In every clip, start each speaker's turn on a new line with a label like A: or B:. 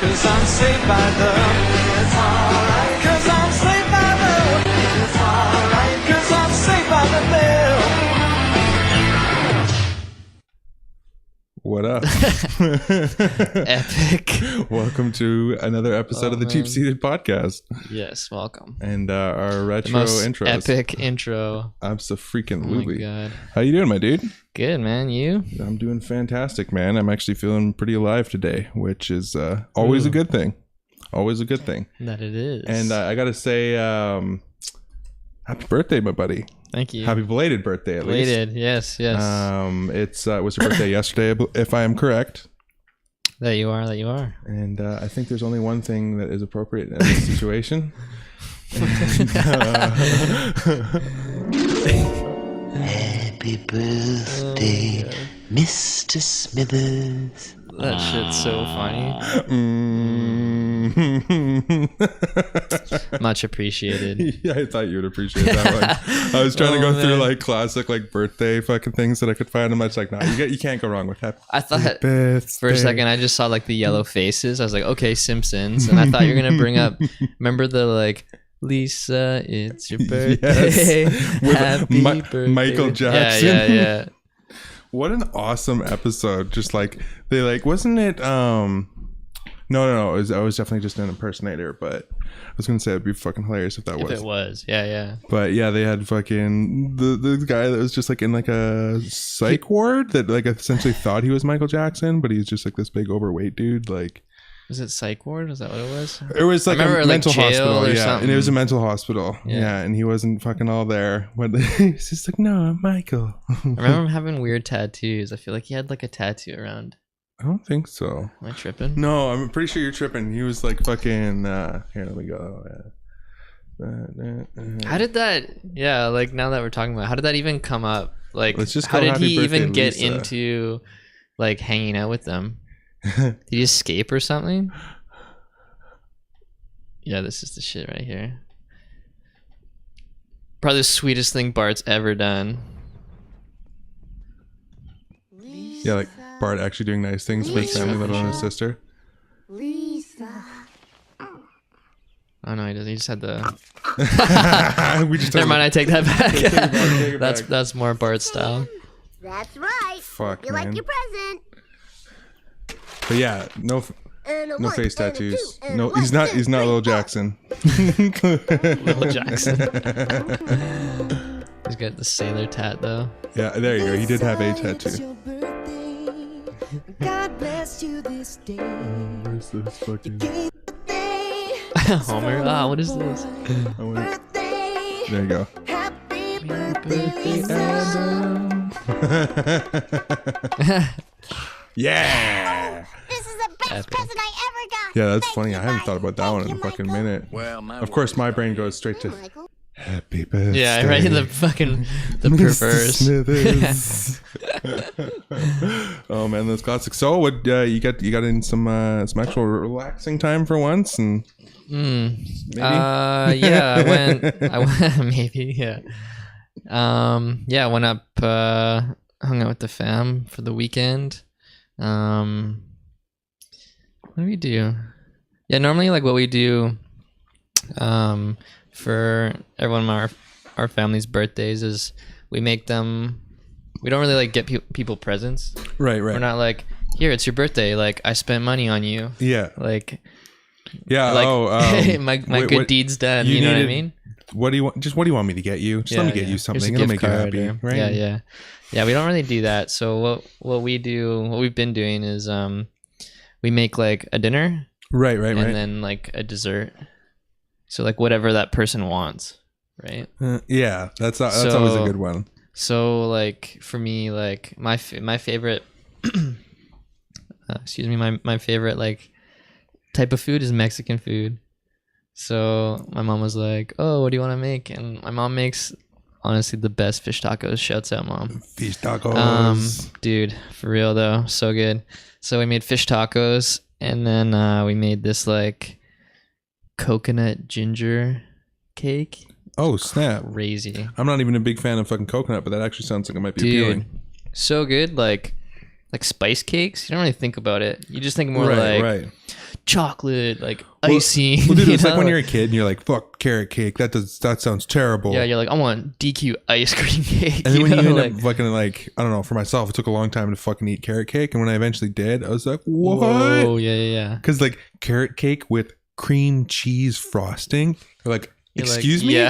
A: 'Cause I'm saved by love. It's alright. 'Cause I'm saved by love. It's alright. 'Cause I'm saved by the bell.
B: What up?
C: Epic.
B: Welcome to another episode of the Cheap Seated Podcast.
C: Yes, welcome.
B: And our retro
C: The most
B: intros.
C: epic intro.
B: Abso-freaking-lutely.
C: Oh my god.
B: How you doing, my dude?
C: Good, man. You?
B: I'm doing fantastic, man. I'm actually feeling pretty alive today, which is always a good thing. Always a good thing.
C: That it is.
B: And I gotta say, happy birthday, my buddy.
C: Thank you.
B: Happy belated birthday, at least.
C: Belated, yes.
B: It was your birthday yesterday, if I am correct.
C: That you are.
B: And I think there's only one thing that is appropriate in this situation.
D: Happy birthday, Mr. Smithers.
C: That shit's so funny. Much appreciated.
B: Yeah, I thought you would appreciate that one. I was trying to go through like classic like birthday fucking things that I could find. I'm just like, nah, you can't go wrong with that.
C: I thought for a second I just saw like the yellow faces. I was like, okay, Simpsons. And I thought you were gonna bring up, remember the like, Lisa, it's your birthday.
B: Yes.
C: Happy
B: With
C: birthday.
B: Michael Jackson.
C: Yeah.
B: What an awesome episode. Just like they like, wasn't it no, I was definitely just an impersonator, but I was gonna say it'd be fucking hilarious if that was.
C: If it was. Yeah.
B: But yeah, they had fucking the guy that was just like in like a psych ward that like essentially thought he was Michael Jackson, but he's just like this big overweight dude. Like,
C: was it psych ward? Was that what it was?
B: it was like a mental hospital, yeah.
C: Something.
B: And it was a mental hospital,
C: Yeah.
B: and he wasn't fucking all there. When he's just like, no, I'm Michael.
C: I remember him having weird tattoos. I feel like he had like a tattoo around.
B: I don't think so.
C: Am I tripping?
B: No, I'm pretty sure you're tripping. He was like fucking. Here, let me go.
C: How did that? Yeah, like now that we're talking about, how did that even come up? Like,
B: Let's just
C: how
B: go
C: did
B: happy
C: he
B: birthday,
C: even get
B: Lisa.
C: into like hanging out with them? Did he escape or something? Yeah, this is the shit right here. Probably the sweetest thing Bart's ever done.
B: Yeah, like Bart actually doing nice things for his family, let alone his sister.
D: Lisa.
C: Oh no, he doesn't. He just had the.
B: We just
C: Never mind. I take that back.
B: Take it back.
C: That's more Bart style.
D: That's right.
B: Fuck,
D: You
B: man.
D: like your present.
B: But yeah, no
D: And a
B: no
D: one,
B: face
D: and a
B: tattoos.
D: two, and
B: No,
D: a
B: he's
D: one,
B: not.
D: two,
B: He's not
D: three,
B: Lil
D: four.
B: Jackson.
C: Lil Jackson. He's got the sailor tat though.
B: Yeah, there you go. He did have a tattoo.
E: God bless you this day.
B: Where's this fucking?
C: Homer. Ah, what is this?
B: I went,
E: Birthday.
B: there you go.
E: Happy birthday,
B: Yeah.
D: This is the best
C: Epic.
D: present I ever got.
B: Yeah, that's
D: Thank
B: funny.
D: you,
B: I haven't thought
D: Michael.
B: about that one in a
D: Thank you,
B: fucking
D: Michael.
B: minute.
F: Well, my
B: Of course, my brain goes straight to
D: Michael.
B: happy birthday.
C: Yeah, right. The fucking the
B: Mr.
C: perverse.
B: Smithers. Oh man, that's classic. So, what you got in some actual relaxing time for once, and maybe
C: Yeah, I went maybe, yeah. I went up, hung out with the fam for the weekend. What do we do? Yeah, normally like what we do for everyone of our family's birthdays is we make them, we don't really like get people presents.
B: right.
C: We're not like, here, it's your birthday, like I spent money on you,
B: Yeah.
C: like
B: Like,
C: my
B: wait,
C: good
B: what-
C: deed's done.
B: you
C: You know what I
B: needed-
C: mean?
B: What do you want? Just what do you want me to get you? Just let me get you
C: Here's
B: something.
C: a
B: It'll
C: gift
B: make you
C: card
B: happy,
C: or-
B: right?
C: Yeah. We don't really do that. So what we've been doing is we make like a dinner
B: Right.
C: and then like a dessert. So like whatever that person wants, right?
B: Yeah, that's always a
C: So-
B: good one.
C: So like for me, like my favorite, my favorite like type of food is Mexican food. So my mom was like, "Oh, what do you want to make?" And my mom makes honestly the best fish tacos. Shouts out, mom.
B: Fish tacos.
C: Dude, for real though, so good. So we made fish tacos, and then we made this like coconut ginger cake.
B: Oh snap!
C: Crazy.
B: I'm not even a big fan of fucking coconut, but that actually sounds like it might be
C: Dude,
B: appealing.
C: so good. Like spice cakes. You don't really think about it. You just think more like
B: Right.
C: chocolate, like icing.
B: Well, dude,
C: you
B: it's like
C: know?
B: when you're a kid and you're like, "Fuck carrot cake. That sounds terrible."
C: Yeah, you're like, I want DQ ice cream cake.
B: And then when you end
C: like,
B: up fucking like, I don't know, for myself, it took a long time to fucking eat carrot cake, and when I eventually did, I was like, "What?"
C: whoa, yeah.
B: Because like carrot cake with cream cheese frosting, like,
C: You're
B: excuse
C: like,
B: me,
C: Yeah.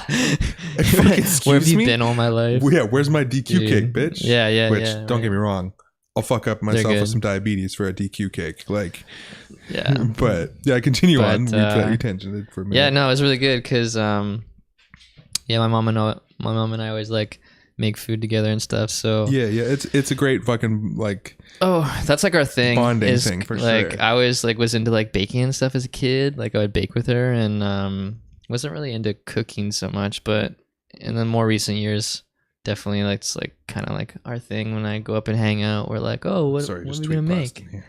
B: Fucking excuse
C: Where have you
B: me?
C: been all my life?
B: Yeah, where's my DQ
C: Dude.
B: cake, bitch?
C: Yeah,
B: Which,
C: yeah,
B: don't get
C: right.
B: me wrong, I'll fuck up myself
C: good.
B: with some diabetes for a DQ cake. Like,
C: Yeah.
B: but yeah, continue on.
C: But,
B: You tangented for a minute.
C: Yeah, no, it was really good because, my mom and I always like make food together and stuff. So
B: Yeah, it's a great fucking like
C: that's like our thing.
B: bonding
C: is,
B: thing for
C: like,
B: sure.
C: I always like was into like baking and stuff as a kid. Like I would bake with her, and wasn't really into cooking so much. But in the more recent years, definitely like it's like kind of like our thing. When I go up and hang out, we're like, oh, what are we gonna make?
B: Here.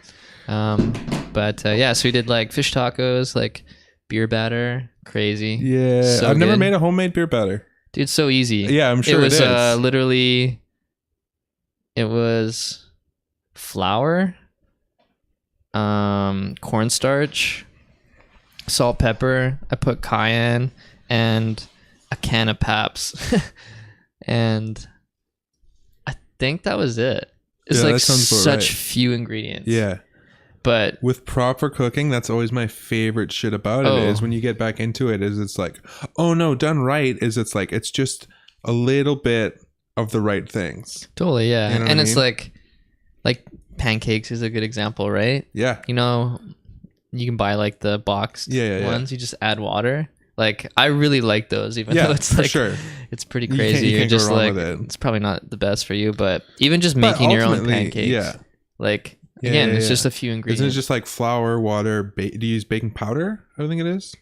C: So we did like fish tacos, like beer batter, crazy.
B: Yeah,
C: So
B: I've never
C: good.
B: made a homemade beer batter.
C: Dude, it's so easy.
B: Yeah, I'm sure
C: it was
B: it is.
C: literally it was flour, cornstarch, salt, pepper. I put cayenne and a can of Paps. And I think that was it. It's
B: Yeah,
C: like
B: that sounds about
C: such
B: right.
C: few ingredients.
B: Yeah.
C: But
B: With proper cooking, that's always my favorite shit about it.
C: Oh.
B: Is when you get back into it, is it's like, oh no, done right. Is it's like it's just a little bit of the right things.
C: totally, yeah.
B: You know what
C: And
B: I
C: it's
B: mean?
C: like pancakes is a good example, right?
B: Yeah,
C: You know, you can buy like the boxed
B: Yeah.
C: ones. You just add water. Like I really like those, even
B: Yeah,
C: though it's
B: for
C: like
B: sure.
C: it's pretty
B: You can't-
C: crazy.
B: you
C: You're
B: can't go
C: just
B: wrong
C: like
B: with it.
C: it's probably not the best for you, but even just
B: But
C: making your own
B: ultimately,
C: pancakes,
B: yeah.
C: like
B: Yeah,
C: again,
B: yeah,
C: it's
B: yeah.
C: just a few ingredients.
B: Isn't it just like flour, water? Do you use baking powder? I think it is.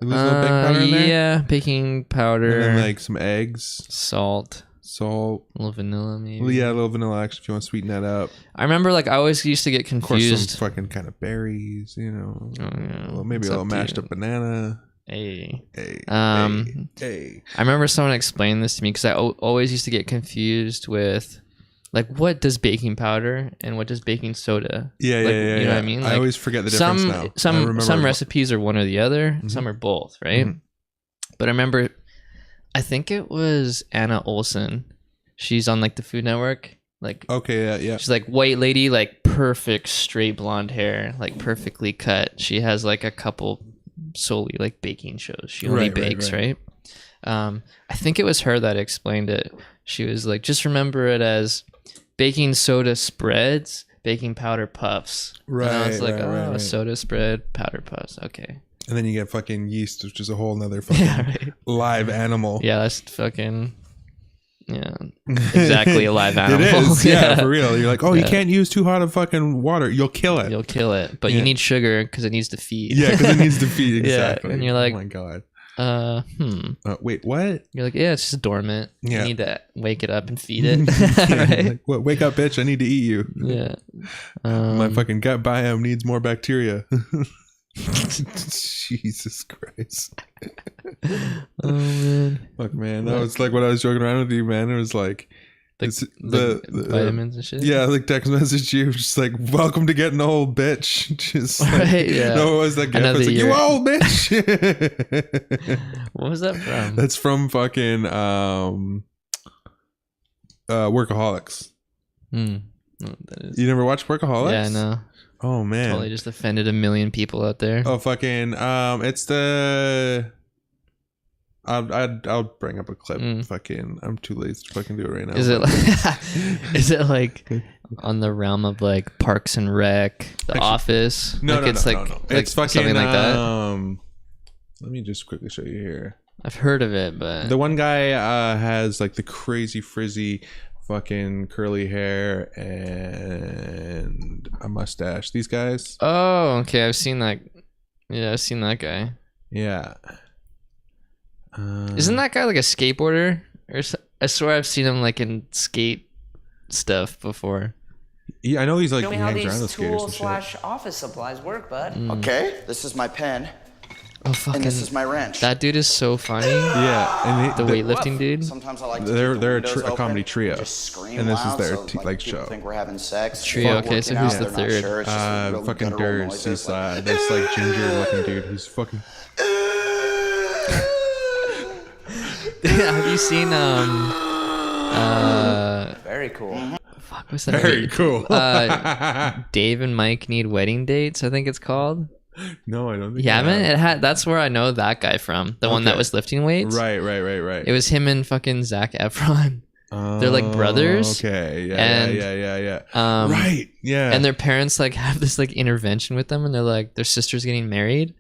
B: You lose a little baking powder in there.
C: Yeah, baking powder,
B: And then like some eggs,
C: salt,
B: salt.
C: a little vanilla, maybe.
B: Well, yeah, a little vanilla extra if you want to sweeten that up.
C: I remember like I always used to get
B: Of course,
C: confused.
B: some fucking kind of berries, you know.
C: Oh, yeah.
B: Well, maybe
C: It's
B: a little
C: up to
B: mashed
C: you.
B: up banana.
C: Hey.
B: Hey,
C: I remember someone explained this to me because I always used to get confused with like what does baking powder and what does baking soda.
B: Yeah,
C: like,
B: yeah.
C: You know what I mean?
B: I
C: Like,
B: always forget the difference now. I
C: Some
B: remember-
C: recipes are one or the other. Some are both, right?
B: Mhm.
C: But I remember, I think it was Anna Olsen. She's on like the Food Network. Like
B: Okay, yeah.
C: she's like white lady, like perfect straight blonde hair, like perfectly cut. She has like a couple solely like baking shows. She only
B: Right,
C: bakes,
B: right.
C: I think it was her that explained it. She was like, just remember it as baking soda spreads, baking powder puffs. And I was
B: Right,
C: like,
B: right.
C: soda spread, powder puffs. Okay.
B: And then you get fucking yeast, which is a whole nother fucking
C: Yeah, right.
B: live animal.
C: Yeah, that's fucking, yeah, exactly a live animal.
B: It is, yeah, for real. You're like, oh, you
C: Yeah.
B: can't use too hot of fucking water. You'll kill it.
C: You'll kill it, but
B: Yeah.
C: you need sugar because it needs to feed.
B: Yeah, because it needs to feed.
C: Yeah,
B: Exactly.
C: and you're like,
B: oh my god. Wait, what?
C: You're like, yeah, it's just dormant.
B: Yeah.
C: You need to wake it up and feed it.
B: Yeah,
C: right?
B: like, what, wake up, bitch! I need to eat you.
C: Yeah.
B: My fucking gut biome needs more bacteria. Jesus Christ.
C: Oh man.
B: Fuck, man. That was like when I was joking around with you, man. It was like it's
C: The vitamins and shit.
B: yeah, like text message you, just like, welcome to getting old, bitch. Just like,
C: Right, yeah.
B: No, what was that? Gif?
C: Another
B: It's like,
C: year.
B: you old, bitch.
C: What was that from?
B: That's from fucking Workaholics.
C: That is.
B: You never watched Workaholics?
C: Yeah, I know.
B: Oh man.
C: Totally just offended a million people out there.
B: Oh fucking it's the I'll bring up a clip. Fucking I'm too lazy to fucking do it right now.
C: Is it like, is it like on the realm of like Parks and Rec, The
B: Actually,
C: Office?
B: no,
C: like
B: no,
C: it's
B: no,
C: like,
B: no.
C: like
B: It's fucking
C: something like that.
B: Let me just quickly show you here.
C: I've heard of it, but
B: The one guy has like the crazy frizzy fucking curly hair and a mustache. These guys?
C: oh, okay, I've seen that. Yeah, I've seen that guy.
B: Yeah.
C: Isn't that guy like a skateboarder? I swear I've seen him like in skate stuff before.
B: Yeah, I know he's like
F: Show
B: he
F: me how
B: hangs around
F: these
B: with skaters
F: tool
B: and shit.
F: slash office supplies work, bud.
G: Okay, this is my pen.
C: Oh fucking!
F: And this is my wrench.
C: That dude is so funny.
B: Yeah, and
C: The weightlifting dude.
F: Sometimes I like to
B: they're
F: keep the
B: a,
F: windows
B: a
F: open
B: comedy
F: and
B: trio,
F: just scream
B: and this is
F: loud,
B: their
F: so,
B: like
F: people
B: show.
F: think we're having sex.
C: Trio,
F: We're
C: okay, so
F: working
C: who's
F: out,
C: the
F: they're not
C: third?
F: sure, it's just real
B: Fucking
F: guttural
B: Dirge.
F: noises,
B: He's
F: like,
B: this like ginger looking dude. He's fucking.
C: Have you seen
F: very cool.
C: fuck, what's that?
B: Very
C: movie?
B: cool.
C: Dave and Mike Need Wedding Dates, I think it's called.
B: No, I don't think.
C: You
B: I
C: haven't?
B: have.
C: It had. That's where I know that guy from. The one that
B: Okay.
C: was lifting weights.
B: Right.
C: It was him and fucking Zac Efron. They're like brothers.
B: Okay. Yeah.
C: And,
B: Yeah.
C: Um,
B: Right. Yeah.
C: And their parents like have this like intervention with them, and they're like their sister's getting married,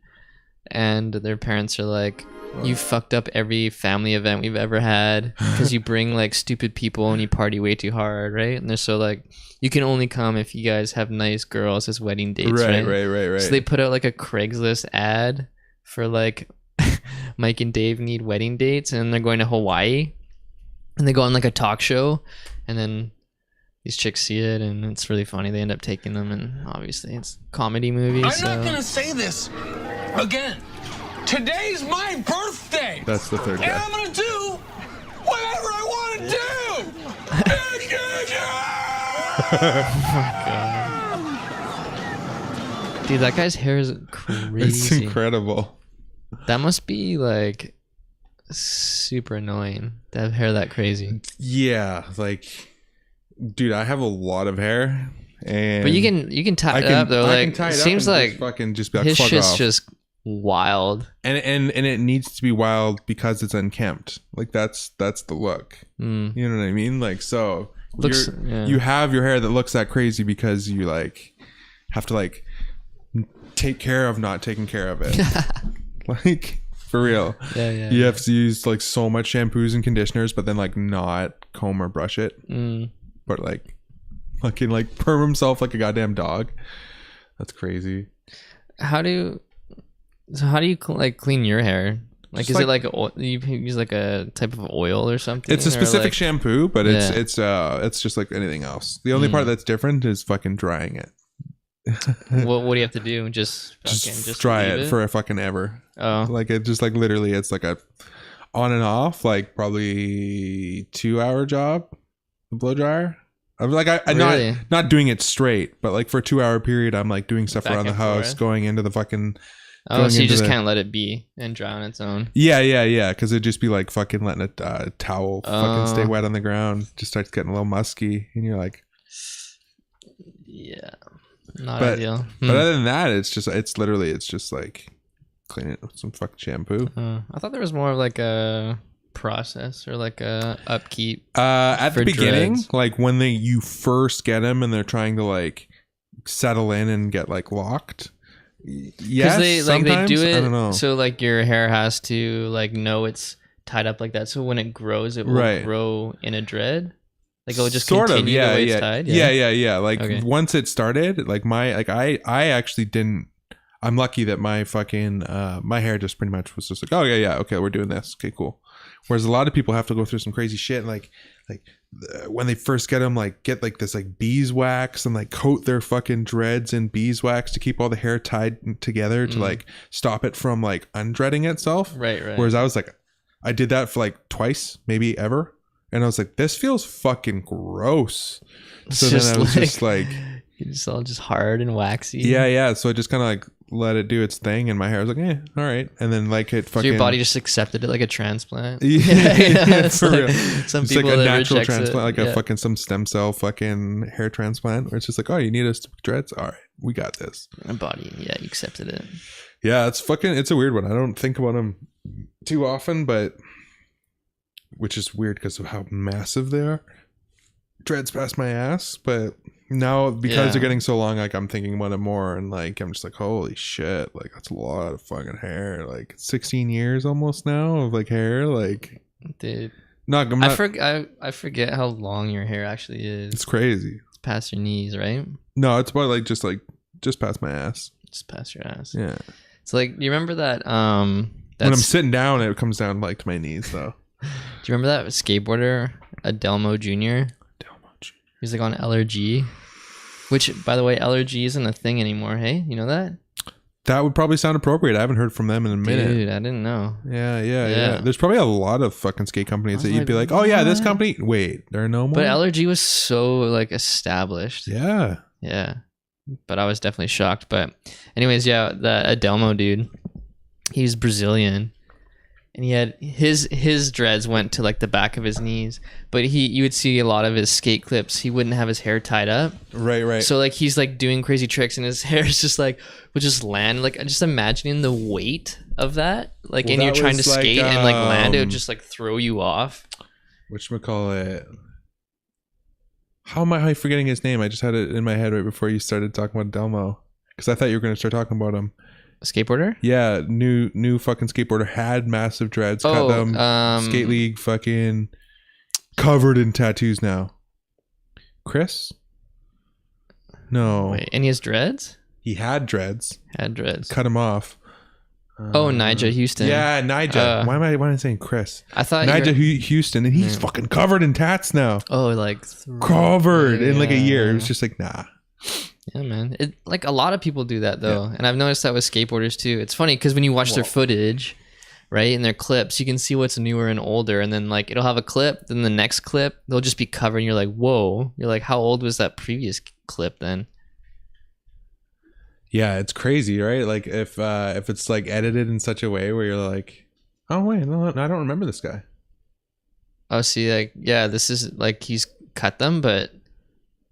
C: and their parents are like, "You fucked up every family event we've ever had because you bring like stupid people and you party way too hard, right?" And they're so like, "You can only come if you guys have nice girls as wedding dates, right?"
B: Right.
C: So they put out like a Craigslist ad for like Mike and Dave need wedding dates, and they're going to Hawaii, and they go on like a talk show, and then these chicks see it, and it's really funny. They end up taking them, and obviously it's a comedy movie.
A: I'm
C: so.
A: not gonna say this again. Today's my birthday.
B: That's the third
A: And
B: guy.
A: I'm gonna do whatever I want to do.
C: Dude, that guy's hair is
B: It's
C: crazy.
B: incredible.
C: That must be like super annoying to have hair that crazy.
B: Yeah, like, dude, I have a lot of hair, and
C: But you can tie it up though.
B: I
C: Like
B: can tie it
C: seems
B: up and
C: like
B: just fucking just be like,
C: his
B: fuck
C: shit's
B: off.
C: just wild.
B: And it needs to be wild because it's unkempt. Like that's the look.
C: Mm.
B: You know what I mean? Like so
C: Looks-
B: you're-
C: yeah.
B: you have your hair that looks that crazy because you like have to like take care of not taking care of it. Like for real.
C: Yeah.
B: You have to use like so much shampoos and conditioners, but then like not comb or brush it.
C: Mm.
B: But like fucking like perm himself like a goddamn dog. That's crazy.
C: How do you like clean your hair? Like,
B: Just
C: is it like you use like a type of oil or something?
B: It's a
C: Or,
B: specific
C: like-
B: shampoo, but
C: Yeah.
B: it's just like anything else. The only
C: Mm.
B: part that's different is fucking drying it.
C: What do you have to do? Just
B: dry
C: leave
B: it for a fucking ever.
C: Oh,
B: Like it just like literally it's like a on and off, like probably 2-hour job, the blow dryer. I'm like I
C: Really?
B: not doing it straight, but like for a 2-hour period I'm like doing stuff
C: Back
B: around the
C: and
B: house,
C: forth.
B: going into the fucking
C: oh,
B: going
C: so you
B: into
C: just
B: the-
C: can't let it be and dry on its own.
B: Yeah, because it'd just be like fucking letting a towel fucking stay
C: Oh.
B: wet on the ground, just starts getting a little musky, and you're like,
C: Yeah, not
B: But-
C: ideal.
B: but other than that, it's just like clean it with some fucking shampoo.
C: I thought there was more of like a process or like a upkeep.
B: At
C: For
B: the beginning,
C: dreads.
B: like when you first get them and they're trying to like settle in and get like locked. Yes,
C: they
B: sometimes.
C: do it
B: I don't know.
C: so like your hair has to like know it's tied up like that, so when it grows it will
B: Right.
C: grow in a dread, like it'll just
B: Sort of,
C: continue the way
B: yeah.
C: it's tied.
B: Yeah. Like
C: Okay.
B: once it started, like I actually didn't. I'm lucky that my fucking my hair just pretty much was just like, oh yeah, okay, we're doing this, okay, cool. Whereas a lot of people have to go through some crazy shit, like when they first get them, like get like this like beeswax and like coat their fucking dreads in beeswax to keep all the hair tied together to like stop it from like undreading itself.
C: right.
B: Whereas I was like, I did that for like twice, maybe ever, and I was like, this feels fucking gross.
C: It's
B: So then
C: just
B: I was just like,
C: it's all just hard and waxy.
B: yeah. So I just kind of like let it do its thing, and my hair was like, all right. And then like it
C: So
B: fucking
C: your body just accepted it like a transplant.
B: yeah,
C: it's
B: for
C: like
B: real.
C: some
B: It's
C: people
B: like a
C: that
B: natural
C: rejects
B: transplant, like
C: it.
B: a fucking some stem cell fucking hair transplant, where it's just like, oh, you need us to dreads? All right, we got this.
C: My body, yeah, you accepted it.
B: Yeah, it's a weird one. I don't think about them too often, but which is weird because of how massive they are. Dreads past my ass, but now because
C: Yeah.
B: they're getting so long, like I'm thinking about it more, and like I'm just like, holy shit, like that's a lot of fucking hair. Like 16 years almost now of like hair, like
C: Dude,
B: not. I'm not
C: I forget how long your hair actually is.
B: it's crazy.
C: It's past your knees, right?
B: No, it's about just past my ass.
C: Just past your ass.
B: Yeah.
C: It's like, you remember that
B: When I'm sitting down, it comes down like to my knees though.
C: do you remember that skateboarder Adelmo Jr.? He was like on LRG, which by the way, LRG isn't a thing anymore. Hey, you know that?
B: That would probably sound appropriate. I haven't heard from them in a minute.
C: Dude, I didn't know.
B: Yeah. There's probably a lot of fucking skate companies that you'd be like, oh yeah, this company. Wait, there are no more.
C: But LRG was so like established.
B: Yeah.
C: Yeah. But I was definitely shocked. But anyways, yeah, the Adelmo dude, he's Brazilian. And he had his dreads went to like the back of his knees. But you would see a lot of his skate clips, he wouldn't have his hair tied up.
B: Right.
C: So like he's like doing crazy tricks and his hair is just like would just land. Like just imagining the weight of that. Like
B: Well,
C: and you're
B: that
C: trying to
B: was like,
C: skate and like land, it would just like throw you off.
B: Whatchamacallit? How am I forgetting his name? I just had it in my head right before you started talking about Delmo. Because I thought you were going to start talking about him.
C: A skateboarder?
B: Yeah, new fucking skateboarder, had massive dreads, cut them, skate league, fucking covered in tattoos now. Chris? No.
C: Wait, and he has dreads?
B: He had dreads.
C: Had dreads.
B: Cut him off.
C: Nigel Houston.
B: Yeah, Nigel. Why am I saying Chris?
C: I thought
B: Nigel Houston, and he's fucking covered in tats now.
C: Oh, like
B: Covered in like a year. It was just like, nah.
C: Yeah, man. It like a lot of people do that though, and I've noticed that with skateboarders too. It's funny because when you watch their footage, right, and their clips, you can see what's newer and older, and then like it'll have a clip, then the next clip they'll just be covered, and you're like, whoa. You're like, how old was that previous clip then?
B: Yeah, it's crazy, right? Like if it's like edited in such a way where you're like, oh wait, no, I don't remember this guy.
C: Oh, see, like yeah, this is like he's cut them, but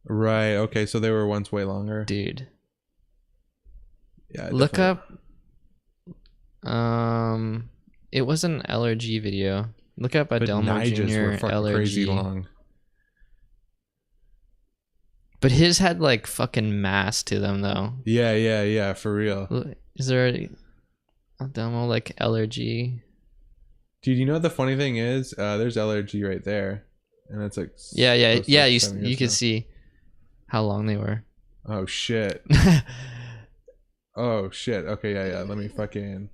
B: right. Okay, so they were once way longer.
C: dude,
B: Yeah.
C: look
B: definitely.
C: up. It was an LRG video. Look up
B: But
C: Adelmo
B: Nigel's were
C: Jr.
B: fucking
C: LRG.
B: crazy long.
C: But his had like fucking mass to them though.
B: Yeah, for real.
C: Is there a demo like LRG?
B: Dude, you know what the funny thing is? There's LRG right there, and it's like
C: Yeah.
B: close to
C: You
B: 7 years
C: can
B: now.
C: see how long they were.
B: Oh shit. Oh shit. Okay, yeah. Let me fucking.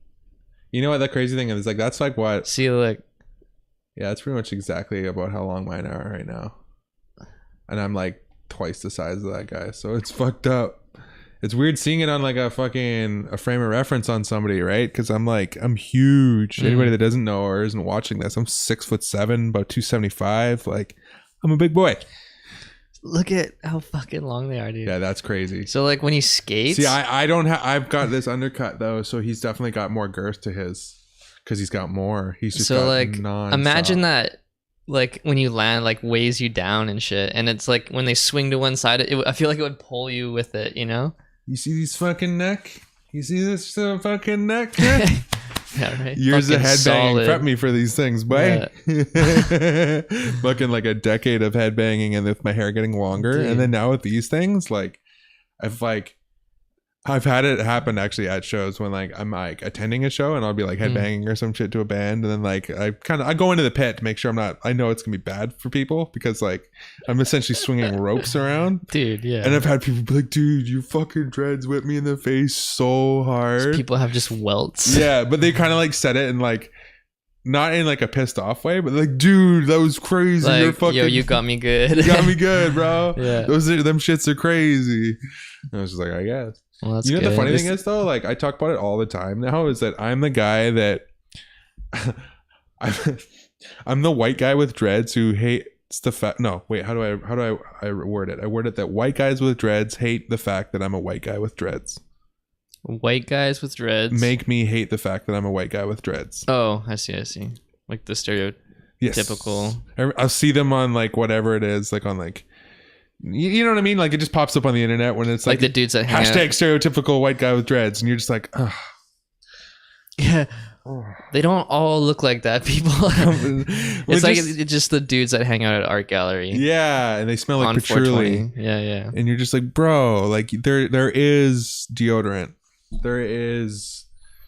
B: You know what the crazy thing is? Like that's like what.
C: See, like
B: Yeah, that's pretty much exactly about how long mine are right now, and I'm like twice the size of that guy, so it's fucked up. It's weird seeing it on like a frame of reference on somebody, right? Because I'm huge. Anybody that doesn't know or isn't watching this, I'm 6'7", about 275. Like, I'm a big boy.
C: look at how fucking long they are, dude.
B: Yeah, that's crazy.
C: So like when he skates,
B: See, I don't have. I've got this undercut though, so he's definitely got more girth to his, because he's got more. He's just
C: so
B: got
C: like
B: non-stop.
C: imagine that. Like when you land, like weighs you down and shit, and it's like when they swing to one side, I feel like it would pull you with it, you know?
B: You see these fucking neck? You see this fucking neck?
C: Yeah, right.
B: Years of
C: Fucking
B: headbanging
C: solid.
B: prep me for these things, boy. Fucking like a decade of headbanging and with my hair getting longer.
C: Dude.
B: And then now with these things, like I've had it happen actually at shows when like I'm like attending a show and I'll be like headbanging or some shit to a band, and then like I go into the pit to make sure I know it's gonna be bad for people because like I'm essentially swinging ropes around.
C: Dude, yeah.
B: And I've had people be like, dude, your fucking dreads whip me in the face so hard.
C: People have just welts.
B: Yeah, but they kind of like said it in like not in like a pissed off way, but like, dude, that was crazy.
C: Like,
B: You're fucking,
C: yo, you got me good.
B: you got me good, bro.
C: Yeah.
B: Them shits are crazy. And I was just like, I guess.
C: Well, that's
B: You know what the
C: good.
B: funny thing is though, like I talk about it all the time now, is that I'm the guy that I'm the white guy with dreads who hates the fact. No, wait, how do I word it? I word it that white guys with dreads hate the fact that I'm a white guy with dreads.
C: White guys with dreads.
B: Make me hate the fact that I'm a white guy with dreads.
C: Oh, I see. Like the stereotypical.
B: Yes. I'll see them on like whatever it is, like on like, you know what I mean? Like it just pops up on the internet when it's like
C: the dudes that hang
B: hashtag
C: out.
B: stereotypical white guy with dreads, and you're just like, ugh.
C: Yeah. They don't all look like that, people. It's like it's just the dudes that hang out at art gallery.
B: Yeah, and they smell like
C: on
B: patchouli.
C: 420. Yeah.
B: And you're just like, bro, like there is deodorant, there is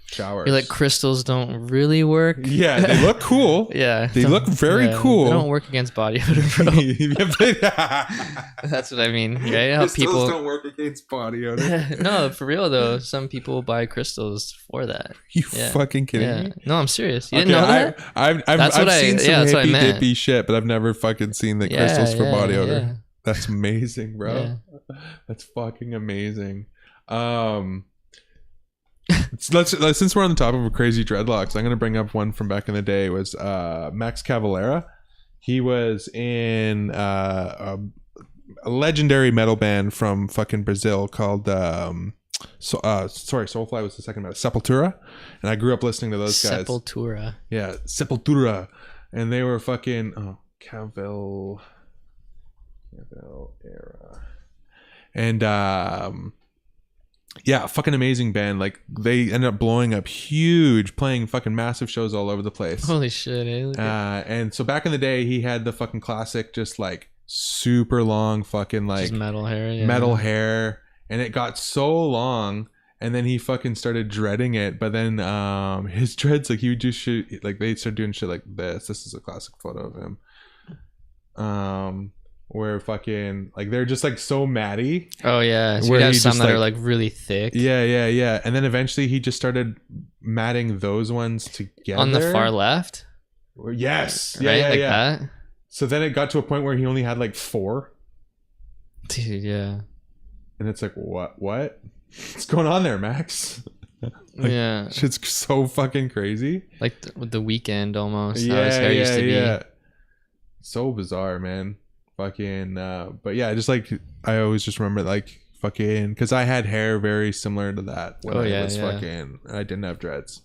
B: showers.
C: You're like, crystals don't really work.
B: Yeah, they look cool.
C: Yeah,
B: They look very cool.
C: They don't work against body odor, bro. That's what I mean, right? How
B: Crystals
C: people
B: don't work against body odor.
C: no, for real though. Some people buy crystals for that.
B: You
C: Yeah.
B: fucking kidding
C: Yeah.
B: me?
C: No, I'm serious. You didn't know that?
B: I've
C: That's what I-
B: seen some
C: yeah, that's what I
B: hippie
C: meant.
B: dippy shit, but I've never fucking seen the
C: Yeah,
B: crystals for
C: yeah,
B: body odor.
C: yeah.
B: That's amazing, bro.
C: Yeah.
B: That's fucking amazing. let's since we're on the topic of crazy dreadlocks, I'm gonna bring up one from back in the day. It was Max Cavalera. He was in a legendary metal band from fucking Brazil called Soulfly was the second band, Sepultura, and I grew up listening to those guys.
C: Sepultura.
B: Yeah, Sepultura, and they were fucking Cavalera, and yeah, fucking amazing band. Like they ended up blowing up huge, playing fucking massive shows all over the place.
C: Holy shit!
B: And so back in the day, he had the fucking classic, just like super long fucking like
C: just metal hair. Yeah.
B: metal hair, and it got so long, and then he fucking started dreading it. But then his dreads, like he would do shit, like they started doing shit like this. This is a classic photo of him. Where fucking like they're just like so matty.
C: Oh yeah, so
B: Where
C: we have
B: he
C: some
B: just,
C: that
B: like-
C: are like really thick.
B: Yeah. And then eventually he just started matting those ones together.
C: On the far left.
B: Yes.
C: Right?
B: Yeah.
C: Like
B: Yeah.
C: that.
B: So then it got to a point where he only had like 4.
C: Dude, yeah.
B: And it's like, what? What's going on there, Max?
C: Yeah.
B: Shit's so fucking crazy.
C: Like the weekend almost. How his hair used to be.
B: So bizarre, man. Fucking but yeah, just like I always just remember like fucking because I had hair very similar to that when I was fucking I didn't have dreads,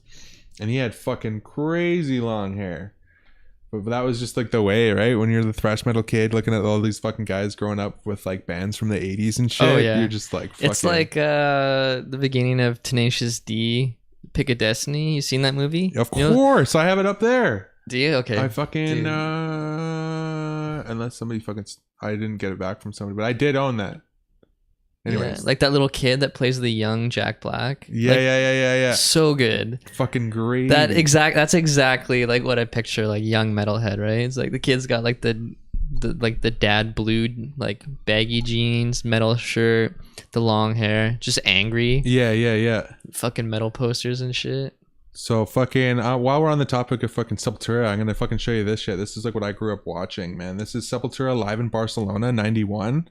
B: and he had fucking crazy long hair. But that was just like the way, right? When you're the thrash metal kid looking at all these fucking guys growing up with like bands from the 80s and shit.
C: Oh, yeah.
B: You're just like fucking...
C: It's like the beginning of Tenacious D, Pick a Destiny. You seen that movie?
B: Of
C: You know-
B: course, I have it up there.
C: Do you? Okay.
B: I fucking
C: Dude.
B: unless somebody fucking I didn't get it back from somebody, but I did own that. Anyways,
C: Yeah, like that little kid that plays the young Jack Black.
B: yeah,
C: Like,
B: yeah.
C: So good.
B: Fucking great.
C: That's exactly like what I picture, like young metalhead, right? It's like the kid's got like the dad blued like baggy jeans, metal shirt, the long hair, just angry,
B: Yeah.
C: fucking metal posters and shit.
B: So fucking while we're on the topic of fucking Sepultura, I'm gonna fucking show you this shit. This is like what I grew up watching, man. This is Sepultura live in Barcelona, 91.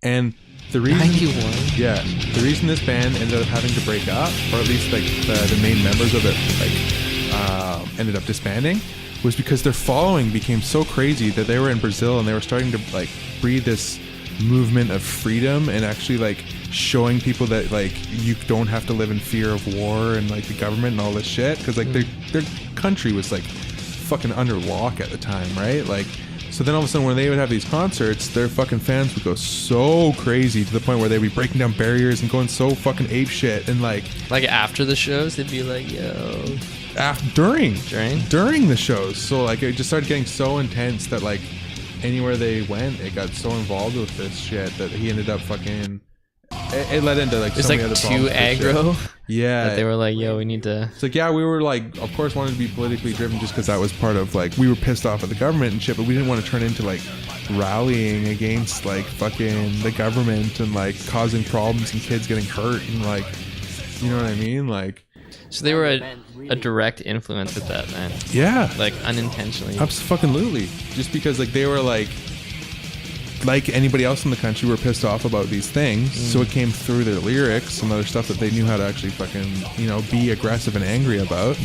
B: And the reason
C: 91.
B: Yeah, the reason this band ended up having to break up, or at least like the main members of it like ended up disbanding, was because their following became so crazy that they were in Brazil and they were starting to like breed this movement of freedom and actually like showing people that like you don't have to live in fear of war and like the government and all this shit, because like their country was like fucking under lock at the time, right? Like, so then all of a sudden when they would have these concerts, their fucking fans would go so crazy to the point where they'd be breaking down barriers and going so fucking ape shit, and like
C: After the shows, they'd be like, "Yo."
B: during the shows. So like it just started getting so intense that like anywhere they went, it got so involved with this shit that he ended up fucking. It led into like
C: It's
B: so
C: like
B: many other
C: too
B: problems with
C: aggro.
B: shit. Yeah,
C: That they were like, "Yo, we need to."
B: it's like, yeah, we were like, of course, wanted to be politically driven just because that was part of like we were pissed off at the government and shit, but we didn't want to turn into like rallying against like fucking the government and like causing problems and kids getting hurt and like, you know what I mean? Like,
C: So they were a direct influence with that, man.
B: yeah,
C: Like unintentionally.
B: absolutely. Just because like they were like anybody else in the country were pissed off about these things, so it came through their lyrics and other stuff that they knew how to actually fucking, you know, be aggressive and angry about,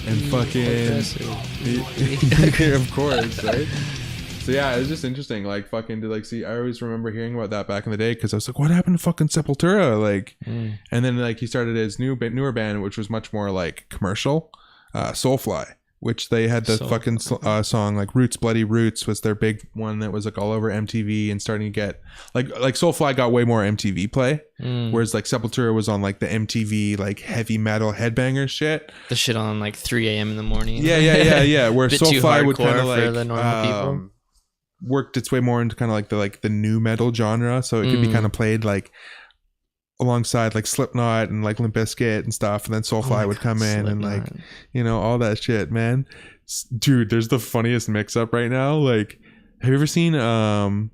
B: and fucking of course, right? So yeah, it was just interesting, like fucking to like see. I always remember hearing about that back in the day because I was like, what happened to fucking Sepultura? Like, and then like he started his newer band, which was much more like commercial, Soulfly, which they had the fucking song like Roots Bloody Roots was their big one that was like all over MTV and starting to get like Soulfly got way more MTV play, whereas like Sepultura was on like the MTV like heavy metal headbanger shit.
C: The shit on like 3 a.m. in the morning.
B: Yeah. Where
C: Bit too
B: Soulfly would
C: hardcore
B: kind of
C: for
B: like
C: the normal people.
B: worked its way more into kind of like the new metal genre, so it could be kind of played like alongside like Slipknot and like Limp Bizkit and stuff, and then Soulfly would come in and like, you know, all that shit, man. Dude, there's the funniest mix up right now. Like, have you ever seen the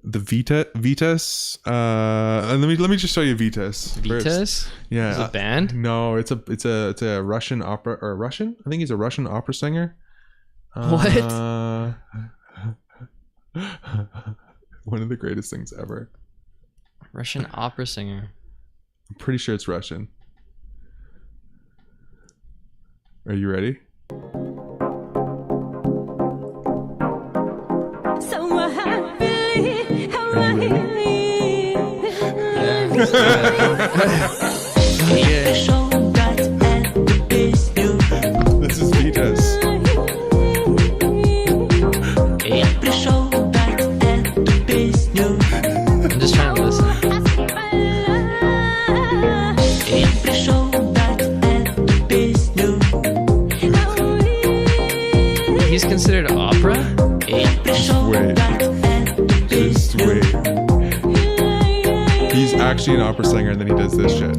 B: Vitas? Let me just show you Vitas.
C: Vitas?
B: Yeah.
C: Is it a band?
B: No, it's a Russian opera, or Russian? I think he's a Russian opera singer.
C: What?
B: One of the greatest things ever.
C: Russian opera singer.
B: I'm pretty sure it's Russian. Are you ready?
E: So happily, how
B: Are you This is Vita's.
C: I'm just trying to listen. He's considered opera?
B: Just wait. He's actually an opera singer, and then he does this shit.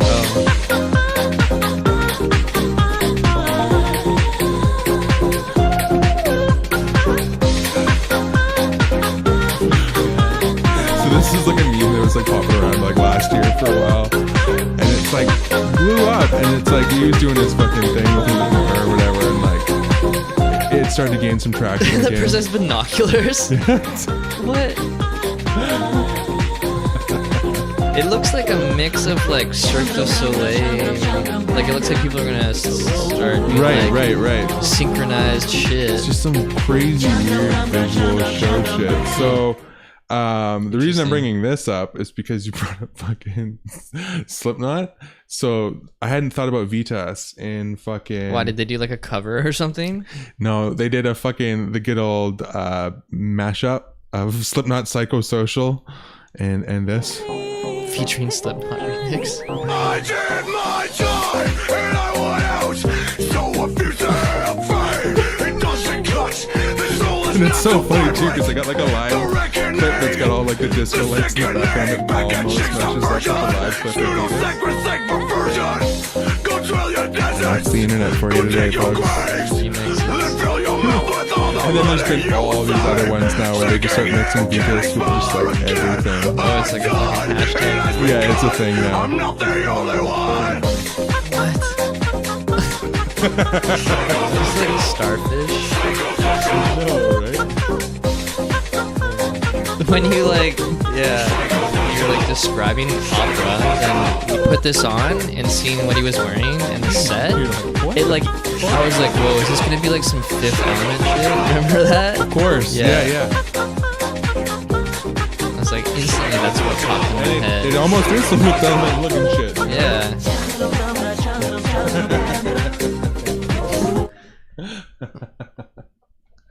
B: So this is like a meme that was like popping around like last year for a while, and it's like blew up, and it's like he was doing his fucking thing with his or whatever, and like it started to gain some traction.
C: The
B: again.
C: person has binoculars? What? It looks like a mix of like Cirque du Soleil. Like it looks like people are gonna start doing,
B: right.
C: synchronized shit.
B: It's just some crazy weird visual show shit. So the reason I'm bringing this up is because you brought up fucking Slipknot. So I hadn't thought about Vitas in fucking.
C: Why did they do like a cover or something?
B: No, they did the good old mashup of Slipknot Psychosocial and this.
C: Featuring Slipknot remix.
A: I did my time and I went out. So a future of fame, it doesn't cut. The soul is
B: And it's so
A: not
B: funny too
A: vibrant.
B: because they got like a live clip that's got all like the disco lights in the background that almost matches up with the live clip. That's the internet for you today, folks. And then there's been all these other ones now where they just start mixing Vitas with just like everything.
C: Oh, it's like a fucking hashtag.
B: Yeah, it's a thing now.
A: I'm not the only one.
C: It's like a starfish. When you like, you're like describing opera, and you put this on and seeing what he was wearing and the set, it like, I was like, whoa, is this gonna be like some Fifth Element shit? Remember that?
B: Of course. Yeah.
C: I was like, instantly, that's what popped in my head.
B: It almost is some Fifth Element looking shit.
C: Yeah.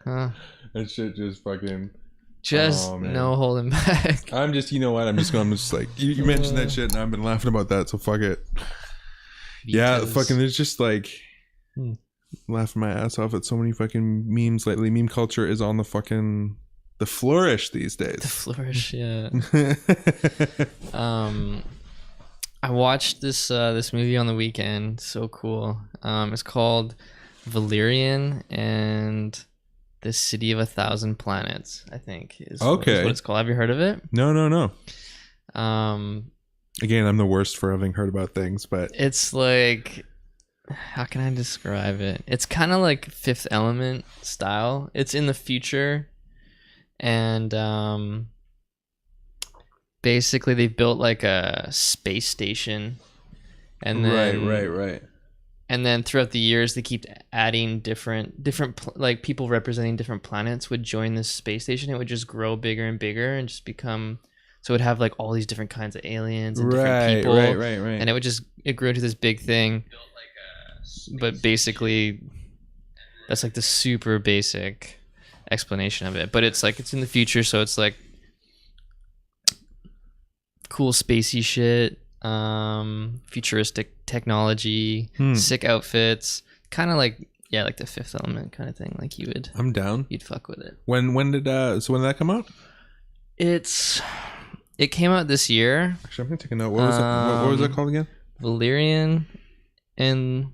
C: Huh.
B: That shit just fucking.
C: Just
B: Oh, man.
C: no holding back.
B: I'm just, you know what? I'm just like, you mentioned that shit, and I've been laughing about that, so fuck it. Yeah,
C: Because-
B: fucking. There's just like
C: Hmm.
B: laughing my ass off at so many fucking memes lately. Meme culture is on the flourish these
C: The
B: days.
C: flourish, yeah. I watched this movie on the weekend. So cool. It's called Valerian and the City of 1,000 Planets, I think is what
B: Okay.
C: it's called. Have you heard of it?
B: No.
C: Um,
B: Again, I'm the worst for having heard about things, but
C: it's like, how can I describe it? It's kind of like Fifth Element style. It's in the future, and basically they built like a space station, and then
B: right.
C: and then throughout the years they keep adding different like people representing different planets would join this space station. It would just grow bigger and bigger and just become, so it would have like all these different kinds of aliens and different people,
B: Right.
C: and it grew into this big thing. But basically that's like the super basic explanation of it, but it's like it's in the future, so it's like cool spacey shit, futuristic technology, sick outfits, kind of like like the Fifth Element kind of thing. Like
B: I'm down.
C: you'd fuck with it.
B: When did that come out?
C: It came out this year.
B: Actually, I'm gonna take a note. What was it called again?
C: Valerian and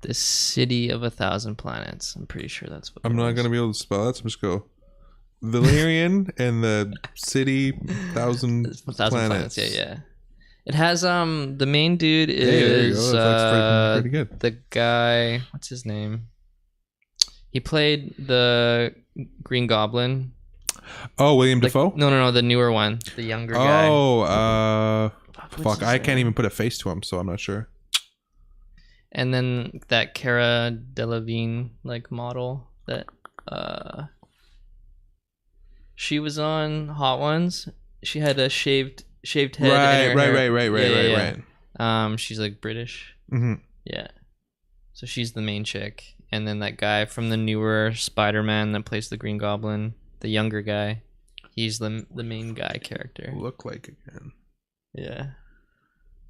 C: the City of 1,000 Planets. I'm pretty sure that's what
B: I'm not gonna be able to spell that, so I'm just go Valerian and the City 1,000 Planets.
C: Yeah. It has the main dude
B: Hey, there you go.
C: is
B: That's pretty good.
C: the guy, what's his name? He played the Green Goblin.
B: Oh, William
C: Like,
B: Dafoe?
C: no, the newer one, the younger guy.
B: Oh,
C: What's
B: fuck.
C: his
B: I can't
C: name?
B: even put a face to him, so I'm not sure.
C: And then that Cara Delevingne like model that she was on Hot Ones. She had a shaved head. in her hair.
B: Right.
C: She's like British.
B: Mm-hmm.
C: Yeah. So she's the main chick. And then that guy from the newer Spider-Man that plays the Green Goblin, the younger guy, he's the main guy character.
B: Look like again.
C: Yeah.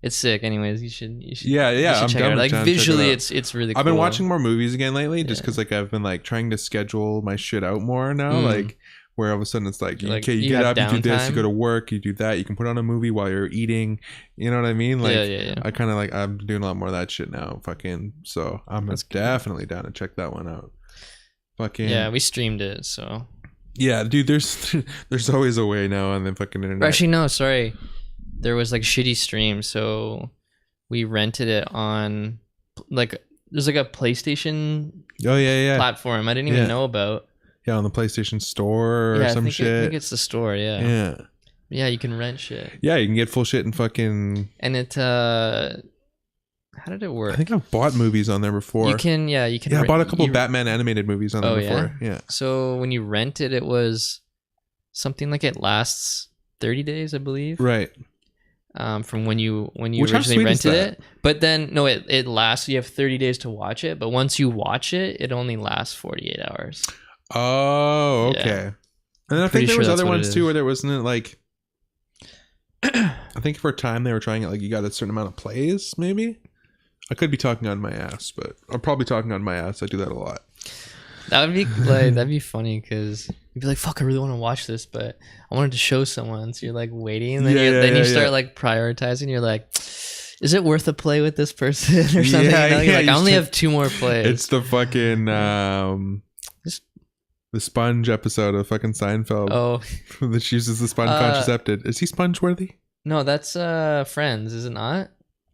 C: It's sick. Anyways, you should
B: Yeah,
C: I'm
B: I'm
C: check it
B: down
C: out. Like
B: to check it
C: visually,
B: out.
C: it's really cool.
B: I've been watching more movies again lately, just
C: Yeah.
B: because like I've been like trying to schedule my shit out more now. Like where all of a sudden it's like,
C: Like,
B: okay, you
C: you
B: get
C: have
B: up, you do this, you
C: downtime.
B: go to work, you do that, you can put on a movie while you're eating. You know what I mean? Like,
C: yeah.
B: I kind of like I'm doing a lot more of that shit now. Fucking, so I'm
C: That's good.
B: definitely down to check that one out. Fucking
C: Yeah, we streamed it, so.
B: yeah, dude. There's always a way now on the fucking internet.
C: Or actually, no, sorry. There was like shitty stream, so we rented it on like there's like a PlayStation
B: Oh yeah.
C: platform I didn't even
B: Yeah.
C: know about.
B: Yeah, on the PlayStation Store or
C: Yeah,
B: some
C: I
B: shit.
C: think it's the store. Yeah.
B: Yeah.
C: Yeah, you can rent shit,
B: Yeah, you can get full shit and fucking.
C: and it. How did it work?
B: I think I've bought movies on there before.
C: You can. Yeah, you can.
B: Yeah, I
C: rent-
B: bought a couple
C: you-
B: Batman animated movies on there
C: Oh,
B: before. Yeah.
C: So when you rent it, it was something like it lasts 30 days, I believe.
B: Right.
C: From when you
B: Which, how
C: originally
B: sweet is
C: rented
B: that?
C: it. But then no, it lasts. You have 30 days to watch it, but once you watch it, it only lasts 48 hours.
B: Oh,
C: Yeah.
B: okay. And I
C: Pretty
B: think there
C: sure
B: was
C: that's
B: other
C: what it
B: ones too
C: is.
B: where there wasn't it like. I think for a time they were trying it like you got a certain amount of plays, maybe. I could be talking on my ass, but I'm probably talking on my ass. I do that a lot.
C: That would be like that'd be funny because you'd be like, "Fuck, I really want to watch this, but I wanted to show someone." So you're like waiting, and then you start like prioritizing. You're like, "Is it worth a play with this person or something?"
B: Yeah,
C: you know? You're
B: yeah,
C: like,
B: you
C: "I only
B: start-
C: have 2 more plays."
B: It's the fucking the sponge episode of fucking Seinfeld.
C: Oh
B: That she uses the sponge contracepted. Is he sponge worthy?
C: no, that's Friends, is it not?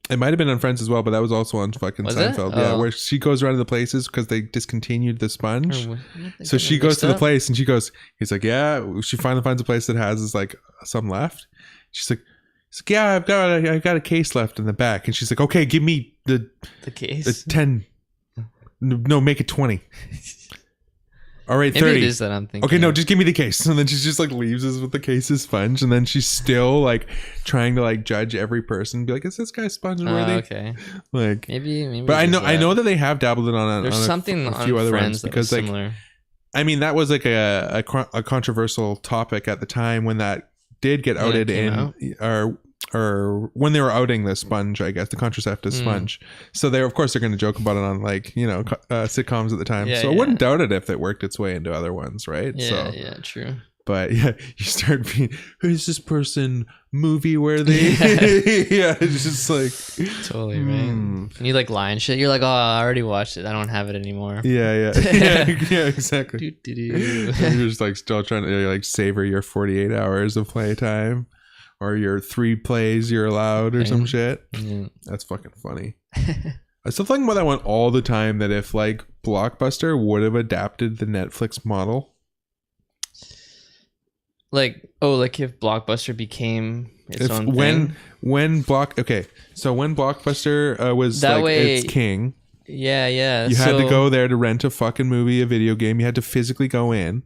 B: It might have been on Friends as well, but that was also on fucking
C: Was it?
B: Seinfeld. Yeah,
C: Oh.
B: where she goes around to the places because they discontinued the sponge.
C: Or what-
B: So she goes to the place and she goes, he's like, yeah. She finally finds a place that has is like some left. He's like, yeah, I've got a case left in the back. And she's like, okay, give me the
C: case.
B: 10. No, make it 20. All right,
C: Maybe
B: 30.
C: it is that I'm thinking.
B: Okay, no, just give me the case. And then she just like leaves us with the case of sponge. And then she's still like trying to like judge every person. Be like, is this guy sponge worthy?
C: Okay,
B: Like,
C: maybe.
B: but
C: it is
B: I
C: that.
B: know that they have dabbled it on
C: There's
B: on
C: something
B: a
C: on
B: few other
C: Friends
B: ones
C: that
B: because
C: was
B: like
C: similar.
B: I mean that was like a controversial topic at the time when that did get
C: When it
B: outed
C: came
B: in or when they were outing the sponge, I guess the contraceptive
C: Hmm.
B: sponge. So they're going to joke about it on like sitcoms at the time.
C: Yeah,
B: so I
C: yeah.
B: wouldn't doubt it if it worked its way into other ones, right?
C: Yeah,
B: So
C: yeah, true.
B: but yeah, you start being, is this person movie worthy? Yeah, it's just like
C: Totally right. And you like lie and shit. You're like, oh, I already watched it. I don't have it anymore.
B: yeah, yeah, exactly.
C: Doo-doo-doo.
B: And you're just like still trying to like savor your 48 hours of playtime or your 3 plays you're allowed or some
C: Right.
B: shit.
C: Yeah.
B: That's fucking funny. I still think about that one all the time, that if like Blockbuster would have adapted the Netflix model.
C: Like if Blockbuster became its
B: If
C: own
B: when
C: thing.
B: when Blockbuster was
C: That
B: like
C: way-
B: its king,
C: Yeah.
B: you had to go there to rent a fucking movie, a video game. You had to physically go in.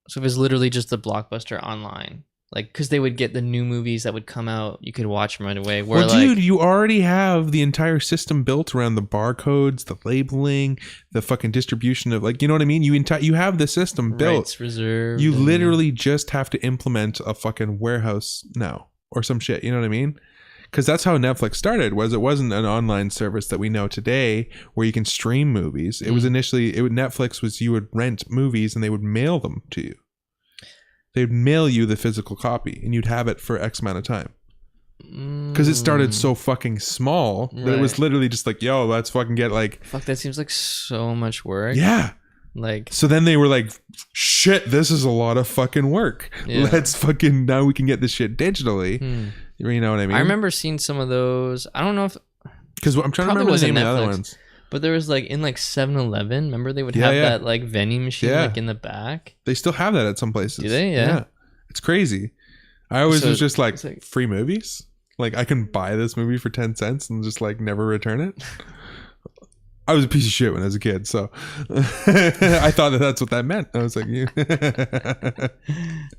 C: So it was literally just the Blockbuster online. Like, because they would get the new movies that would come out, you could watch them right away. Where
B: Well, dude, you already have the entire system built around the barcodes, the labeling, the fucking distribution of, like, you know what I mean? You have the system built.
C: rights reserved.
B: You
C: and-
B: literally just have to implement a fucking warehouse now or some shit. You know what I mean? Because that's how Netflix started. It wasn't an online service that we know today where you can stream movies. It was initially Netflix was you would rent movies and they would mail them to you. They'd mail you the physical copy and you'd have it for X amount of time. Because it started so fucking small that it was
C: Right.
B: literally just like, yo, let's fucking get like,
C: Fuck, that seems like so much work.
B: yeah.
C: Like,
B: So then they were like, shit, this is a lot of fucking work.
C: Yeah.
B: Let's fucking, now we can get this shit digitally. You know what I mean?
C: I remember seeing some of those. I don't know if,
B: Because I'm trying to
C: probably
B: remember the name
C: wasn't
B: of the other
C: Netflix.
B: ones.
C: but there was like in like 7-Eleven. Remember they would
B: Yeah,
C: have
B: yeah.
C: that like vending machine
B: Yeah.
C: like in the back.
B: They still have that at some places.
C: Do they? Yeah.
B: It's crazy. I always
C: So
B: was just like,
C: it's like-
B: free movies? Like I can buy this movie for 10 cents and just like never return it? I was a piece of shit when I was a kid, so I thought that's what that meant. I was like,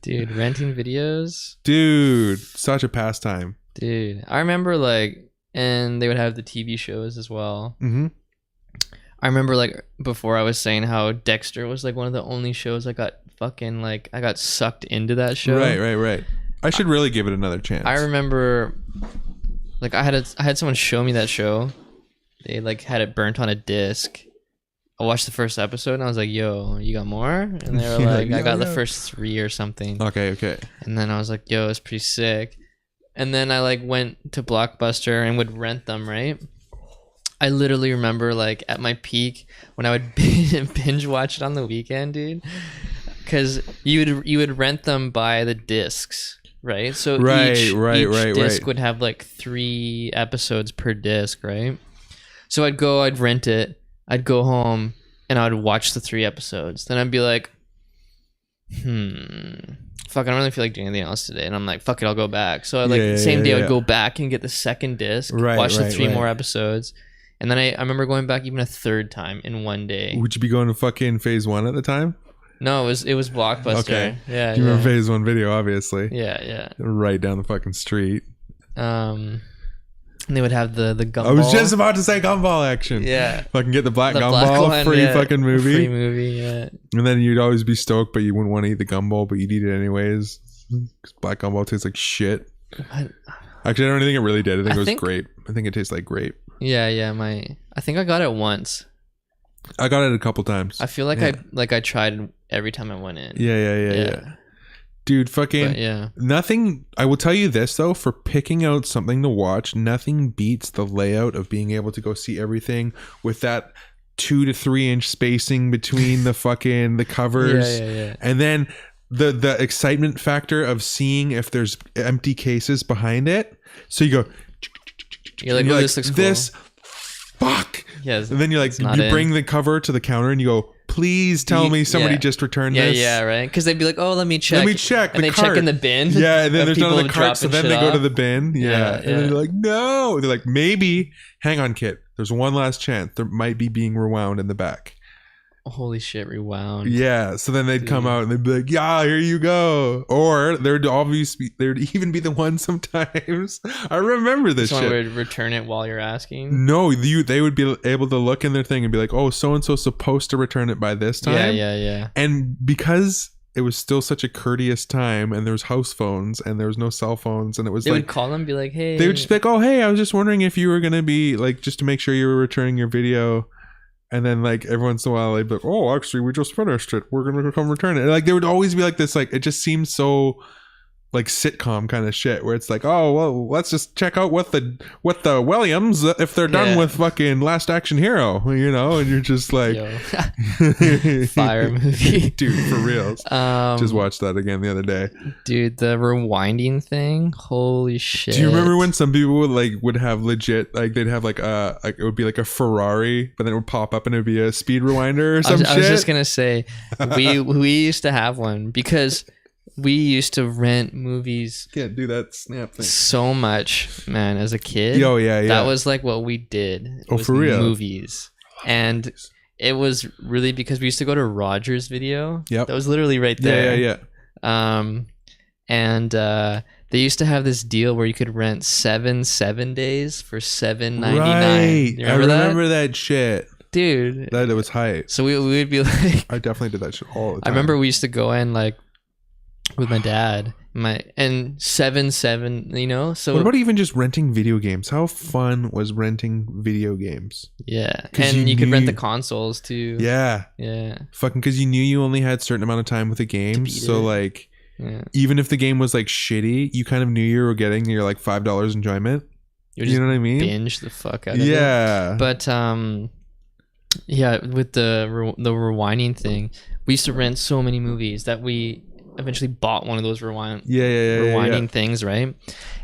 C: Dude, renting videos.
B: dude, such a pastime.
C: Dude, I remember like, and they would have the TV shows as well.
B: Mm-hmm.
C: I remember like before I was saying how Dexter was like one of the only shows I got fucking like I got sucked into that show.
B: Right. I should really give it another chance.
C: I remember like I had someone show me that show. They like had it burnt on a disc. I watched the first episode and I was like, "Yo, you got more?" And they were
B: You're
C: like,
B: like,
C: "I got
B: "Yo,
C: the
B: yo."
C: first 3 or something."
B: Okay.
C: And then I was like, "Yo, it's pretty sick." And then I like went to Blockbuster and would rent them, right? I literally remember like at my peak when I would binge watch it on the weekend, dude. Because you would rent them by the discs, right? So each disc would have like 3 episodes per disc, right? So I'd rent it, I'd go home, and I'd watch the 3 episodes. Then I'd be like, fuck, I don't really feel like doing anything else today. And I'm like, fuck it, I'll go back. So the same day I'd go back and get the second disc, watch the 3 more episodes. And then I remember going back even a 3rd time in one day.
B: Would you be going to fucking Phase 1 at the time?
C: No, it was Blockbuster.
B: Okay.
C: Yeah.
B: You remember Phase 1 video, obviously.
C: Yeah.
B: Right down the fucking street.
C: And they would have the gumball.
B: I was just about to say gumball action.
C: Yeah.
B: Fucking get the black
C: The
B: gumball,
C: black one,
B: free
C: yeah.
B: fucking movie.
C: Free movie, yeah.
B: And then you'd always be stoked, but you wouldn't want to eat the gumball, but you'd eat it anyways. 'Cause black gumball tastes like shit.
C: What?
B: Actually, I don't think it really did. I think it was
C: think-
B: grape. I think it tastes like grape.
C: Yeah. I think I got it once.
B: I got it a couple times.
C: I feel like
B: Yeah.
C: I tried every time I went in.
B: Yeah. Dude, fucking
C: But yeah.
B: nothing. I will tell you this though, for picking out something to watch, nothing beats the layout of being able to go see everything with that 2 to 3 inch spacing between the covers.
C: Yeah.
B: And then the excitement factor of seeing if there's empty cases behind it. So you go,
C: You're like,
B: and
C: oh, this looks cool.
B: this fuck.
C: Yeah.
B: And then you're like,
C: it's not
B: you
C: in.
B: bring the cover to the counter and you go, please tell me somebody
C: yeah.
B: just returned
C: Yeah,
B: this.
C: yeah, right. Because they'd be like, "Oh, let me check."
B: Let me check.
C: And
B: the
C: they
B: cart.
C: check in the bin.
B: Yeah, and then
C: of
B: there's none
C: people
B: of the carts, so then
C: dropping
B: they
C: shit
B: go to
C: off.
B: the bin. Yeah. And then they're like, no. They're like, maybe. Hang on, kid. There's one last chance. There might be being rewound in the back.
C: Holy shit, rewound.
B: Yeah. So then they'd come out and they'd be like, yeah, here you go. Or there'd even be the one sometimes. I remember this
C: Someone
B: shit.
C: would return it while you're asking.
B: No, they would be able to look in their thing and be like, oh, so-and-so's supposed to return it by this time.
C: Yeah.
B: And because it was still such a courteous time and there was house phones and there was no cell phones and it was
C: They
B: like
C: would call them and be like, "Hey."
B: they would just be like, oh, hey, I was just wondering if you were going to be like, just to make sure you were returning your video. And then like every once in a while they'd be like, oh, actually we just finished it, we're going to come return it. And, like there would always be like this, like it just seems so like sitcom kind of shit where it's like, oh, well, let's just check out what the Williams, if they're done
C: Yeah.
B: with fucking Last Action Hero, you know. And you're just like,
C: Yo. Fire movie.
B: dude, for reals. Just watched that again the other day.
C: Dude, the rewinding thing. Holy shit.
B: Do you remember when some people would have legit, like they'd have like it would be like a Ferrari, but then it would pop up and it would be a speed rewinder or some shit?
C: I was just gonna say we used to have one because we used to rent movies
B: Can't do that snap thing.
C: so much, man, as a kid.
B: Yo, yeah.
C: That was like what we did. It
B: Oh,
C: was
B: for real?
C: movies. And it was really because we used to go to Rogers Video.
B: Yep.
C: That was literally right there.
B: Yeah.
C: And they used to have this deal where you could rent 7 days for $7.99.
B: Right.
C: You
B: I remember that shit.
C: dude?
B: That it was hype.
C: So we would be like,
B: I definitely did that shit all the time.
C: I remember we used to go in like with my dad, and 7, you know. So
B: What about even just renting video games? How fun was renting video games?
C: yeah,
B: 'Cause
C: and
B: you
C: you could rent the
B: knew-
C: consoles too.
B: Yeah.
C: Yeah,
B: Fucking because you knew you only had a certain amount of time with the game.
C: beat
B: So
C: it.
B: like,
C: yeah.
B: even if the game was like shitty, you kind of knew you were getting your like $5 enjoyment.
C: You
B: You know what I mean?
C: binge the fuck out of it.
B: Yeah.
C: But yeah, with the rewinding thing, we used to rent so many movies that we eventually bought one of those rewinding things, right?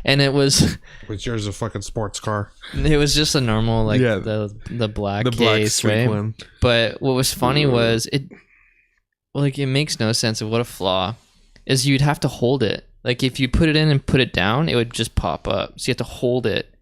C: And it was
B: Was yours a fucking sports car?
C: just a normal like
B: Yeah.
C: the black
B: The black
C: case,
B: sleek
C: right?
B: one.
C: But what was funny was it makes no sense of what a flaw is. You'd have to hold it. Like if you put it in and put it down, it would just pop up. So you have to hold it.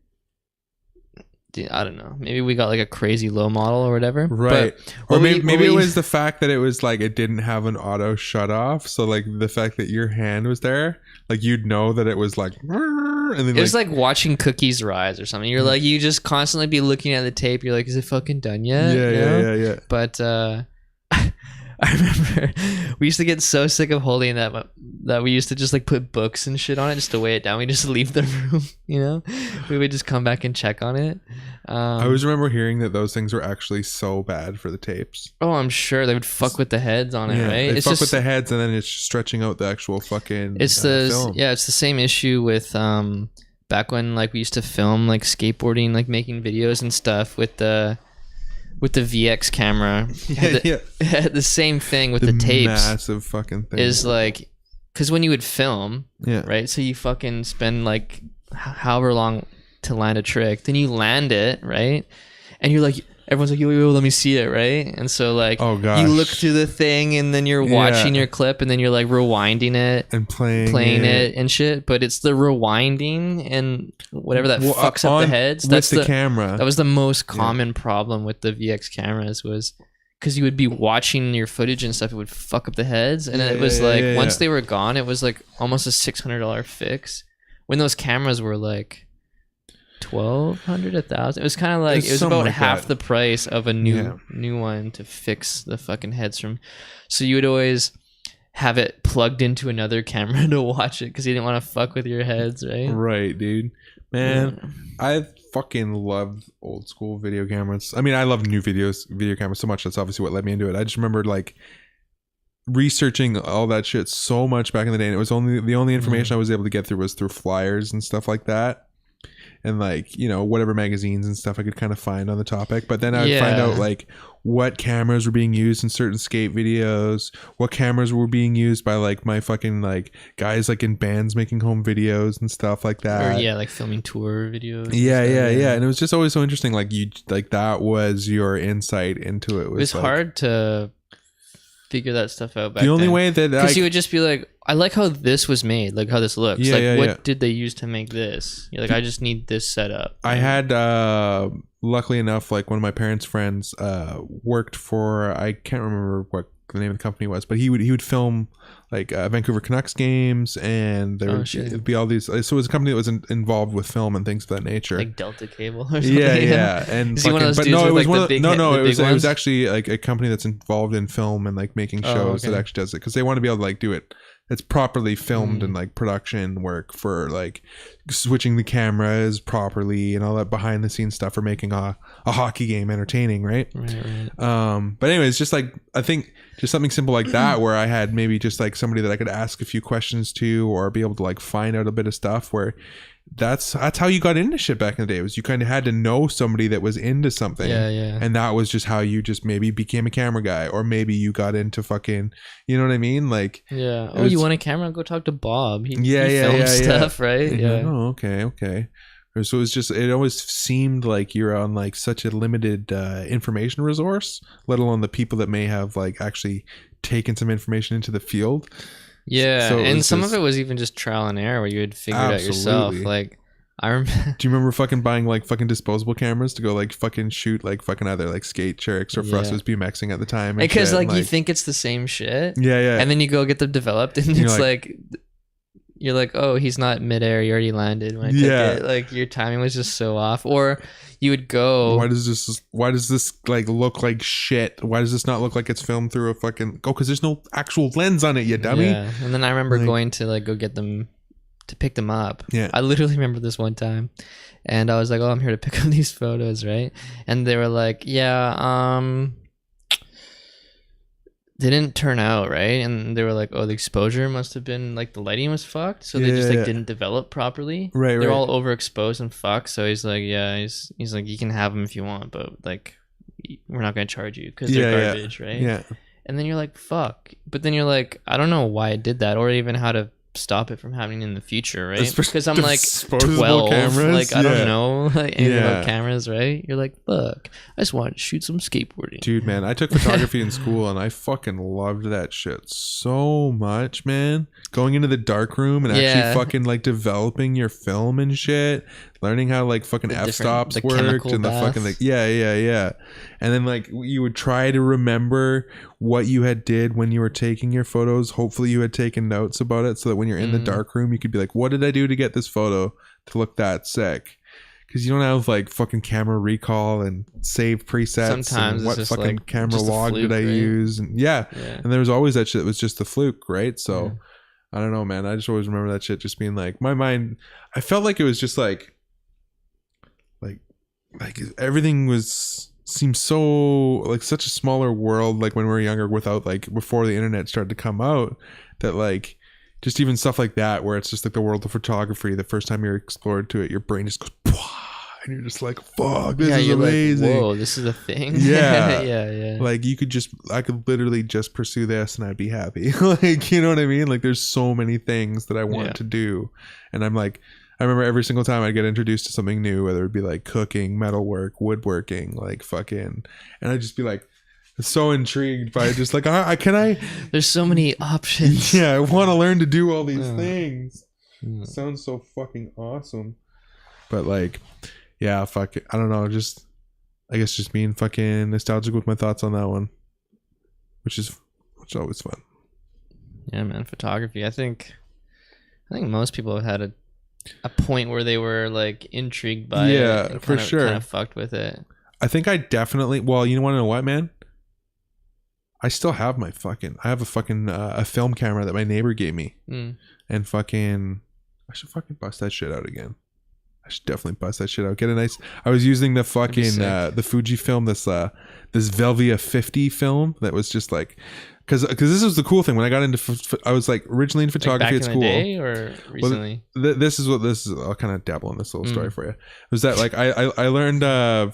C: I don't know. Maybe we got like a crazy low model or whatever.
B: Right.
C: But
B: Or
C: what we-
B: maybe
C: what
B: it
C: we-
B: was the fact that it was like it didn't have an auto shut off. So like the fact that your hand was there, like you'd know that it was like, and then
C: It was like watching cookies rise or something. You're
B: Mm.
C: like, you just constantly be looking at the tape. You're like, is it fucking done yet?
B: yeah,
C: You
B: yeah,
C: know?
B: yeah, yeah.
C: But I remember we used to get so sick of holding that we used to just like put books and shit on it just to weigh it down. We just leave the room, you know. We would just come back and check on it.
B: I always remember hearing that those things were actually so bad for the tapes.
C: Oh, I'm sure they would fuck with the heads on it, right?
B: They fuck with the heads, and then it's just stretching out the actual fucking.
C: It's the
B: film.
C: it's the same issue with back when like we used to film like skateboarding, like making videos and stuff with the VX camera. The same thing with the tapes
B: massive fucking thing
C: is like, because when you would film,
B: yeah,
C: right? So you fucking spend like however long to land a trick, then you land it, right? And you're like, everyone's like, yo, let me see it, right? And so like,
B: oh gosh,
C: you look through the thing, and then you're watching your clip, and then you're like rewinding it
B: and playing
C: it and shit. But it's the rewinding and whatever that fucks up the heads.
B: That's the camera.
C: That was the most common problem with the VX cameras, was because you would be watching your footage and stuff, it would fuck up the heads, and it was like once they were gone, it was like almost a $600 fix. When those cameras were like $1,200, $1,000, it was kind of like it was about
B: like
C: half
B: that.
C: the price of a new one to fix the fucking heads from. So you would always have it plugged into another camera to watch it because you didn't want to fuck with your heads, right?
B: Right, dude. Man, I fucking love old school video cameras. I mean, I love video cameras so much. That's obviously what led me into it. I just remember like researching all that shit so much back in the day, and it was only the only information I was able to get through was through flyers and stuff like that, and like, you know, whatever magazines and stuff I could kind of find on the topic. But then I'd find out like what cameras were being used in certain skate videos, what cameras were being used by like my fucking like guys like in bands making home videos and stuff like that.
C: Or like filming tour videos.
B: Yeah. And it was just always so interesting. Like you, like that was your insight into it.
C: It was
B: like,
C: hard to figure that stuff out back
B: the only
C: then.
B: way that
C: because you would just be like, I like how this was made, like how this looks. What did they use to make this? You're like, I just need this setup.
B: I had luckily enough, like one of my parents' friends worked for, I can't remember what the name of the company was, but he would film like Vancouver Canucks games, and there would be all these. So it was a company that was involved with film and things of that nature,
C: like Delta Cable or something.
B: Yeah. And
C: is he one of those
B: but
C: dudes
B: no, it
C: with,
B: was
C: like,
B: one
C: the
B: of
C: big
B: no,
C: head-
B: no.
C: the
B: It
C: big
B: was
C: ones?
B: actually like a company that's involved in film and like making shows that actually does it, because they want to be able to like do it. It's properly filmed and like production work for like switching the cameras properly and all that behind the scenes stuff for making a hockey game entertaining, right?
C: Right.
B: But anyways, just like I think just something simple like that, where I had maybe just like somebody that I could ask a few questions to, or be able to like find out a bit of stuff, where that's how you got into shit back in the day. Was you kind of had to know somebody that was into something, and that was just how you just maybe became a camera guy, or maybe you got into fucking, you know what I mean, like
C: you want a camera? Go talk to Bob. He
B: yeah,
C: films stuff, right?
B: And
C: Yeah.
B: you're like, oh, okay. So it was just, it always seemed like you're on like such a limited information resource, let alone the people that may have like actually taken some information into the field.
C: Yeah,
B: So it
C: and
B: was
C: some
B: just-
C: of it was even just trial and error, where you would figure it out yourself.
B: Absolutely.
C: Like I remember.
B: Do you remember fucking buying like fucking disposable cameras to go like fucking shoot like fucking either like skate tricks, or for us it was BMXing at the time?
C: Because
B: shit,
C: like
B: and,
C: you think it's the same shit,
B: yeah,
C: and then you go get them developed, and
B: You're
C: it's
B: like-
C: like you're like, oh, he's not midair, he already landed when I took it. Like your timing was just so off. Or you would go,
B: why does this like look like shit? Why does this not look like it's filmed through a fucking because there's no actual lens on it, you dummy.
C: Yeah. And then I remember
B: Like-
C: going to like go get them to pick them up.
B: Yeah.
C: I literally remember this one time, and I was like, oh, I'm here to pick up these photos, right? And they were like, yeah, they didn't turn out right, and they were like, oh, the exposure must have been like the lighting was fucked, so they just like didn't develop properly.
B: Right,
C: they're
B: right.
C: all overexposed and fucked. So he's like, yeah, he's like, you can have them if you want, but like we're not gonna charge you because they're garbage, right?
B: Yeah.
C: And then you're like, fuck. But then you're like, I don't know why I did that, or even how to stop it from happening in the future, right? Because I'm like
B: Disposable
C: 12,
B: cameras?
C: like I
B: Yeah.
C: don't know like anything
B: Yeah.
C: about cameras, right? You're like, fuck, I just want to shoot some skateboarding.
B: Dude, man, I took photography in school, and I fucking loved that shit so much, man. Going into the dark room and
C: Yeah.
B: actually fucking like developing your film and shit. learning how like fucking
C: The
B: f-stops
C: the
B: worked
C: chemical
B: and the
C: bath.
B: fucking like yeah. And then like you would try to remember what you had did when you were taking your photos. Hopefully you had taken notes about it so that when you're in the dark room you could be like, what did I do to get this photo to look that sick? Because you don't have like fucking camera recall and save presets.
C: Sometimes
B: and what
C: it's just,
B: fucking
C: like,
B: camera
C: just a
B: log
C: fluke,
B: did I
C: right?
B: use? And yeah. And there was always that shit that was just a fluke, right? So
C: Yeah.
B: I don't know, man. I just always remember that shit just being like my mind. I felt like it was just like everything seemed so like such a smaller world like when we were younger without like before the internet started to come out, that like just even stuff like that where it's just like the world of photography, the first time you're explored to it, your brain just goes and you're just like, fuck, this is
C: you're
B: amazing.
C: Like, whoa, this is a thing.
B: Yeah.
C: yeah.
B: Like I could literally just pursue this and I'd be happy. Like, you know what I mean? Like there's so many things that I want to do. And I'm like, I remember every single time I'd get introduced to something new, whether it be like cooking, metalwork, woodworking, like fucking, and I'd just be like so intrigued by just like,
C: There's so many options.
B: yeah, I want to learn to do all these things. It sounds so fucking awesome. But like, yeah, fuck it. I don't know. I guess just being fucking nostalgic with my thoughts on that one, which is always fun.
C: Yeah, man, photography. I think most people have had a point where they were like intrigued by it.
B: Yeah,
C: And
B: for sure.
C: Kind of fucked with it.
B: I think I definitely. Well, you want to know what, man? I still have I have a film camera that my neighbor gave me, and fucking, I should fucking bust that shit out again. I should definitely bust that shit out. Get a nice. I was using the fucking the Fujifilm, this Velvia 50 film that was just like, because this was the cool thing when I got into. I was like originally in photography
C: like back
B: at
C: in
B: school.
C: the day or recently?
B: Well, this is. I'll kind of dabble in this little story for you. Was that like I learned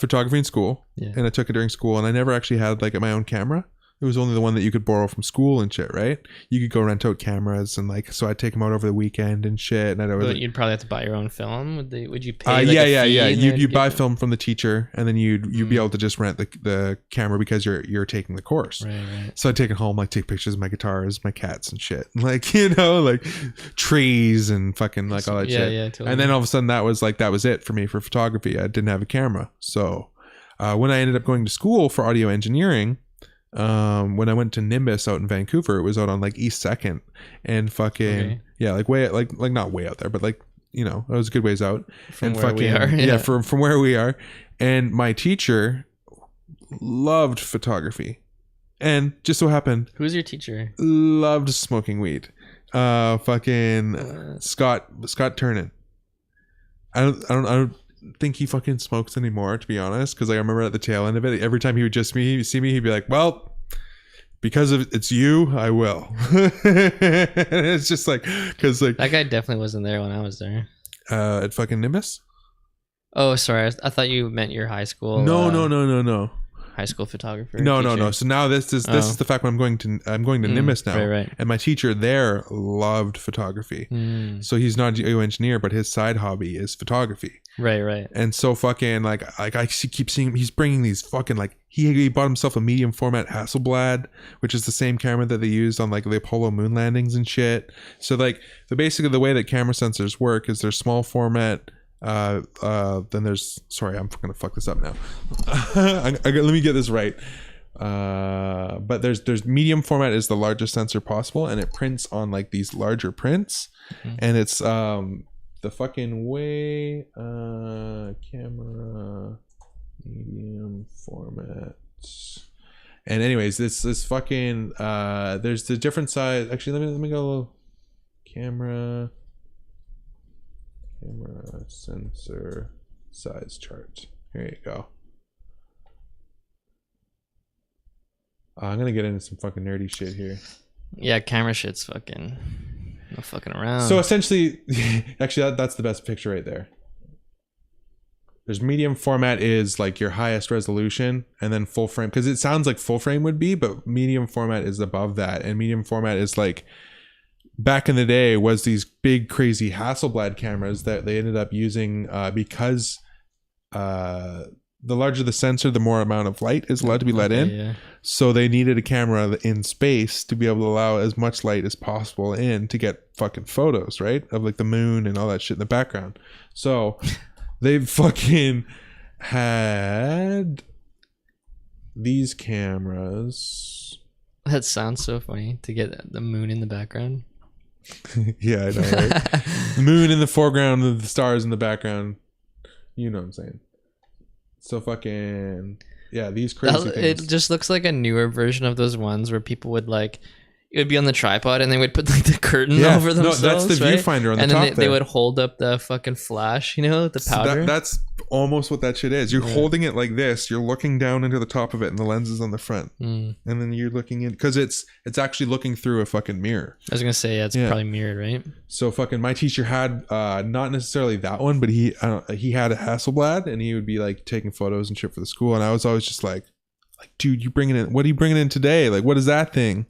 B: photography in school, and I took it during school, and I never actually had like my own camera. It was only the one that you could borrow from school and shit, right? You could go rent out cameras and like, so I'd take them out over the weekend and shit. And I'd always,
C: But you'd probably have to buy your own film. Would you pay? Like
B: yeah.
C: a fee and then
B: You'd buy
C: get-
B: film from the teacher, and then you'd be able to just rent the camera because you're taking the course.
C: Right.
B: So I'd take it home, like take pictures of my guitars, my cats and shit, like, you know, like trees and fucking like all that shit.
C: Yeah, totally.
B: And then all of a sudden that was it for me for photography. I didn't have a camera, so when I ended up going to school for audio engineering. When I went to Nimbus out in Vancouver, it was out on like East 2nd and fucking like way like not way out there, but like, you know, it was a good ways out
C: From
B: and
C: where we
B: fucking
C: are,
B: from where we are. And my teacher loved photography, and just so happened
C: Who's your teacher?
B: loved smoking weed. Fucking Scott Turnin. I don't think he fucking smokes anymore, to be honest, because I remember at the tail end of it, every time he would just see me, he'd be like, well, because of it's you, I will. It's just like, because like
C: That guy definitely wasn't there when I was there.
B: at fucking Nimbus.
C: Oh, sorry. I thought you meant your high school.
B: No.
C: High school photographer.
B: No.
C: teacher.
B: So now this is the fact when I'm going to Nimbus now,
C: right.
B: and my teacher there loved photography. So he's not an engineer, but his side hobby is photography.
C: Right.
B: And so fucking like I keep seeing him, he's bringing these fucking like he bought himself a medium format Hasselblad, which is the same camera that they used on like the Apollo moon landings and shit. So like basically the way that camera sensors work is there's small format. Then there's, sorry, I'm gonna fuck this up now. Let me get this right. But there's medium format is the largest sensor possible, and it prints on like these larger prints, and it's the fucking way camera medium format. And anyways, this fucking there's the different size. Actually, let me go camera sensor size chart. Here you go. I'm gonna get into some fucking nerdy shit here.
C: Yeah, camera shit's fucking no fucking around.
B: So essentially, actually that's the best picture right there. There's medium format is like your highest resolution, and then full frame, because it sounds like full frame would be, but medium format is above that, and medium format is like back in the day was these big crazy Hasselblad cameras that they ended up using because the larger the sensor, the more amount of light is allowed to be let in.
C: Yeah.
B: So they needed a camera in space to be able to allow as much light as possible in to get fucking photos, right? Of like the moon and all that shit in the background. So They've fucking had these cameras.
C: That sounds so funny to get the moon in the background.
B: Yeah, I know, right? The moon in the foreground, the stars in the background. You know what I'm saying? So fucking yeah, these crazy things.
C: It just looks like a newer version of those ones where people would like, it would be on the tripod and they would put like the curtain over themselves.
B: No, that's the
C: right?
B: viewfinder on the
C: and
B: top.
C: then they would hold up the fucking flash, the powder.
B: That's almost what that shit is. You're holding it like this. You're looking down into the top of it, and the lens is on the front. And then you're looking in because it's actually looking through a fucking mirror.
C: I was gonna say it's probably mirrored, right?
B: So fucking my teacher had not necessarily that one, but he had a Hasselblad, and he would be like taking photos and shit for the school. And I was always just like, dude, you bringing in? What are you bringing in today? Like, what is that thing?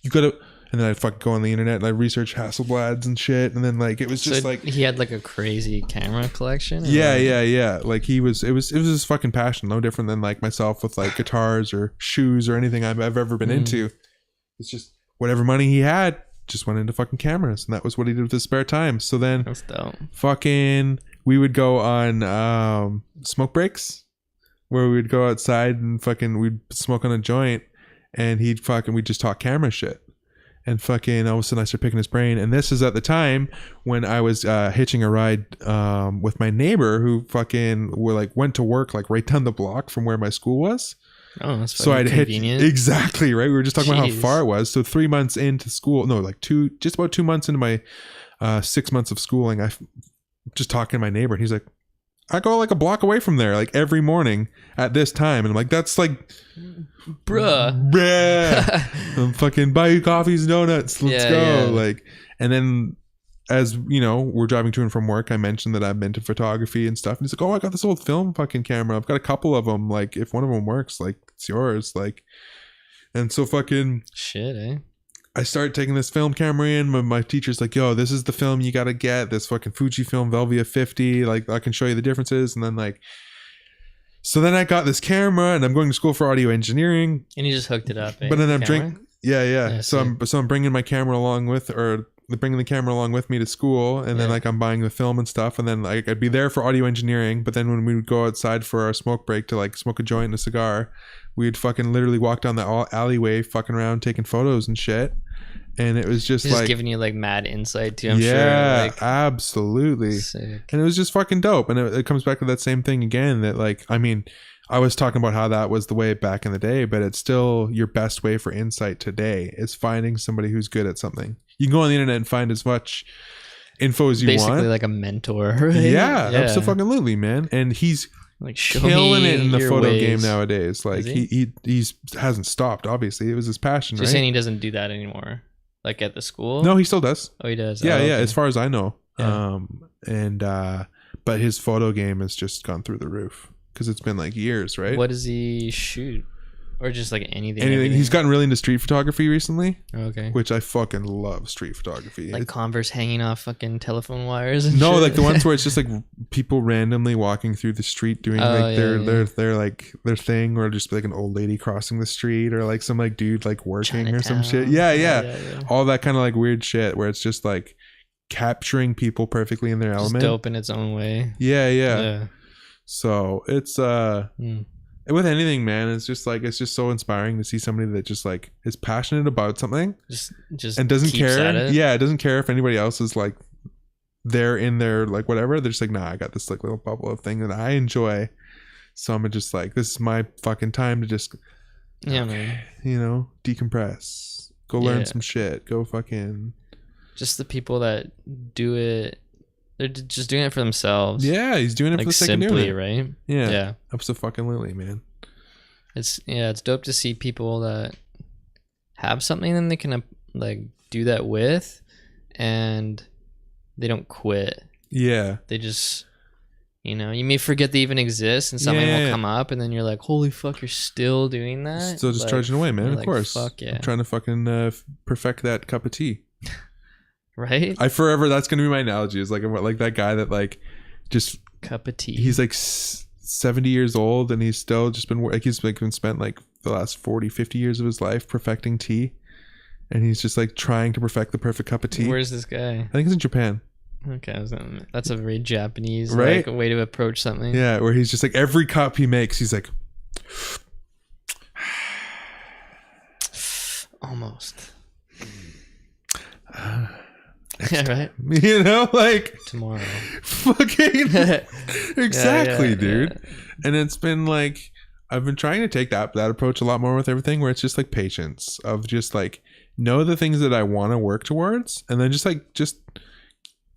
B: You gotta. And then I'd fucking go on the internet and I'd research Hasselblads and shit. And then like it was just
C: so
B: like
C: he had like a crazy camera collection.
B: Yeah. Like it was his fucking passion. No different than like myself with like guitars or shoes or anything I've ever been into. It's just whatever money he had just went into fucking cameras, and that was what he did with his spare time. So then
C: That's dope.
B: fucking we would go on smoke breaks where we'd go outside and fucking we'd smoke on a joint, and we'd just talk camera shit. And fucking all of a sudden I started picking his brain. And this is at the time when I was hitching a ride with my neighbor who fucking went to work like right down the block from where my school was.
C: Oh, that's
B: So I'd
C: convenient.
B: Exactly, right? We were just talking about how
C: Jeez.
B: far it was. So 3 months into school, no, like just about 2 months into my 6 months of schooling, I just talking to my neighbor, and he's like, I go like a block away from there, like every morning at this time. And I'm like, that's like, bruh. I'm fucking buy you coffees and donuts. Let's go.
C: Yeah.
B: Like, and then as you know, we're driving to and from work, I mentioned that I'm into photography and stuff. And he's like, oh, I got this old film fucking camera. I've got a couple of them. Like, if one of them works, like, it's yours. Like, and so fucking
C: shit, eh?
B: I started taking this film camera in. My teacher's like, yo, this is the film you got to get. This fucking Fujifilm Velvia 50. Like, I can show you the differences. And then like, so then I got this camera, and I'm going to school for audio engineering.
C: And you just hooked it up, eh?
B: But then I'm
C: Camera?
B: drinking. Yeah. So I'm bringing my camera along with, or bringing the camera along with me to school, and then like I'm buying the film and stuff, and then like I'd be there for audio engineering. But then when we would go outside for our smoke break to like smoke a joint and a cigar, we'd fucking literally walk down the alleyway, fucking around taking photos and shit. And it was just
C: He's
B: like
C: just giving you like mad insight too. I'm sure.
B: yeah,
C: Like,
B: absolutely.
C: sick.
B: And it was just fucking dope. And it comes back to that same thing again, that like, I mean, I was talking about how that was the way back in the day, but it's still your best way for insight today is finding somebody who's good at something. You can go on the internet and find as much info as you
C: Basically
B: want.
C: like a mentor, right?
B: Yeah, absolutely, man. And he's
C: Like show
B: killing
C: me
B: it in the
C: your
B: photo
C: ways.
B: game nowadays. Like
C: Is he?
B: he's hasn't stopped. Obviously, it was his passion.
C: So
B: Right?
C: you're saying he doesn't do that anymore? Like at the school?
B: No, he still does.
C: Oh, he does.
B: Yeah,
C: Oh,
B: yeah.
C: okay.
B: As far as I know,
C: Yeah.
B: but his photo game has just gone through the roof because it's been like years, right?
C: What does he shoot? Or just like anything?
B: Anything.
C: everything?
B: He's gotten really into street photography recently,
C: Okay.
B: which I fucking love. Street photography.
C: Like Converse hanging off fucking telephone wires and
B: No,
C: shit?
B: like the ones where it's just like people randomly walking through the street doing like their like their thing, or just like an old lady crossing the street, or like some like dude like working or some shit.
C: Chinatown.
B: Yeah. All that kind of like weird shit where it's just like capturing people perfectly in their
C: Just
B: element.
C: dope in its own way.
B: Yeah. So it's
C: Mm.
B: with anything, man, it's just so inspiring to see somebody that just like is passionate about something
C: Just
B: and doesn't
C: keeps at
B: care.
C: it.
B: Yeah, it doesn't care if anybody else is like they're in their like whatever. They're just like, nah, I got this like little bubble of thing that I enjoy. So I'm just like, this is my fucking time to just
C: Yeah, man.
B: you know, decompress. Go learn
C: Yeah.
B: some shit. Go fucking
C: Just the people that do it, they're just doing it for themselves.
B: yeah. He's doing it for
C: Like
B: the sake of doing
C: simply,
B: it.
C: right?
B: Yeah,
C: Yeah.
B: absolutely, man.
C: It's dope to see people that have something that they can like do that with, and they don't quit.
B: Yeah,
C: They just, you may forget they even exist, and something
B: Yeah.
C: will come up, and then you're like, holy fuck, you're still doing that.
B: still just
C: Like,
B: trudging away, man.
C: you're
B: Of
C: like,
B: course,
C: fuck yeah.
B: I'm trying to fucking perfect that cup of tea.
C: Right?
B: That's gonna be my analogy. Is like that guy that like just
C: Cup of tea.
B: he's like 70 years old and he's still just been like he's like been spent like the last 40-50 years of his life perfecting tea, and he's just like trying to perfect the perfect cup of tea.
C: Where's this guy?
B: I think it's in Japan.
C: Okay, that's a very Japanese
B: Right?
C: like way to approach something.
B: Yeah, where he's just like every cup he makes, he's like,
C: Almost. Yeah, right.
B: you know, like
C: Tomorrow.
B: fucking exactly,
C: yeah,
B: dude.
C: yeah.
B: And it's been like I've been trying to take that approach a lot more with everything, where it's just like patience of just like know the things that I want to work towards, and then just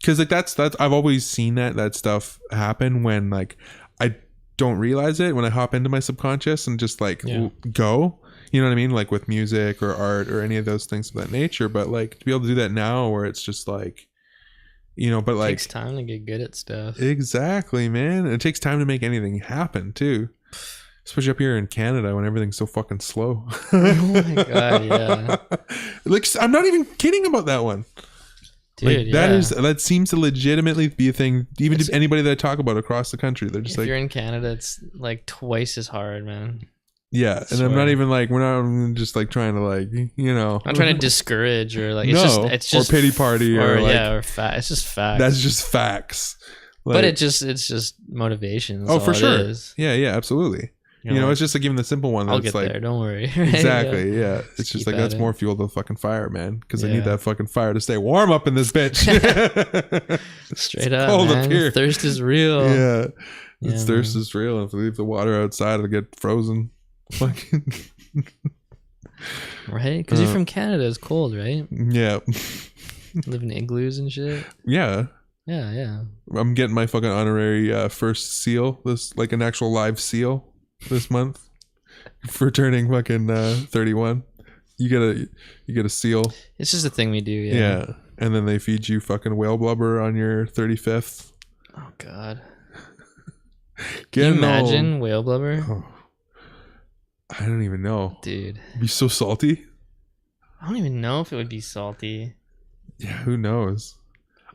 B: because like that's I've always seen that stuff happen when like I don't realize it when I hop into my subconscious and just like go, you know what I mean, like with music or art or any of those things of that nature. But like to be able to do that now, where it's just like, you know, but
C: It
B: like
C: takes time to get good at stuff.
B: exactly, man. And it takes time to make anything happen too, especially up here in Canada when everything's so fucking slow.
C: Oh my god, yeah.
B: Like I'm not even kidding about that one.
C: Dude,
B: Like that seems to legitimately be a thing, even to anybody that I talk about across the country. They're just
C: if
B: like,
C: you're in Canada, it's like twice as hard, man.
B: yeah. And I'm not even like, we're not just like trying to like, you know,
C: I'm trying to discourage or like
B: No,
C: it's just
B: or pity party or like,
C: or it's just facts.
B: that's just facts.
C: but
B: Like,
C: it's just motivation. That's
B: oh,
C: all
B: for
C: it
B: sure.
C: is.
B: Yeah, absolutely. You know, it's just like even the simple one.
C: I'll
B: That's
C: get
B: like,
C: there. Don't worry.
B: exactly. Yeah. It's
C: Just
B: just
C: keep
B: like,
C: at
B: that's
C: it.
B: more fuel to the fucking fire, man. Because I
C: Yeah.
B: need that fucking fire to stay warm up in this bitch.
C: Straight
B: It's
C: up,
B: cold
C: man.
B: up here.
C: Thirst is real.
B: Yeah.
C: Yeah,
B: It's thirst is real. If we leave the water outside, it'll get frozen. Fucking
C: Right? Because you're from Canada. It's cold, right?
B: yeah.
C: Live in igloos and shit.
B: Yeah.
C: Yeah, yeah.
B: I'm getting my fucking honorary first seal, this like an actual live seal this month for turning fucking 31. You get a seal.
C: It's just a thing we do.
B: Yeah. And then they feed you fucking whale blubber on your 35th.
C: Oh God. Can
B: Getting
C: you imagine
B: old.
C: whale blubber?
B: Oh, I don't even know.
C: Dude.
B: It'd be so salty.
C: I don't even know if it would be salty.
B: Yeah, who knows?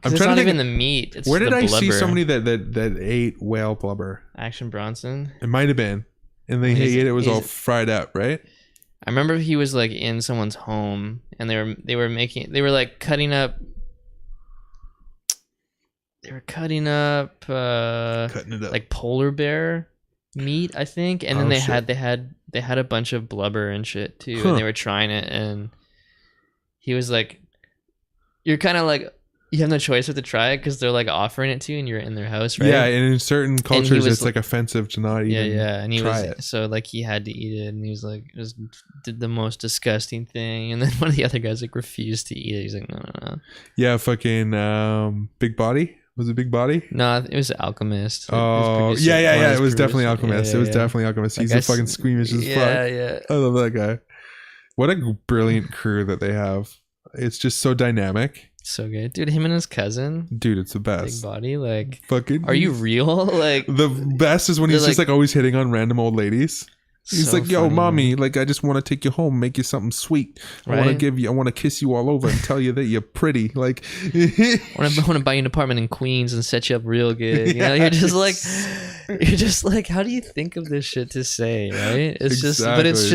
C: 'Cause it's not even the meat. It's
B: where did
C: the
B: I see
C: blubber.
B: somebody that ate whale blubber?
C: Action Bronson.
B: It might have been. And they
C: He's-
B: ate it was all
C: he's-
B: fried up, right?
C: I remember he was like in someone's home and they were like cutting up
B: Cutting it up.
C: like polar bear meat, I think, and then
B: Oh,
C: they
B: shit.
C: had a bunch of blubber and shit too,
B: Huh.
C: and they were trying it, and he was like, "You're kind of like you have no choice but to try it because they're like offering it to you, and you're in their house, right?"
B: Yeah, and in certain cultures,
C: was
B: it's
C: like-
B: like offensive to not
C: yeah,
B: even
C: yeah, and he
B: try
C: was
B: it.
C: so like he had to eat it, and he was like did the most disgusting thing, and then one of the other guys like refused to eat it. He's like, no.
B: Yeah, fucking Big Body. Was it Big Body?
C: No, it was Alchemist.
B: Oh, yeah. It was definitely Alchemist. It was definitely Alchemist.
C: Like
B: He's
C: I
B: a
C: s-
B: fucking squeamish as
C: Yeah,
B: fuck.
C: yeah.
B: I love that guy. What a brilliant crew that they have. It's just so dynamic.
C: So good. Dude, him and his cousin,
B: Dude, it's the
C: big
B: best.
C: body, like,
B: Fucking
C: are you real? Like,
B: The best is when he's
C: They're
B: just like always hitting on random old ladies. He's
C: so
B: like, yo,
C: funny,
B: mommy,
C: man.
B: like I just want to take you home, make you something sweet. I want
C: Right?
B: to kiss you all over and tell you that you're pretty. Like
C: I want to buy you an apartment in Queens and set you up real good. You know, you're just like, how do you think of this shit to say, right? It's but it's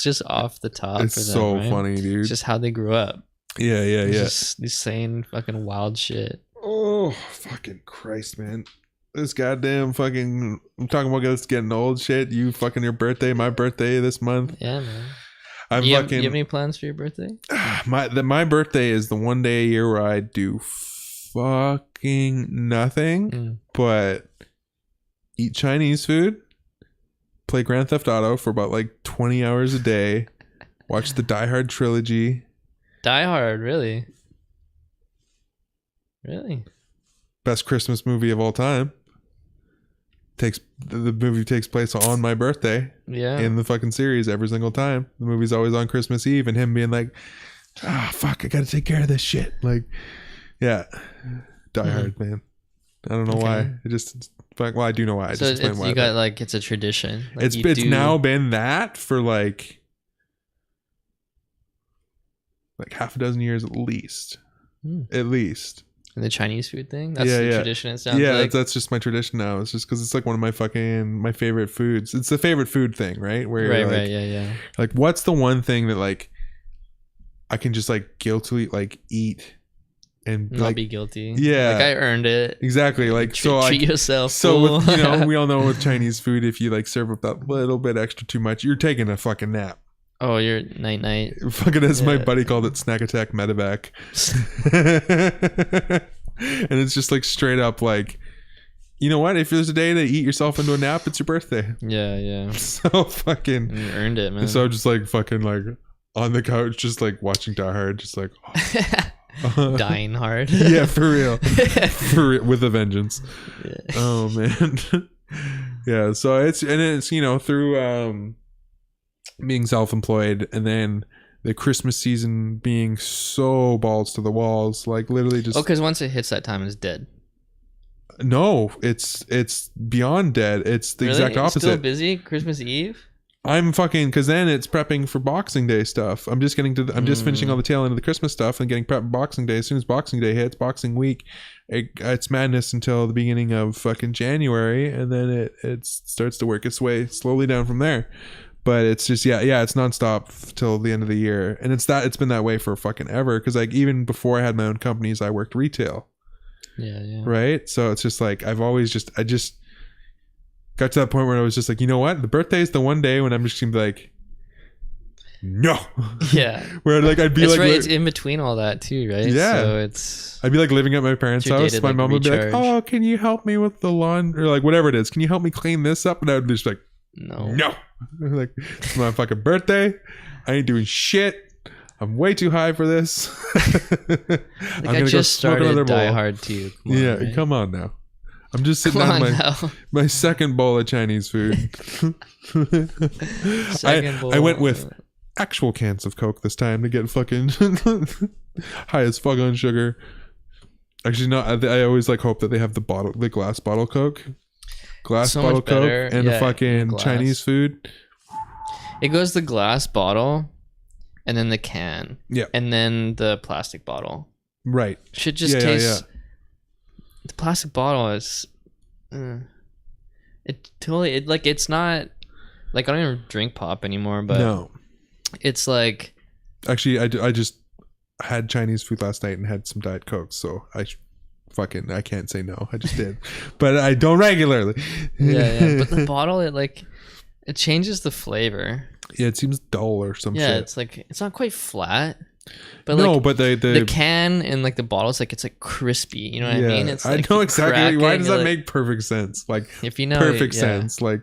C: just off the top.
B: It's
C: for them,
B: so
C: right?
B: funny, dude.
C: It's just how they grew up.
B: Yeah.
C: It's just these saying fucking wild shit.
B: Oh, fucking Christ, man. This goddamn fucking, I'm talking about this getting old shit. You fucking your birthday, my birthday this month.
C: Yeah, man.
B: I'm
C: You
B: fucking,
C: have any plans for your birthday?
B: my birthday is the one day a year where I do fucking nothing but eat Chinese food, play Grand Theft Auto for about like 20 hours a day, watch the Die Hard trilogy.
C: Die Hard, really? Really?
B: Best Christmas movie of all time. The movie takes place on my birthday
C: Yeah.
B: in the fucking series every single time. The movie's always on Christmas Eve, and him being like, fuck, I gotta take care of this shit. Like, yeah. Die Hard, man. I don't know why. It just, well, I do know why. I
C: So
B: just explained
C: it's,
B: why.
C: you got like it's a tradition. Like,
B: It's
C: you do-
B: now been that for like half a dozen years at least. At least.
C: And the Chinese food thing. That's
B: Yeah,
C: the
B: yeah.
C: tradition. It sounds
B: Yeah,
C: like.
B: that's just my tradition now. It's just because it's like one of my favorite foods. It's the favorite food thing, right? Where you're like,
C: Yeah.
B: like, what's the one thing that like I can just like guiltily like eat and
C: Not
B: like
C: be guilty.
B: Yeah.
C: Like I earned it.
B: exactly like so
C: Treat
B: like
C: yourself.
B: so with,
C: fool.
B: you know we all know with Chinese food if you like serve up that little bit extra too much you're taking a fucking nap.
C: Oh, you're night.
B: Fucking as my
C: Yeah.
B: buddy called it, snack attack medevac. And it's just like straight up like, you know what? If there's a day to eat yourself into a nap, it's your birthday.
C: Yeah.
B: So fucking.
C: You earned it, man.
B: So just like fucking like on the couch, just like watching Die Hard, just like.
C: Dying hard.
B: Yeah, for real. With a vengeance.
C: Yeah.
B: Oh man. Yeah. So it's you know through being self-employed and then the Christmas season being so balls to the walls, like literally just.
C: Oh, because once it hits that time, it's dead.
B: No, it's beyond dead. It's the exact
C: It's
B: opposite.
C: still busy Christmas Eve.
B: I'm fucking because then it's prepping for Boxing Day stuff. I'm just finishing all the tail end of the Christmas stuff and getting prepped for Boxing Day. As soon as Boxing Day hits, Boxing Week, it's madness until the beginning of fucking January, and then it starts to work its way slowly down from there. But it's just it's nonstop till the end of the year, and it's been that way for fucking ever. Because like even before I had my own companies, I worked retail.
C: Yeah.
B: Right. So it's just like I just got to that point where I was just like, you know what? The birthday is the one day when I'm just gonna be like, no.
C: Yeah.
B: Where like I'd be
C: It's
B: like,
C: right. It's in between all that too, right?
B: Yeah.
C: So it's.
B: I'd be like living at my parents'
C: Your day
B: house.
C: to,
B: My
C: like,
B: mom would be like,
C: recharge.
B: oh, can you help me with the lawn or like whatever it is? Can you help me clean this up? And I would just be like, no. Like it's my fucking birthday. I ain't doing shit. I'm way too high for this.
C: Like I just started Die Hard too. Come on, right?
B: Come on now. I'm just sitting
C: Come
B: on
C: on now.
B: my second bowl of Chinese food.
C: Second bowl.
B: I went with actual cans of Coke this time to get fucking high as fuck on sugar. Actually, no. I always like hope that they have the glass bottle Coke,
C: So
B: bottle
C: much better.
B: Coke, and the
C: Yeah,
B: fucking
C: glass.
B: Chinese food.
C: It goes the glass bottle, and then the can.
B: Yeah.
C: And then the plastic bottle.
B: Right.
C: Should just
B: Yeah,
C: taste. The plastic bottle is. It totally. It's not. Like I don't even drink pop anymore, but
B: No.
C: it's like.
B: Actually, I just had Chinese food last night and had some Diet Coke, so I can't say no. I just did, but I don't regularly.
C: Yeah. But the bottle, it changes the flavor.
B: Yeah, it seems dull or some
C: Yeah,
B: shit.
C: it's like it's not quite flat. But
B: No,
C: like
B: but
C: the can and like the bottle, it's like crispy. You know what I mean? It's
B: I
C: like
B: know
C: you
B: exactly.
C: crack
B: Why
C: it,
B: does
C: you're
B: that
C: like-
B: make perfect sense? Like
C: If you know,
B: perfect
C: yeah.
B: sense. Like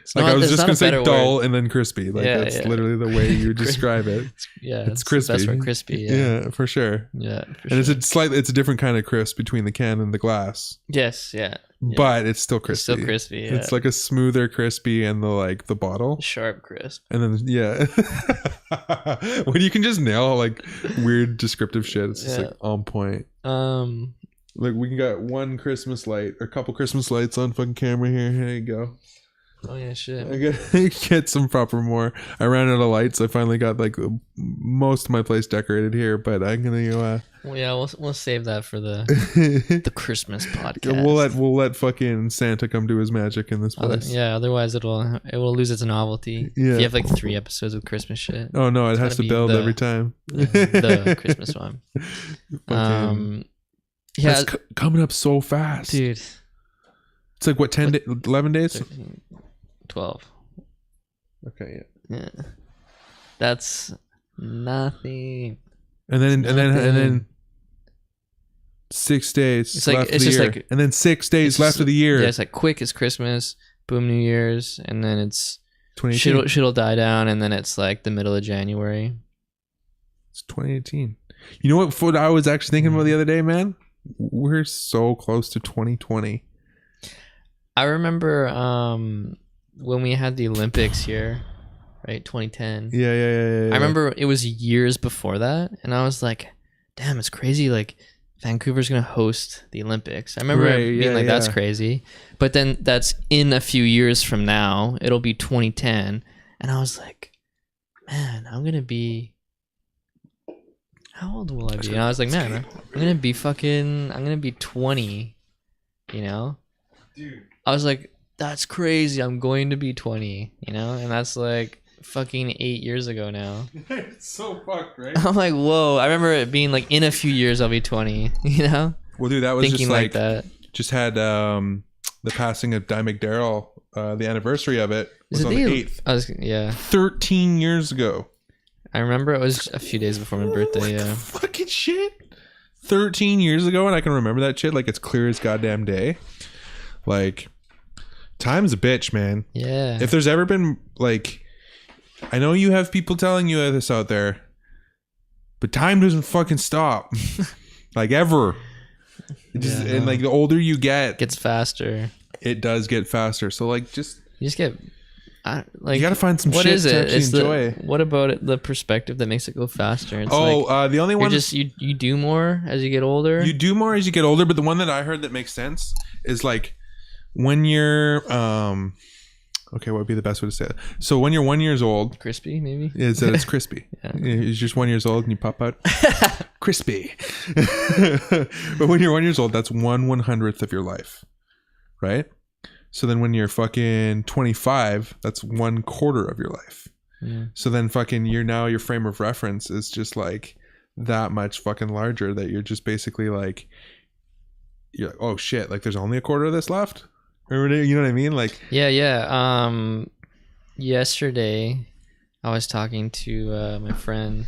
C: It's
B: I
C: not-
B: was
C: there's
B: just
C: not
B: gonna
C: a
B: say
C: better
B: dull
C: word.
B: and then crispy. Like
C: Yeah,
B: that's
C: yeah.
B: literally the way you describe it.
C: Yeah,
B: It's
C: the
B: crispy.
C: best word, crispy.
B: Yeah,
C: Yeah,
B: for sure.
C: yeah. For
B: And
C: sure.
B: it's a different kind of crisp between the can and the glass,
C: Yes, yeah.
B: but it's still
C: It's
B: crispy.
C: still crispy. Yeah.
B: It's like a smoother crispy and the bottle.
C: sharp crisp.
B: And then when you can just nail like weird descriptive shit, it's just
C: Yeah.
B: like on point.
C: Um,
B: Like we got one Christmas light or a couple Christmas lights on fucking camera here. Here you go.
C: oh yeah, shit.
B: I gotta get some proper more. I ran out of lights. I finally got like most of my place decorated here, but I'm gonna
C: Well, yeah, we'll save that for the Christmas podcast.
B: we'll let fucking Santa come do his magic in this place.
C: Yeah, otherwise it will lose its novelty.
B: Yeah.
C: If you have like 3 episodes of Christmas shit.
B: Oh no, it
C: It's
B: has to
C: gotta be
B: build
C: the-
B: every time.
C: The Christmas one. Yeah,
B: It's coming up so fast.
C: dude.
B: It's like what 11 days?
C: 13, 12.
B: Okay,
C: Yeah. That's nothing.
B: and then
C: Nothing.
B: 6 days
C: It's like-
B: left of
C: it's
B: the
C: just
B: year,
C: like-
B: and then 6 days
C: It's
B: left
C: just-
B: of the year.
C: Yeah, it's like quick as Christmas, boom, New Year's, and then it's
B: 2018.
C: shit'll die down, and then it's like the middle of January.
B: It's 2018. You know what food I was actually thinking about the other day, man? We're so close to 2020.
C: I remember when we had the Olympics here, right? 2010.
B: Yeah.
C: I remember it was years before that, and I was like, damn, it's crazy. Like, Vancouver's going to host the Olympics. I remember
B: Right,
C: being
B: yeah,
C: like, that's
B: yeah.
C: crazy. But then that's in a few years from now. It'll be 2010. And I was like, man, I'm going to be... How old will I be? And I was like, man, I'm going to be 20, you know?
B: Dude.
C: I was like, that's crazy. I'm going to be 20, you know? And that's like fucking 8 years ago now.
B: It's so fucked, right?
C: I'm like, whoa. I remember it being like in a few years I'll be 20. You know,
B: Well, dude, that was
C: thinking
B: just
C: like that.
B: Just had the passing of Di McDarrell. The anniversary of it was on the 8th.
C: Yeah.
B: 13 years ago.
C: I remember it was a few days before my birthday.
B: What the
C: Yeah.
B: fucking shit? 13 years ago, and I can remember that shit like it's clear as goddamn day. Like, time's a bitch, man.
C: Yeah.
B: If there's ever been, like, I know you have people telling you this out there, but time doesn't fucking stop. Like, ever. It just,
C: Yeah,
B: and, like, the older you get,
C: Gets faster.
B: it does get faster. So, like, just,
C: You just get like
B: you gotta find some
C: what
B: shit
C: is
B: to
C: it?
B: actually
C: It's
B: enjoy.
C: what about it, the perspective that makes it go faster? It's like,
B: the only
C: you're
B: one
C: just you do more as you get older.
B: you do more as you get older, but the one that I heard that makes sense is like when you're okay, what would be the best way to say it? So when you're 1 year old,
C: Crispy, maybe.
B: is that it's crispy.
C: Yeah.
B: You're just 1 year old and you pop out crispy. But when you're 1 year old, that's 1/100th of your life, right? So then when you're fucking 25, that's 1/4 of your life.
C: Yeah.
B: So then fucking your frame of reference is just like that much fucking larger that you're just basically like, you're like, oh shit, like there's only a quarter of this left. Or you know what I mean? Like,
C: Yeah. Yesterday, I was talking to my friend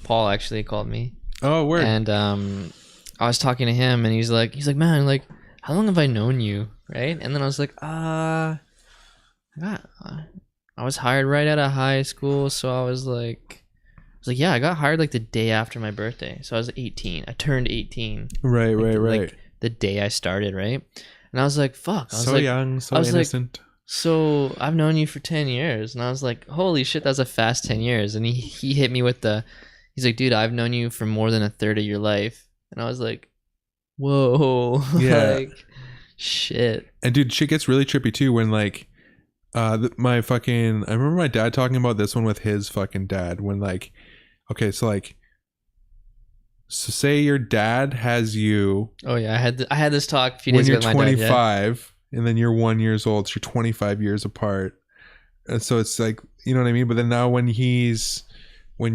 C: Paul. Actually, called me,
B: oh word.
C: and I was talking to him, and he's like, man, like, how long have I known you? Right? And then I was like, I was hired right out of high school, so I was like, yeah, I got hired like the day after my birthday, so I was 18. I turned 18.
B: Right.
C: Like the day I started, right? And I was like, fuck. I was
B: So
C: like,
B: young, so
C: I was like,
B: innocent.
C: so I've known you for 10 years. And I was like, holy shit, that's a fast 10 years. And he hit me with he's like, dude, I've known you for more than a third of your life. And I was like, whoa.
B: Yeah.
C: Like, shit.
B: And dude, shit gets really trippy too when like I remember my dad talking about this one with his fucking dad when like, okay, so say your dad has you
C: Oh yeah, I had this talk a few
B: when
C: days
B: you're
C: ago with my dad.
B: 25 and then you're 1 year old, so you're 25 years apart. And so it's like, you know what I mean? But then now when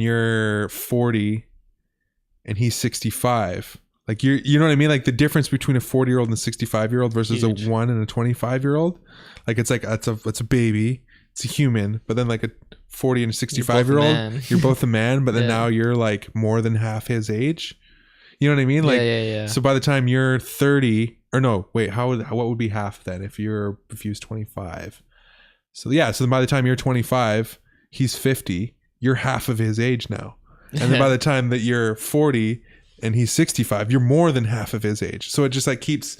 B: you're 40 and he's 65, like you know what I mean? Like the difference between a 40-year-old and a 65-year-old versus
C: Huge.
B: a 1 and a 25-year-old, like it's like it's a baby, it's a human, but then like a 40 and a 65-year-old,
C: man.
B: you're both a man, but then
C: Yeah.
B: now you're like more than half his age. You know what I mean? Like,
C: yeah.
B: so by the time you're 30, or no, wait, what would be half then if he was 25? So yeah, so then by the time you're 25, he's 50, you're half of his age now. And then by the time that you're 40 and he's 65, you're more than half of his age. So it just like keeps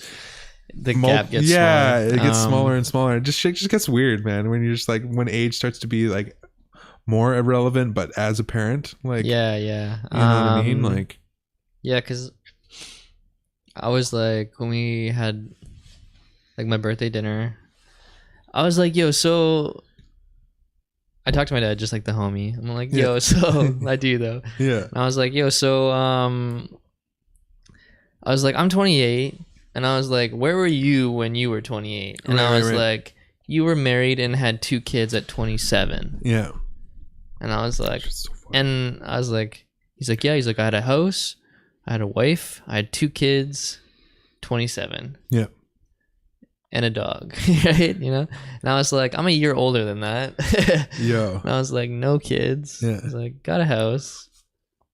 C: The gap gets
B: smaller.
C: smaller.
B: It gets smaller and smaller. Shit just gets weird, man. When you're just like, when age starts to be like more irrelevant, but as a parent, like,
C: Yeah.
B: you know what I mean? Like,
C: Yeah, because I was like, when we had like my birthday dinner, I was like, yo, so I talked to my dad just like the homie. I'm like, yo,
B: Yeah.
C: so I do though.
B: yeah,
C: And I was like, yo, so I was like, I'm 28. And I was like, where were you when you were 28? And I
B: Right,
C: was
B: right.
C: like, you were married and had 2 kids at 27.
B: yeah.
C: And I was like,
B: Just so funny.
C: and I was like, he's like, yeah. He's like, I had a house, I had a wife, I had 2 kids, 27.
B: Yeah.
C: And a dog, right? You know? And I was like, I'm a year older than that.
B: Yo.
C: And I was like, no kids.
B: Yeah.
C: I was like, got a house,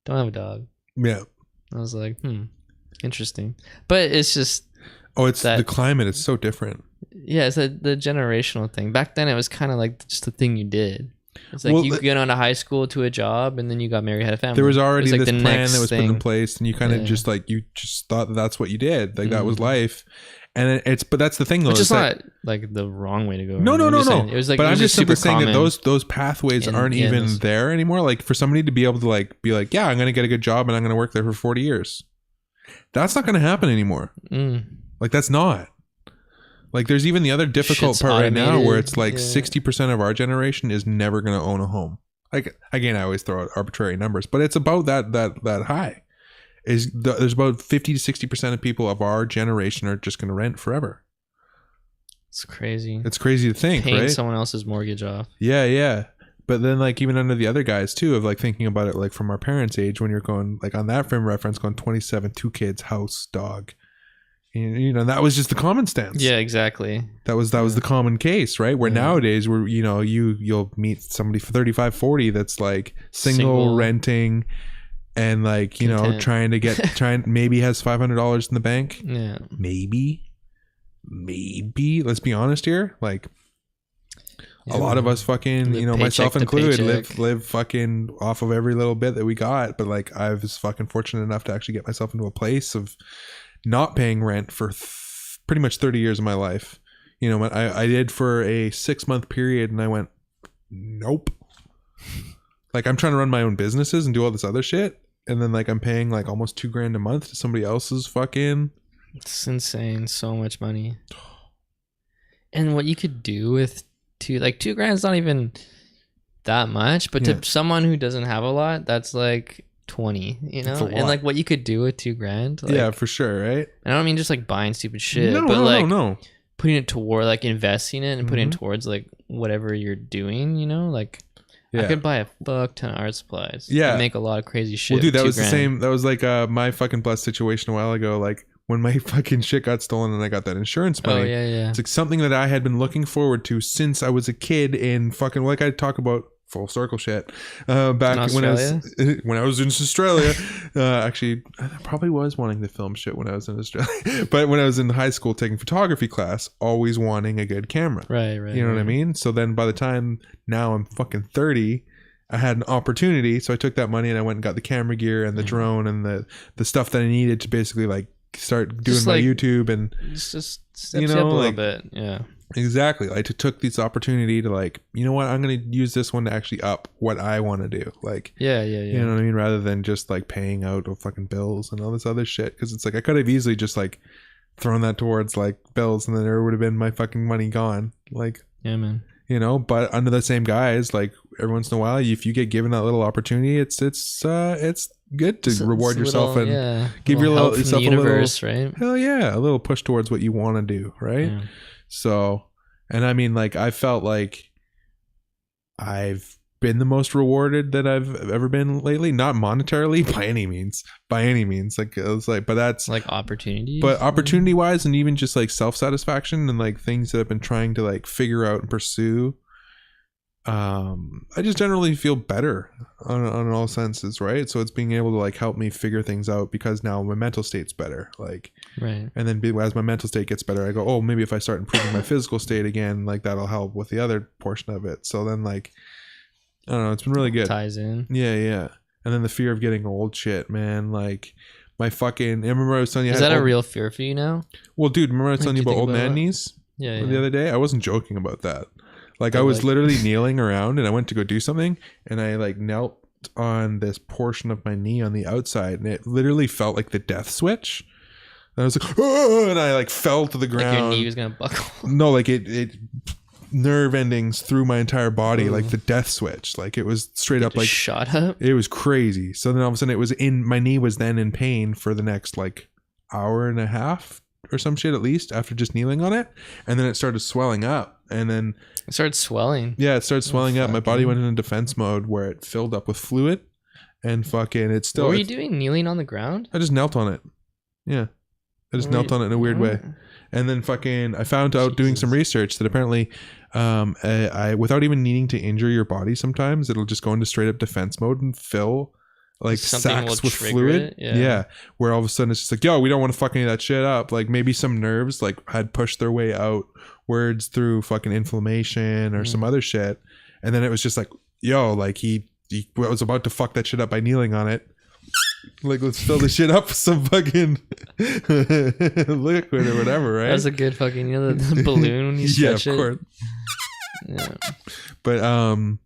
C: don't have a dog.
B: Yeah.
C: I was like, interesting. But it's just,
B: Oh, it's
C: That-
B: the climate is so different.
C: yeah, it's the generational thing. Back then, it was kind of like just the thing you did. It's like
B: Well,
C: you get out of high school to a job, and then you got married, had a family.
B: There was already
C: It like
B: this
C: the
B: plan
C: next
B: that was put in
C: thing.
B: place, and you kind of
C: Yeah.
B: just like you just thought that that's what you did. Like that was
C: Mhm.
B: life, and but that's the thing though.
C: Which is
B: is that-
C: not like the wrong way to go.
B: No,
C: around
B: no,
C: it. I'm
B: no,
C: just
B: no.
C: saying, it was like,
B: but
C: it
B: I'm
C: was
B: just simply
C: super
B: saying that
C: common.
B: those pathways
C: in-
B: aren't
C: yeah,
B: even
C: those-
B: there anymore. Like for somebody to be able to like be like, yeah, I'm gonna get a good job and I'm gonna work there for 40 years. That's not gonna happen anymore. Like that's not. Like there's even the other difficult
C: Shit's
B: part right now where
C: automated.
B: it's like
C: Yeah.
B: 60% of our generation is never gonna own a home. Like again, I always throw out arbitrary numbers, but it's about that high. There's about 50 to 60% of people of our generation are just gonna rent forever.
C: It's crazy.
B: It's crazy to think,
C: Paying
B: right?
C: someone else's mortgage off.
B: Yeah. But then like even under the other guys too, of like thinking about it like from our parents' age, when you're going like on that frame of reference, going 27, 2 kids, house, dog. You know, that was just the common stance.
C: Yeah, exactly.
B: That was the common case, right? Where nowadays where you know, you'll meet somebody for 35, 40 that's like single. Renting and like, you know, trying maybe has $500 in the bank.
C: Yeah.
B: Maybe. Let's be honest here. Like a lot of us fucking, you know, myself included, live fucking off of every little bit that we got. But like I was fucking fortunate enough to actually get myself into a place of not paying rent for pretty much 30 years of my life. You know, I did for a 6-month period and I went, nope. Like I'm trying to run my own businesses and do all this other shit. And then like I'm paying like almost $2,000 a month to somebody else's fucking.
C: It's insane. So much money. And what you could do with $2,000 is not even that much, but to someone who doesn't have a lot, that's like 20, you know. And like what you could do with $2,000, like,
B: yeah, for sure, right?
C: I don't mean just like buying stupid shit,
B: no,
C: but like
B: no.
C: putting it toward like investing it and putting it towards like whatever you're doing, you know. Like I could buy a fuck ton of art supplies, and make a lot of crazy shit.
B: Well, dude, that was
C: $2,000.
B: the same. That was like my fucking blessed situation a while ago. Like when my fucking shit got stolen and I got that insurance money.
C: Oh yeah.
B: It's like something that I had been looking forward to since I was a kid in fucking, like I talk about full circle shit back when I was in Australia. Actually, I probably was wanting to film shit when I was in Australia, but when I was in high school taking photography class, always wanting a good camera.
C: Right.
B: You know what I mean? So then by the time now I'm fucking 30, I had an opportunity, so I took that money and I went and got the camera gear and the drone and the stuff that I needed to basically like start doing my YouTube and
C: just steps up a little bit. Yeah.
B: Exactly. I took this opportunity to like, you know what, I'm going to use this one to actually up what I want to do. Like,
C: yeah.
B: You know what I mean? Rather than just like paying out fucking bills and all this other shit. Cause it's like, I could have easily just like thrown that towards like bills and then there would have been my fucking money gone. Like,
C: yeah, man.
B: You know, but under the same guise, like every once in a while, if you get given that little opportunity, it's good to reward yourself and give yourself a little,
C: right?
B: Hell yeah, a little push towards what you want to do, right?
C: Yeah.
B: So, and I mean, like I felt like I've been the most rewarded that I've ever been lately, not monetarily by any means. Like it was like, but that's
C: like opportunity.
B: But opportunity wise, and even just like self satisfaction and like things that I've been trying to like figure out and pursue. I just generally feel better on all senses, right? So it's being able to like help me figure things out because now my mental state's better, like,
C: right.
B: And then as my mental state gets better, I go, oh, maybe if I start improving my physical state again, like that'll help with the other portion of it. So then like, I don't know, it's been really good.
C: Ties in.
B: Yeah. And then the fear of getting old shit, man. Like my fucking, I remember I was telling you.
C: Is that a real fear for you now?
B: Well, dude, remember I was telling you about old man knees?
C: Yeah.
B: The other day? I wasn't joking about that. Like I was literally kneeling around and I went to go do something and I like knelt on this portion of my knee on the outside and it literally felt like the death switch. And I was like, oh, and I like fell to the ground.
C: Like your knee was gonna buckle.
B: No, like it nerve endings through my entire body, like the death switch. Like it was straight up like
C: shot up.
B: It was crazy. So then all of a sudden my knee was then in pain for the next like hour and a half or some shit at least after just kneeling on it. And then it started swelling up. And then
C: it started swelling.
B: Yeah, it started swelling up. My body went into defense mode where it filled up with fluid and fucking it's still.
C: What were you doing? Kneeling on the ground?
B: I just knelt on it. Yeah. I just knelt on it in a weird way. And then fucking I found out doing some research that apparently I without even needing to injure your body sometimes, it'll just go into straight up defense mode and fill like sacks with fluid. Yeah. Where all of a sudden it's just like, yo, we don't want to fuck any of that shit up. Like maybe some nerves like had pushed their way outwards through fucking inflammation or some other shit. And then it was just like, yo, like he was about to fuck that shit up by kneeling on it. Like let's fill the shit up with some fucking liquid or whatever, right?
C: That's a good fucking, you know, the balloon when you stretch it.
B: Yeah, of course.
C: Yeah.
B: But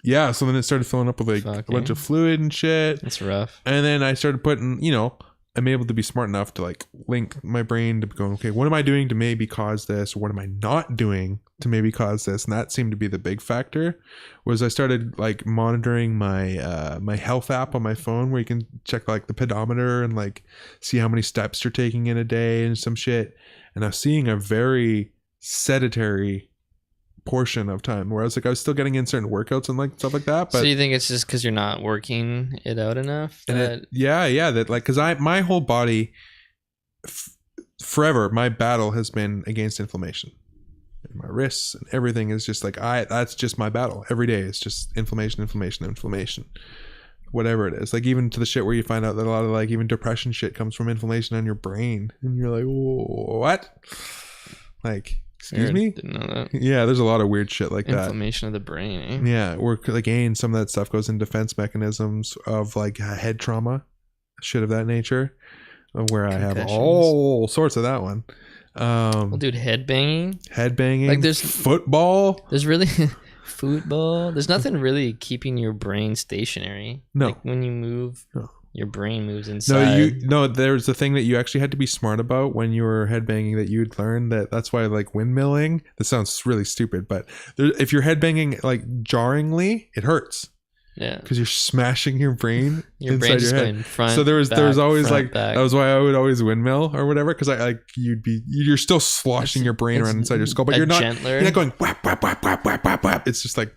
B: yeah, so then it started filling up with like a bunch of fluid and shit.
C: That's rough.
B: And then I started putting, you know, I'm able to be smart enough to like link my brain to going, okay, what am I doing to maybe cause this? Or what am I not doing to maybe cause this? And that seemed to be the big factor. Was I started like monitoring my my health app on my phone where you can check like the pedometer and like see how many steps you're taking in a day and some shit. And I was seeing a very sedentary portion of time. Whereas like I was still getting in certain workouts and like stuff like that. But
C: So you think it's just because you're not working it out enough?
B: and that like because my whole body forever, my battle has been against inflammation. And my wrists and everything is just like that's just my battle every day. It's just inflammation, whatever it is. Like even to the shit where you find out that a lot of like even depression shit comes from inflammation on your brain, and you're like, what? Like, excuse me?
C: Didn't know that.
B: Yeah, there's a lot of weird shit like that.
C: Inflammation of the brain. Eh?
B: Yeah, or again, some of that stuff goes in defense mechanisms of like head trauma, shit of that nature, where I have
C: Concussions.
B: all sorts of that one.
C: Well, dude,
B: Headbanging,
C: Like, there's-
B: football.
C: There's really football. There's nothing really keeping your brain stationary.
B: No.
C: Like when you move,
B: No.
C: your brain moves inside.
B: There's a thing that you actually had to be smart about when you were headbanging that you'd learn that's why like windmilling, this sounds really stupid, but if you're headbanging like jarringly, it hurts
C: Yeah.
B: because you're smashing your brain
C: Your
B: inside
C: brain's
B: your
C: just
B: head.
C: going front.
B: So there was always
C: front,
B: like
C: back.
B: that was why I would always windmill or whatever, because you're still sloshing your brain around inside your skull, but
C: a
B: you're not going whap whap whap whap whap whap whap. It's just like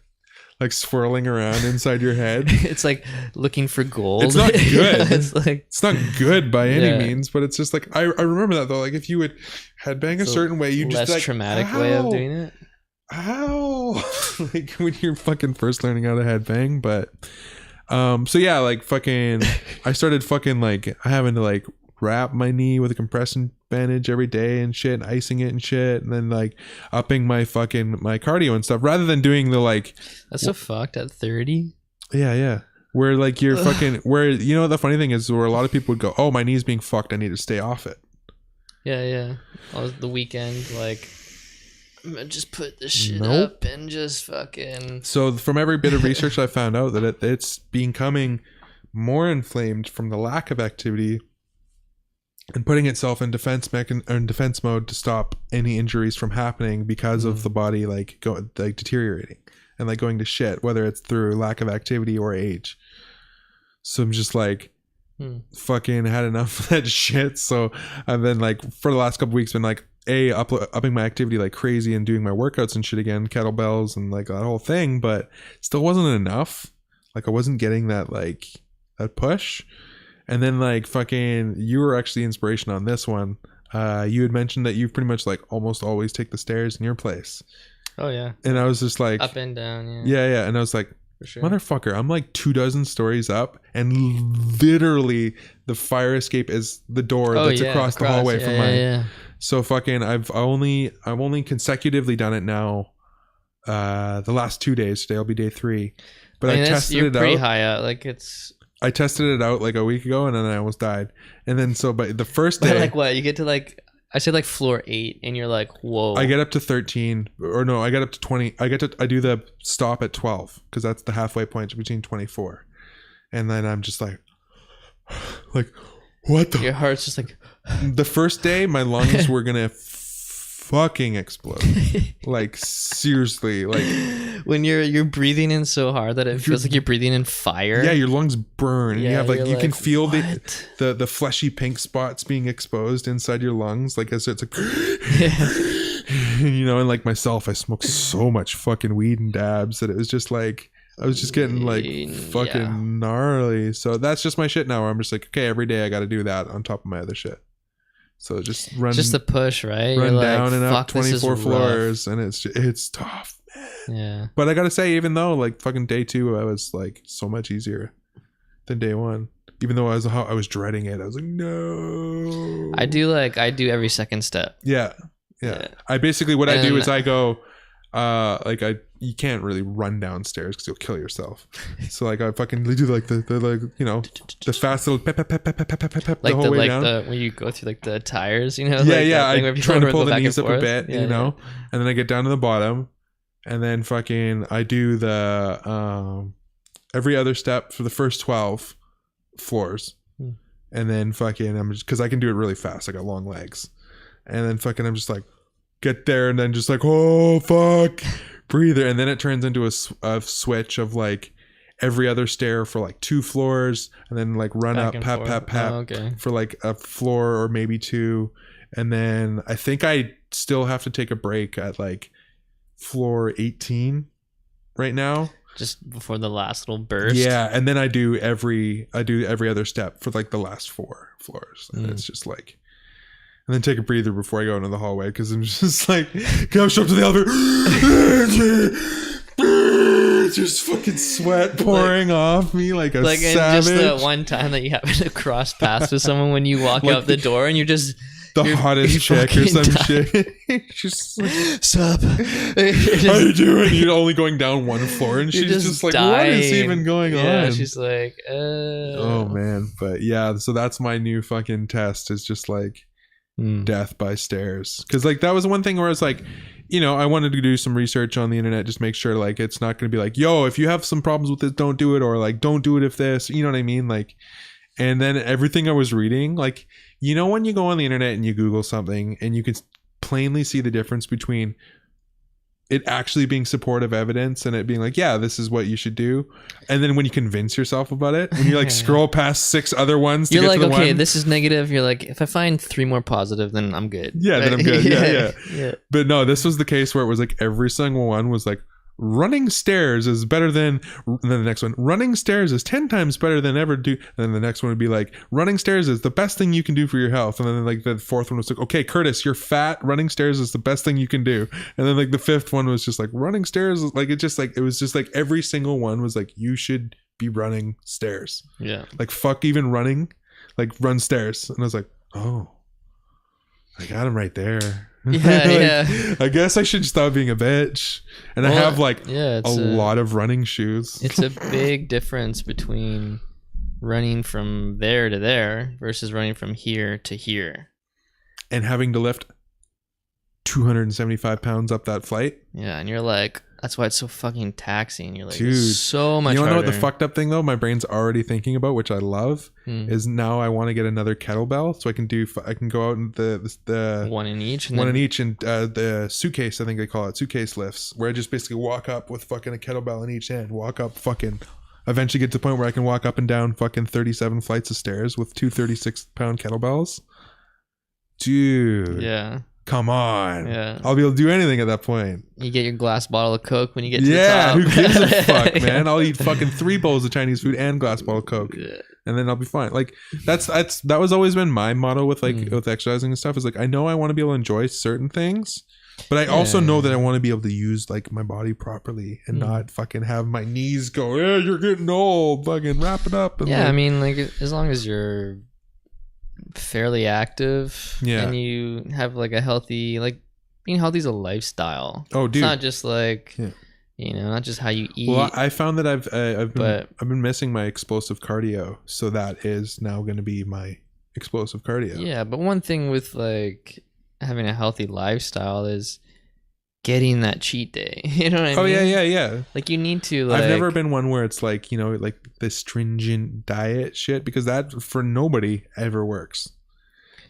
B: swirling around inside your head.
C: It's like looking for gold.
B: It's not good.
C: It's like
B: It's not good by any
C: Yeah.
B: means, but it's just like I remember that though. Like if you would headbang a
C: it's
B: certain way, you
C: less
B: just like
C: traumatic way of doing it.
B: How? Like when you're fucking first learning how to headbang, but so yeah, like fucking I started fucking like having to like wrap my knee with a compression bandage every day and shit, and icing it and shit, and then like upping my cardio and stuff rather than doing the like
C: That's so fucked at 30.
B: yeah where like you're fucking where you know the funny thing is where a lot of people would go, oh, my knee's being fucked, I need to stay off it.
C: Yeah. All the weekend, like, I'm gonna just put this shit
B: Nope.
C: up and just fucking.
B: So from every bit of research I found out that it's becoming more inflamed from the lack of activity and putting itself in defense mode to stop any injuries from happening because of the body like deteriorating and like going to shit, whether it's through lack of activity or age. So I'm just like fucking had enough of that shit. So I've been like for the last couple weeks been like upping my activity like crazy and doing my workouts and shit again, kettlebells and like that whole thing, but still wasn't enough. Like I wasn't getting that like that push. And then like fucking you were actually the inspiration on this one. You had mentioned that you pretty much like almost always take the stairs in your place.
C: Oh yeah,
B: And I was just like
C: up and down.
B: yeah. And I was like,
C: For sure.
B: motherfucker, I'm like 24 stories up and literally the fire escape is the door that's across the hallway from mine.
C: Yeah.
B: So fucking I've only consecutively done it now. The last 2 days. Today will be day 3. But I tested
C: you're
B: it
C: pretty
B: out.
C: high up. Like it's.
B: I tested it out like a week ago and then I almost died. And then so but the first
C: But
B: day
C: like what? You get to like I said like floor 8 and you're like, whoa.
B: I get up to 13 or no, I get up to 20. I do the stop at 12 because that's the halfway point between 24. And then I'm just like what the
C: Your heart's just like.
B: the first day my lungs were gonna fucking explode. Like seriously, like
C: When you're breathing in so hard that it feels like you're breathing in fire.
B: yeah, your lungs burn and you
C: Yeah,
B: have like
C: you're
B: you can
C: like,
B: feel
C: what?
B: the fleshy pink spots being exposed inside your lungs, like as it's like you know. And like myself, I smoked so much fucking weed and dabs that it was just like I was just getting like fucking
C: Yeah.
B: gnarly. So that's just my shit now where I'm just like, okay, every day I got to do that on top of my other shit. So just run
C: Just the push, right?
B: run
C: You're
B: down
C: like,
B: and up
C: fuck, this is
B: 24
C: rough.
B: floors and it's tough.
C: Yeah.
B: But I gotta say, even though like fucking day 2 I was like so much easier than day 1, even though I was dreading it. I was like, no.
C: I do every second step.
B: Yeah.
C: Yeah.
B: I basically what I do
C: And-
B: is I go you can't really run downstairs because you'll kill yourself. So like I fucking do like the like you know the fast little pep
C: Like
B: the whole way down.
C: when you go through like the tires, you know?
B: Yeah,
C: like
B: yeah.
C: that thing where
B: I
C: people
B: try to
C: go
B: pull the
C: back and
B: knees up a
C: forth.
B: bit,
C: Yeah,
B: you know, and then I get down to the bottom, and then fucking I do the every other step for the first 12 floors, and then fucking I'm just because I can do it really fast. I got long legs, and then fucking I'm just like get there, and then just like oh fuck, breather, and then it turns into a switch of like every other stair for like 2 floors, and then like run
C: Back
B: up
C: and
B: pap
C: forth.
B: pap pap
C: Oh, okay.
B: for like a floor or maybe 2, and then I think I still have to take a break at like floor 18 right now.
C: Just before the last little burst.
B: Yeah, and then I do every other step for like the last 4 floors, and it's just like, and then take a breather before I go into the hallway because I'm just like, go show up to the elevator, just fucking sweat pouring off me like a savage.
C: And just the one time that you happen to cross paths with someone when you walk
B: Like
C: out the door and you're
B: hottest chick or some
C: fucking
B: shit. She's like,
C: sup.
B: how you doing? You're only going down 1 floor, and she's just like, what is
C: dying.
B: even going
C: Yeah,
B: on?
C: she's like,
B: Oh man, but yeah, so that's my new fucking test, is just like death by stairs, because like that was one thing where I was like, you know, I wanted to do some research on the internet, just make sure like it's not going to be like, yo, if you have some problems with this, don't do it, or like don't do it if this, you know what I mean, like. And then everything I was reading, like, you know, when you go on the internet and you Google something and you can plainly see the difference between it actually being supportive evidence and it being like, yeah, this is what you should do. And then when you convince yourself about it, when you like scroll past 6 other ones to
C: you're
B: get
C: like,
B: to the
C: okay,
B: one.
C: this is negative. You're like, if I find 3 more positive, then I'm good.
B: Yeah, then I'm good. Yeah.
C: Yeah.
B: But no, this was the case where it was like every single one was like, running stairs is better than, and then the next one, running stairs is 10 times better than ever do. And then the next one would be like, running stairs is the best thing you can do for your health. And then like the 4th one was like, okay, Curtis, you're fat, running stairs is the best thing you can do. And then like the 5th one was just like, running stairs is like, it was just like every single one was like, you should be running stairs.
C: Yeah.
B: Like, fuck even running, like run stairs. And I was like, oh, I got him right there.
C: Yeah,
B: Like,
C: yeah.
B: I guess I should stop being a bitch. And I
C: Well,
B: have like
C: yeah,
B: a lot of running shoes.
C: It's a big difference between running from there to there versus running from here to here.
B: And having to lift 275 pounds up that flight.
C: Yeah, and you're like, that's why it's so fucking taxing. You're like,
B: Dude,
C: it's so much
B: You want to know what the
C: harder.
B: fucked up thing though? My brain's already thinking about, which I love, is now I want to get another kettlebell so I can go out in the
C: one in each.
B: one in each, and the suitcase, I think they call it, suitcase lifts, where I just basically walk up with fucking a kettlebell in each hand, walk up fucking, eventually get to the point where I can walk up and down fucking 37 flights of stairs with 2 36-pound kettlebells. Dude.
C: Yeah.
B: Come on.
C: Yeah.
B: I'll be able to do anything at that point.
C: You get your glass bottle of Coke when you get to
B: Yeah,
C: the
B: who
C: top.
B: gives a fuck, man? I'll eat fucking 3 bowls of Chinese food and glass bottle of Coke.
C: Yeah.
B: And then I'll be fine. Like that was always been my motto with like with exercising and stuff, is like, I know I want to be able to enjoy certain things, but I also know that I want to be able to use like my body properly and not fucking have my knees go, yeah, you're getting old, fucking wrap it up. And
C: Yeah,
B: like,
C: I mean, like, as long as you're fairly active and you have like a healthy, like, being healthy is a lifestyle.
B: Oh, dude.
C: It's not just like, you know, not just how you eat.
B: well, I found that I've been missing my explosive cardio, so that is now going to be my explosive cardio.
C: Yeah, but one thing with like having a healthy lifestyle is getting that cheat day. You know what I mean?
B: Oh yeah.
C: Like, you need to, like,
B: I've never been one where it's like, you know, like the stringent diet shit, because that for nobody ever works.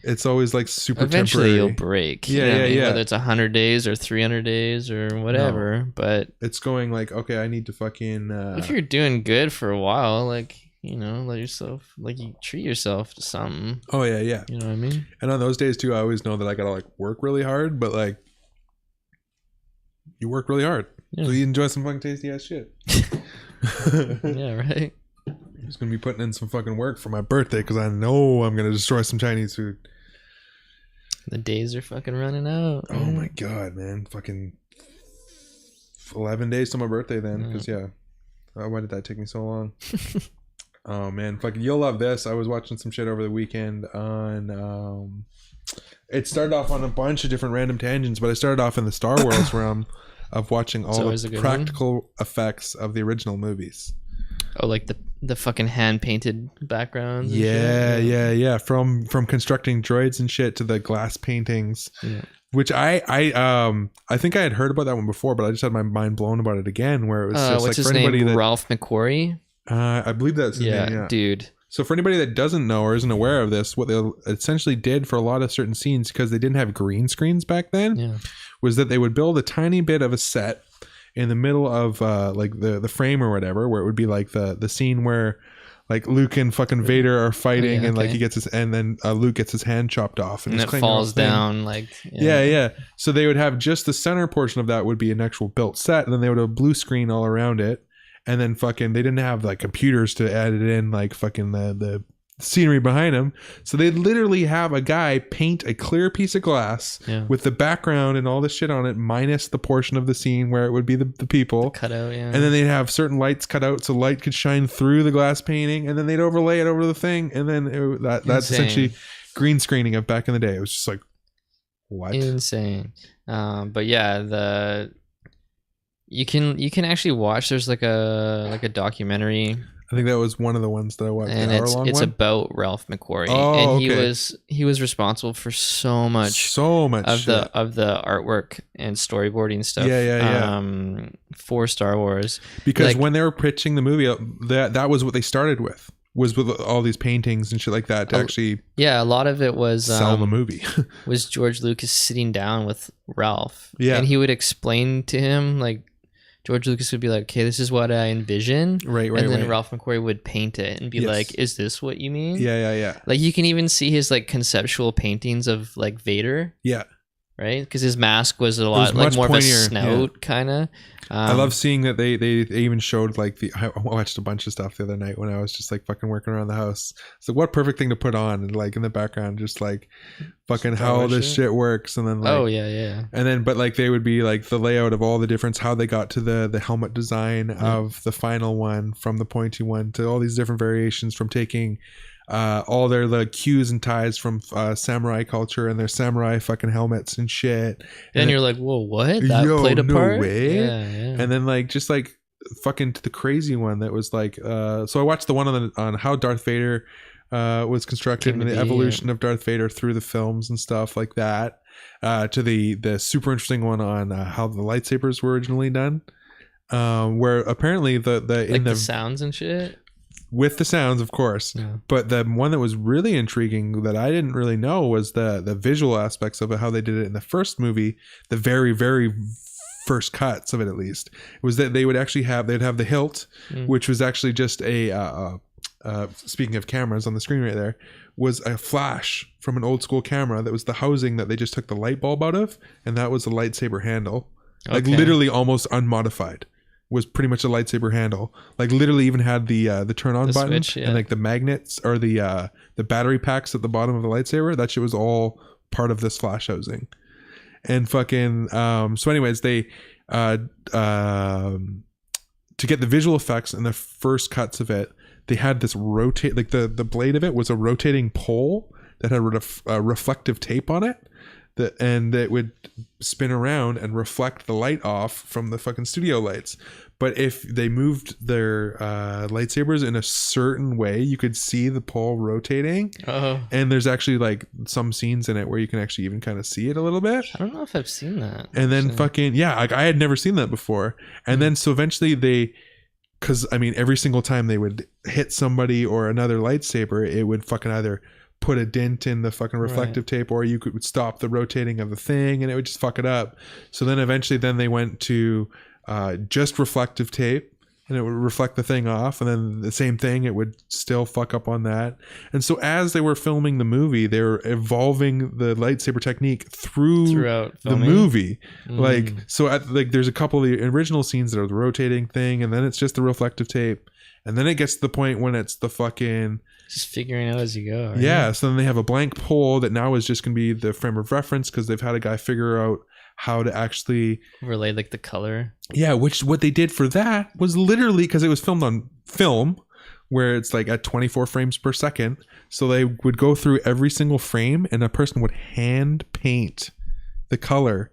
B: It's always like super
C: eventually
B: temporary.
C: you'll break.
B: Yeah,
C: you know what I mean?
B: yeah.
C: Whether it's 100 days or 300 days or whatever. But
B: It's going like, okay, I need to fucking
C: if you're doing good for a while, like, you know, let yourself, like, you treat yourself to something.
B: oh yeah.
C: You know what I mean?
B: And on those days too, I always know that I gotta like work really hard, but like you work really hard, so you enjoy some fucking tasty ass shit.
C: Yeah, right.
B: I'm just gonna be putting in some fucking work for my birthday because I know I'm gonna destroy some Chinese food.
C: The days are fucking running out.
B: Oh my god, man! Fucking 11 days to my birthday then, because why did that take me so long? Oh man, fucking, you'll love this. I was watching some shit over the weekend on. It started off on a bunch of different random tangents, but I started off in the Star Wars realm of watching all
C: always a
B: the
C: good
B: practical effects of the original movies.
C: Oh, like the fucking hand painted backgrounds. And
B: Yeah. From constructing droids and shit to the glass paintings, which I think I had heard about that one before, but I just had my mind blown about it again. Where it was just
C: what's
B: like
C: his
B: for anybody
C: name?
B: that
C: Ralph McQuarrie.
B: I believe that's his name. Yeah,
C: dude.
B: So for anybody that doesn't know or isn't aware of this, what they essentially did for a lot of certain scenes, because they didn't have green screens back then, was that they would build a tiny bit of a set in the middle of like the frame or whatever, where it would be like the scene where like Luke and fucking Vader are fighting,
C: yeah,
B: and like
C: okay.
B: he gets his, and then Luke gets his hand chopped off,
C: And
B: just
C: it
B: claim your own
C: falls
B: thing.
C: down like
B: Yeah. So they would have just the center portion of that would be an actual built set, and then they would have a blue screen all around it, and then fucking they didn't have like computers to add it in, like fucking the scenery behind them. So they'd literally have a guy paint a clear piece of glass
C: Yeah.
B: with the background and all the shit on it, minus the portion of the scene where it would be the people.
C: cut out. Yeah.
B: And then they'd have certain lights cut out so light could shine through the glass painting, and then they'd overlay it over the thing, and then that's
C: Insane.
B: essentially green screening of back in the day. It was just like, what?
C: Insane. But yeah, you can actually watch. There's like a documentary,
B: I think that was one of the ones that I watched.
C: and
B: the
C: it's
B: hour-long one.
C: about Ralph McQuarrie,
B: Oh,
C: and
B: okay.
C: he was responsible for so much of
B: shit.
C: the artwork and storyboarding stuff.
B: Yeah.
C: For Star Wars,
B: Because
C: like-
B: when they were pitching the movie, that was what they started with, was with all these paintings and shit like that to actually
C: yeah, a lot of it was
B: sell the movie.
C: was George Lucas sitting down with Ralph,
B: Yeah.
C: and he would explain to him, like George Lucas would be like, "Okay, this is what I envision,"
B: Right,
C: and then
B: right.
C: Ralph McQuarrie would paint it and be
B: Yes.
C: like, "Is this what you mean?"
B: Yeah.
C: Like you can even see his like conceptual paintings of like Vader,
B: Yeah.
C: right? Because his mask was a
B: was
C: lot like
B: much
C: more
B: pointier,
C: of a snout kind of.
B: I love seeing that they even showed like I watched a bunch of stuff the other night when I was just like fucking working around the house. So what perfect thing to put on, and like in the background, just like fucking
C: Star
B: how
C: Wars
B: this
C: shit.
B: shit works, and then like
C: Oh yeah.
B: and then but like they would be like the layout of all the difference, how they got to the helmet design of the final one, from the pointy one to all these different variations, from taking all their the cues and ties from samurai culture and their samurai fucking helmets and shit.
C: Then
B: And
C: you're like, "Whoa, what? That
B: Yo,
C: played a
B: no
C: part?"
B: way.
C: Yeah.
B: and then like just like fucking to the crazy one that was like so I watched the one on how Darth Vader was constructed
C: Came
B: and
C: to
B: the
C: be,
B: evolution of Darth Vader through the films and stuff like that, to the super interesting one on how the lightsabers were originally done, where apparently the
C: like
B: in
C: the sounds and shit.
B: with the sounds, of course.
C: Yeah.
B: But the one that was really intriguing that I didn't really know was the visual aspects of it, how they did it in the first movie, the very, very first cuts of it, at least, was that they would actually they'd have the hilt, which was actually just a, speaking of cameras on the screen right there, was a flash from an old school camera that was the housing that they just took the light bulb out of, and that was the lightsaber handle. Like
C: Okay.
B: literally almost unmodified. Was pretty much a lightsaber handle. Like literally even had the turn on
C: The
B: button
C: switch, yeah.
B: and like the magnets or the battery packs at the bottom of the lightsaber. That shit was all part of this flash housing. And fucking so anyways, they to get the visual effects in the first cuts of it, they had this rotate, like the blade of it was a rotating pole that had reflective tape on it. And it would spin around and reflect the light off from the fucking studio lights. But if they moved their lightsabers in a certain way, you could see the pole rotating.
C: Oh,
B: And there's actually like some scenes in it where you can actually even kind of see it a little bit.
C: I don't know if I've seen that.
B: And then
C: actually.
B: fucking, yeah, like I had never seen that before. And then so eventually because I mean, every single time they would hit somebody or another lightsaber, it would fucking either put a dent in the fucking reflective tape, or you could stop the rotating of the thing, and it would just fuck it up. So then eventually they went to just reflective tape, and it would reflect the thing off, and then the same thing, it would still fuck up on that. And so as they were filming the movie, they were evolving the lightsaber technique
C: Throughout
B: the
C: filming?
B: movie. Like, so like there's a couple of the original scenes that are the rotating thing, and then it's just the reflective tape, and then it gets to the point when it's the fucking
C: Just figuring out as you go. Right?
B: yeah. So then they have a blank pole that now is just gonna be the frame of reference, because they've had a guy figure out how to actually
C: Relay like the color.
B: what they did for that was literally, because it was filmed on film where it's like at 24 frames per second, so they would go through every single frame, and a person would hand paint the color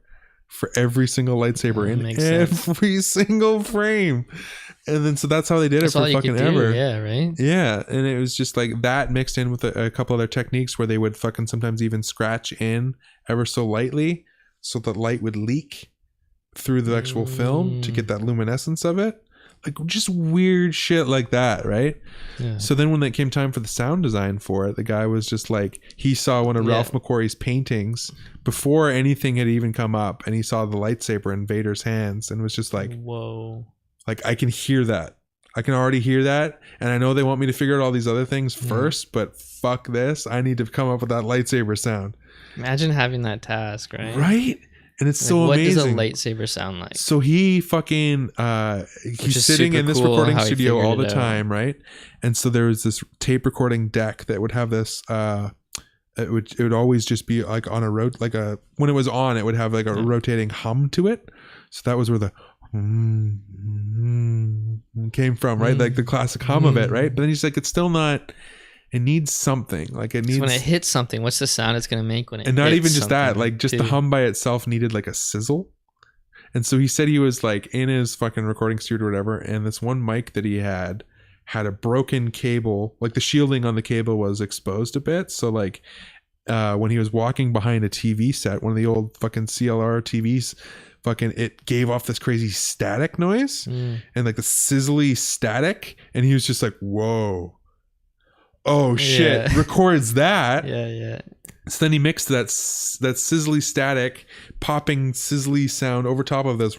B: for every single lightsaber in
C: makes sense.
B: every single frame. And then so that's how they did
C: That's
B: it
C: all
B: for
C: you
B: fucking
C: could do.
B: ever.
C: Yeah, right.
B: Yeah, and it was just like that mixed in with a couple other techniques where they would fucking sometimes even scratch in ever so lightly so the light would leak through the actual film to get that luminescence of it. Like just weird shit like that, right?
C: Yeah.
B: So then when it came time for the sound design for it, the guy was just like, he saw one of
C: Yeah.
B: Ralph McQuarrie's paintings before anything had even come up, and he saw the lightsaber in Vader's hands and was just like,
C: Whoa.
B: I can hear that. I can already hear that, and I know they want me to figure out all these other things first, but fuck this. I need to come up with that lightsaber sound.
C: Imagine having that task, right?
B: Right? And it's
C: Like,
B: so
C: what
B: amazing.
C: does a lightsaber sound like?
B: So he fucking he's
C: is
B: sitting
C: super
B: in this
C: cool
B: recording
C: how he
B: studio all
C: figured
B: the
C: it out.
B: time, right? And so there was this tape recording deck that would have this it would always just be like on a road, like a, when it was on, it would have like a rotating hum to it. So that was where the came from, right? Like the classic hum of it, right? But then he's like, it's still not, it needs something. Like it needs,
C: When it hits something, what's the sound it's gonna make when it
B: and not
C: hits
B: even just that,
C: something,
B: like just the
C: too?
B: hum by itself needed like a sizzle. And so he said he was like in his fucking recording studio or whatever, and this one mic that he had a broken cable, like the shielding on the cable was exposed a bit. So like when he was walking behind a TV set, one of the old fucking CLR TVs, fucking it gave off this crazy static noise and like the sizzly static, and he was just like, whoa, oh shit,
C: Yeah.
B: records that.
C: Yeah.
B: So then he mixed that sizzly static, popping sizzly sound over top of this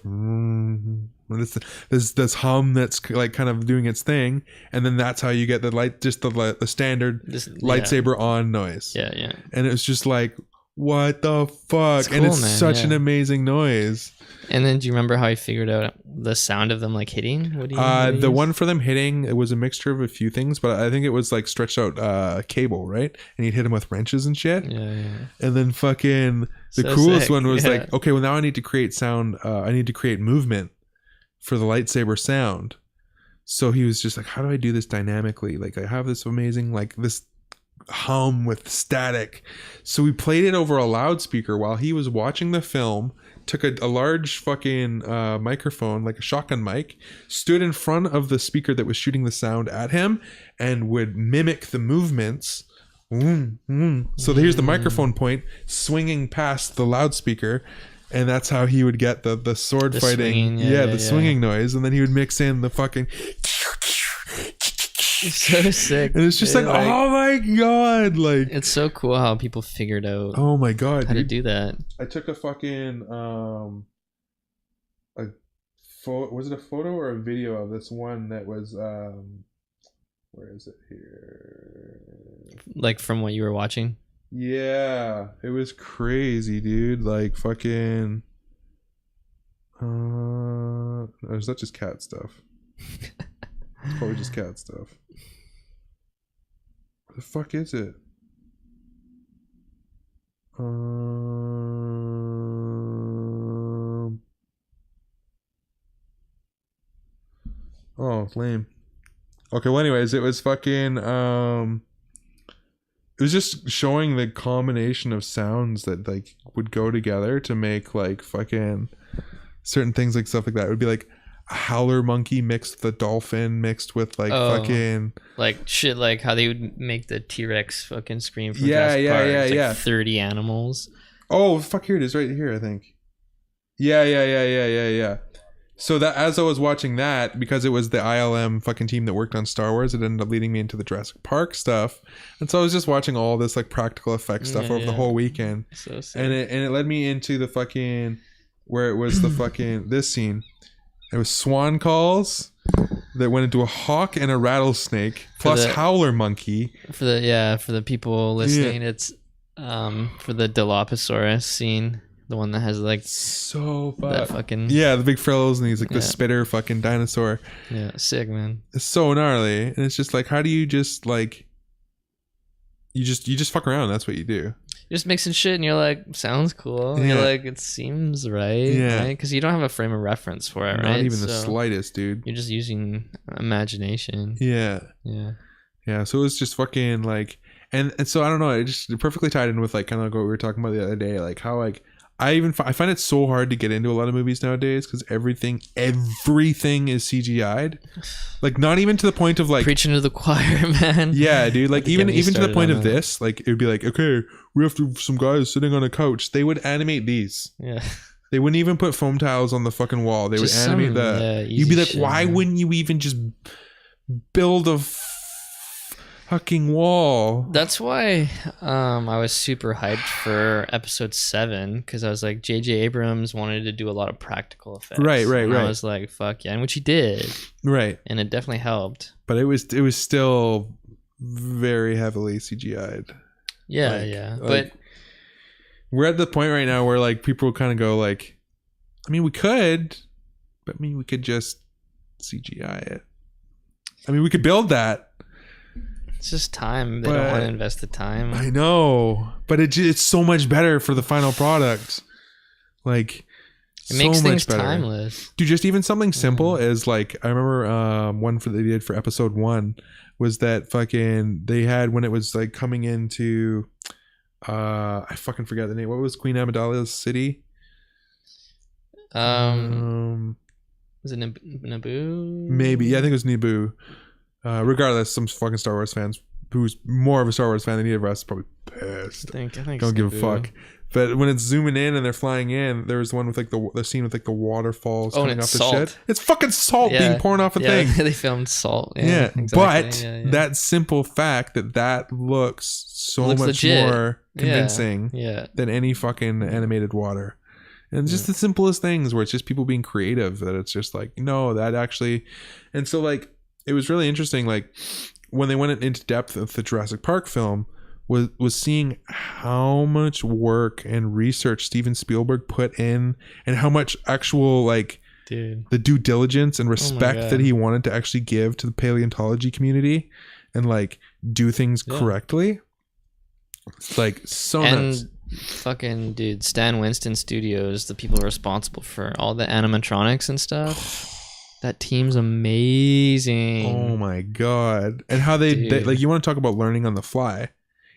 B: this hum that's like kind of doing its thing, and then that's how you get the light, just the standard lightsaber on noise.
C: Yeah.
B: And it was just like, what the fuck?
C: It's
B: And
C: cool,
B: it's
C: man,
B: such an
C: yeah.
B: amazing noise.
C: And then do you remember how he figured out the sound of them like hitting? What do you
B: The one for them hitting, it was a mixture of a few things, but I think it was like stretched out cable, right? And he'd hit him with wrenches and shit.
C: Yeah.
B: And then fucking the
C: So
B: coolest
C: sick,
B: one was
C: yeah.
B: like, okay, well now I need to create sound. I need to create movement for the lightsaber sound. So he was just like, how do I do this dynamically? Like I have this amazing, like this hum with static. So we played it over a loudspeaker while he was watching the film, took a large fucking microphone, like a shotgun mic, stood in front of the speaker that was shooting the sound at him, and would mimic the movements. So here's the microphone point swinging past the loudspeaker, and that's how he would get the sword
C: The
B: fighting,
C: swinging,
B: the swinging noise, and then he would mix in the fucking
C: So sick.
B: and it's just like, oh my god, like
C: It's so cool how people figured out
B: oh my god,
C: how to
B: dude.
C: do that.
B: I took a fucking was it a photo or a video of this one that was where is it here?
C: Like from what you were watching.
B: Yeah, it was crazy, dude. Like fucking or is that just cat stuff? It's probably just cat stuff. What the fuck is it? Oh, lame. Okay, well anyways, it was fucking it was just showing the combination of sounds that like would go together to make like fucking certain things, like stuff like that. It would be like a howler monkey mixed with a dolphin mixed with like fucking
C: like shit, like how they would make the T-Rex fucking scream from
B: Yeah,
C: Jurassic
B: yeah,
C: Park.
B: yeah,
C: It's like
B: yeah.
C: 30 animals.
B: oh fuck, here it is right here, I think. Yeah. So that as I was watching that, because it was the ILM fucking team that worked on Star Wars, it ended up leading me into the Jurassic Park stuff. And so I was just watching all this like practical effects stuff over the whole weekend.
C: So sick.
B: And it led me into the fucking where it was the fucking this scene. It was swan calls that went into a hawk and a rattlesnake plus
C: the-
B: howler monkey.
C: for the people listening, it's for the Dilophosaurus scene, the one that has like
B: So
C: that
B: fun.
C: fucking
B: Yeah, the big frills, and he's like the
C: Yeah.
B: spitter fucking dinosaur.
C: yeah, sick, man.
B: It's so gnarly, and it's just like, how do you just like you just fuck around? That's what you do.
C: You're just mixing shit, and you're like, sounds cool. And
B: Yeah.
C: you're like, it seems right,
B: Yeah.
C: right? Because you don't have a frame of reference for it, right?
B: Not even the
C: So
B: slightest, dude.
C: You're just using imagination.
B: Yeah. So it was just fucking like, and so I don't know, it just perfectly tied in with like kind of like what we were talking about the other day, like how like I find it so hard to get into a lot of movies nowadays because everything is CGI'd, like not even to the point of like
C: Preaching to the choir, man.
B: yeah, dude, like
C: Don't get me
B: even to the
C: started
B: point
C: on
B: of
C: that.
B: this, like it would be like, okay, we have to some guys sitting on a couch. They would animate these.
C: Yeah.
B: They wouldn't even put foam tiles on the fucking wall. They
C: Just
B: would animate
C: some,
B: the.
C: yeah,
B: You'd be
C: easy
B: like,
C: shit,
B: why
C: man.
B: wouldn't you even just build a fucking wall.
C: That's why I was super hyped for episode 7 because I was like, J.J. Abrams wanted to do a lot of practical effects.
B: Right.
C: And I was like, fuck yeah, and which he did,
B: Right.
C: and it definitely helped.
B: But it was still very heavily CGI'd.
C: Yeah, but
B: we're at the point right now where like people kind of go like, I mean, we could just CGI it. I mean, we could build that.
C: it's just time. They don't want to invest the time.
B: I know, but it's so much better for the final product. Like,
C: It makes
B: so
C: things
B: much better.
C: timeless.
B: Dude, just even something simple as like, I remember one for they did for episode 1 was that fucking they had when it was like coming into I fucking forgot the name. What was Queen Amidala's city?
C: Was it Naboo?
B: Maybe. Yeah, I think it was Naboo. Regardless, some fucking Star Wars fans who's more of a Star Wars fan than either of us is probably pissed.
C: I think
B: Don't give a
C: Naboo.
B: fuck. But when it's zooming in and they're flying in, there was one with like the scene with like the waterfalls
C: Oh, and
B: coming off
C: it's
B: the
C: salt.
B: shit. It's fucking salt being poured off a thing.
C: They filmed salt.
B: Yeah,
C: exactly.
B: but
C: Yeah.
B: that simple fact that looks so
C: Looks
B: much
C: legit.
B: more convincing
C: Yeah.
B: than any fucking animated water. And just the simplest things where it's just people being creative, that it's just like, no, that actually. And so like it was really interesting, like when they went into depth of the Jurassic Park film, was seeing how much work and research Steven Spielberg put in, and how much actual like
C: Dude.
B: the due diligence and respect
C: God.
B: that he wanted to actually give to the paleontology community and like do things correctly. It's like so nuts.
C: Fucking dude, Stan Winston Studios, the people responsible for all the animatronics and stuff. That team's amazing.
B: Oh my god. And how they
C: Dude.
B: like, you want to talk about learning on the fly.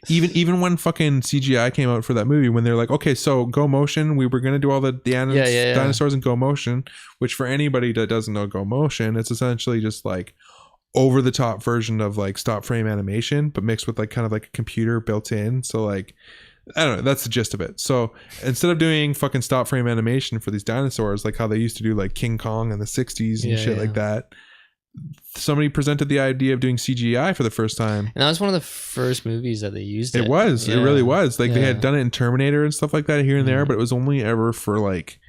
B: Even when fucking CGI came out for that movie, when they're like, okay, so go motion, we were gonna do all the dinosaurs in go motion, which for anybody that doesn't know go motion, it's essentially just like over the top version of like stop frame animation, but mixed with like kind of like a computer built in. So like, I don't know, that's the gist of it. So instead of doing fucking stop frame animation for these dinosaurs, like how they used to do like King Kong in the 60s and shit like that, somebody presented the idea of doing CGI for the first time.
C: And that was one of the first movies that they used.
B: It was. It really was. Like they
C: Yeah.
B: had done it in Terminator and stuff like that here and there, but it was only ever for like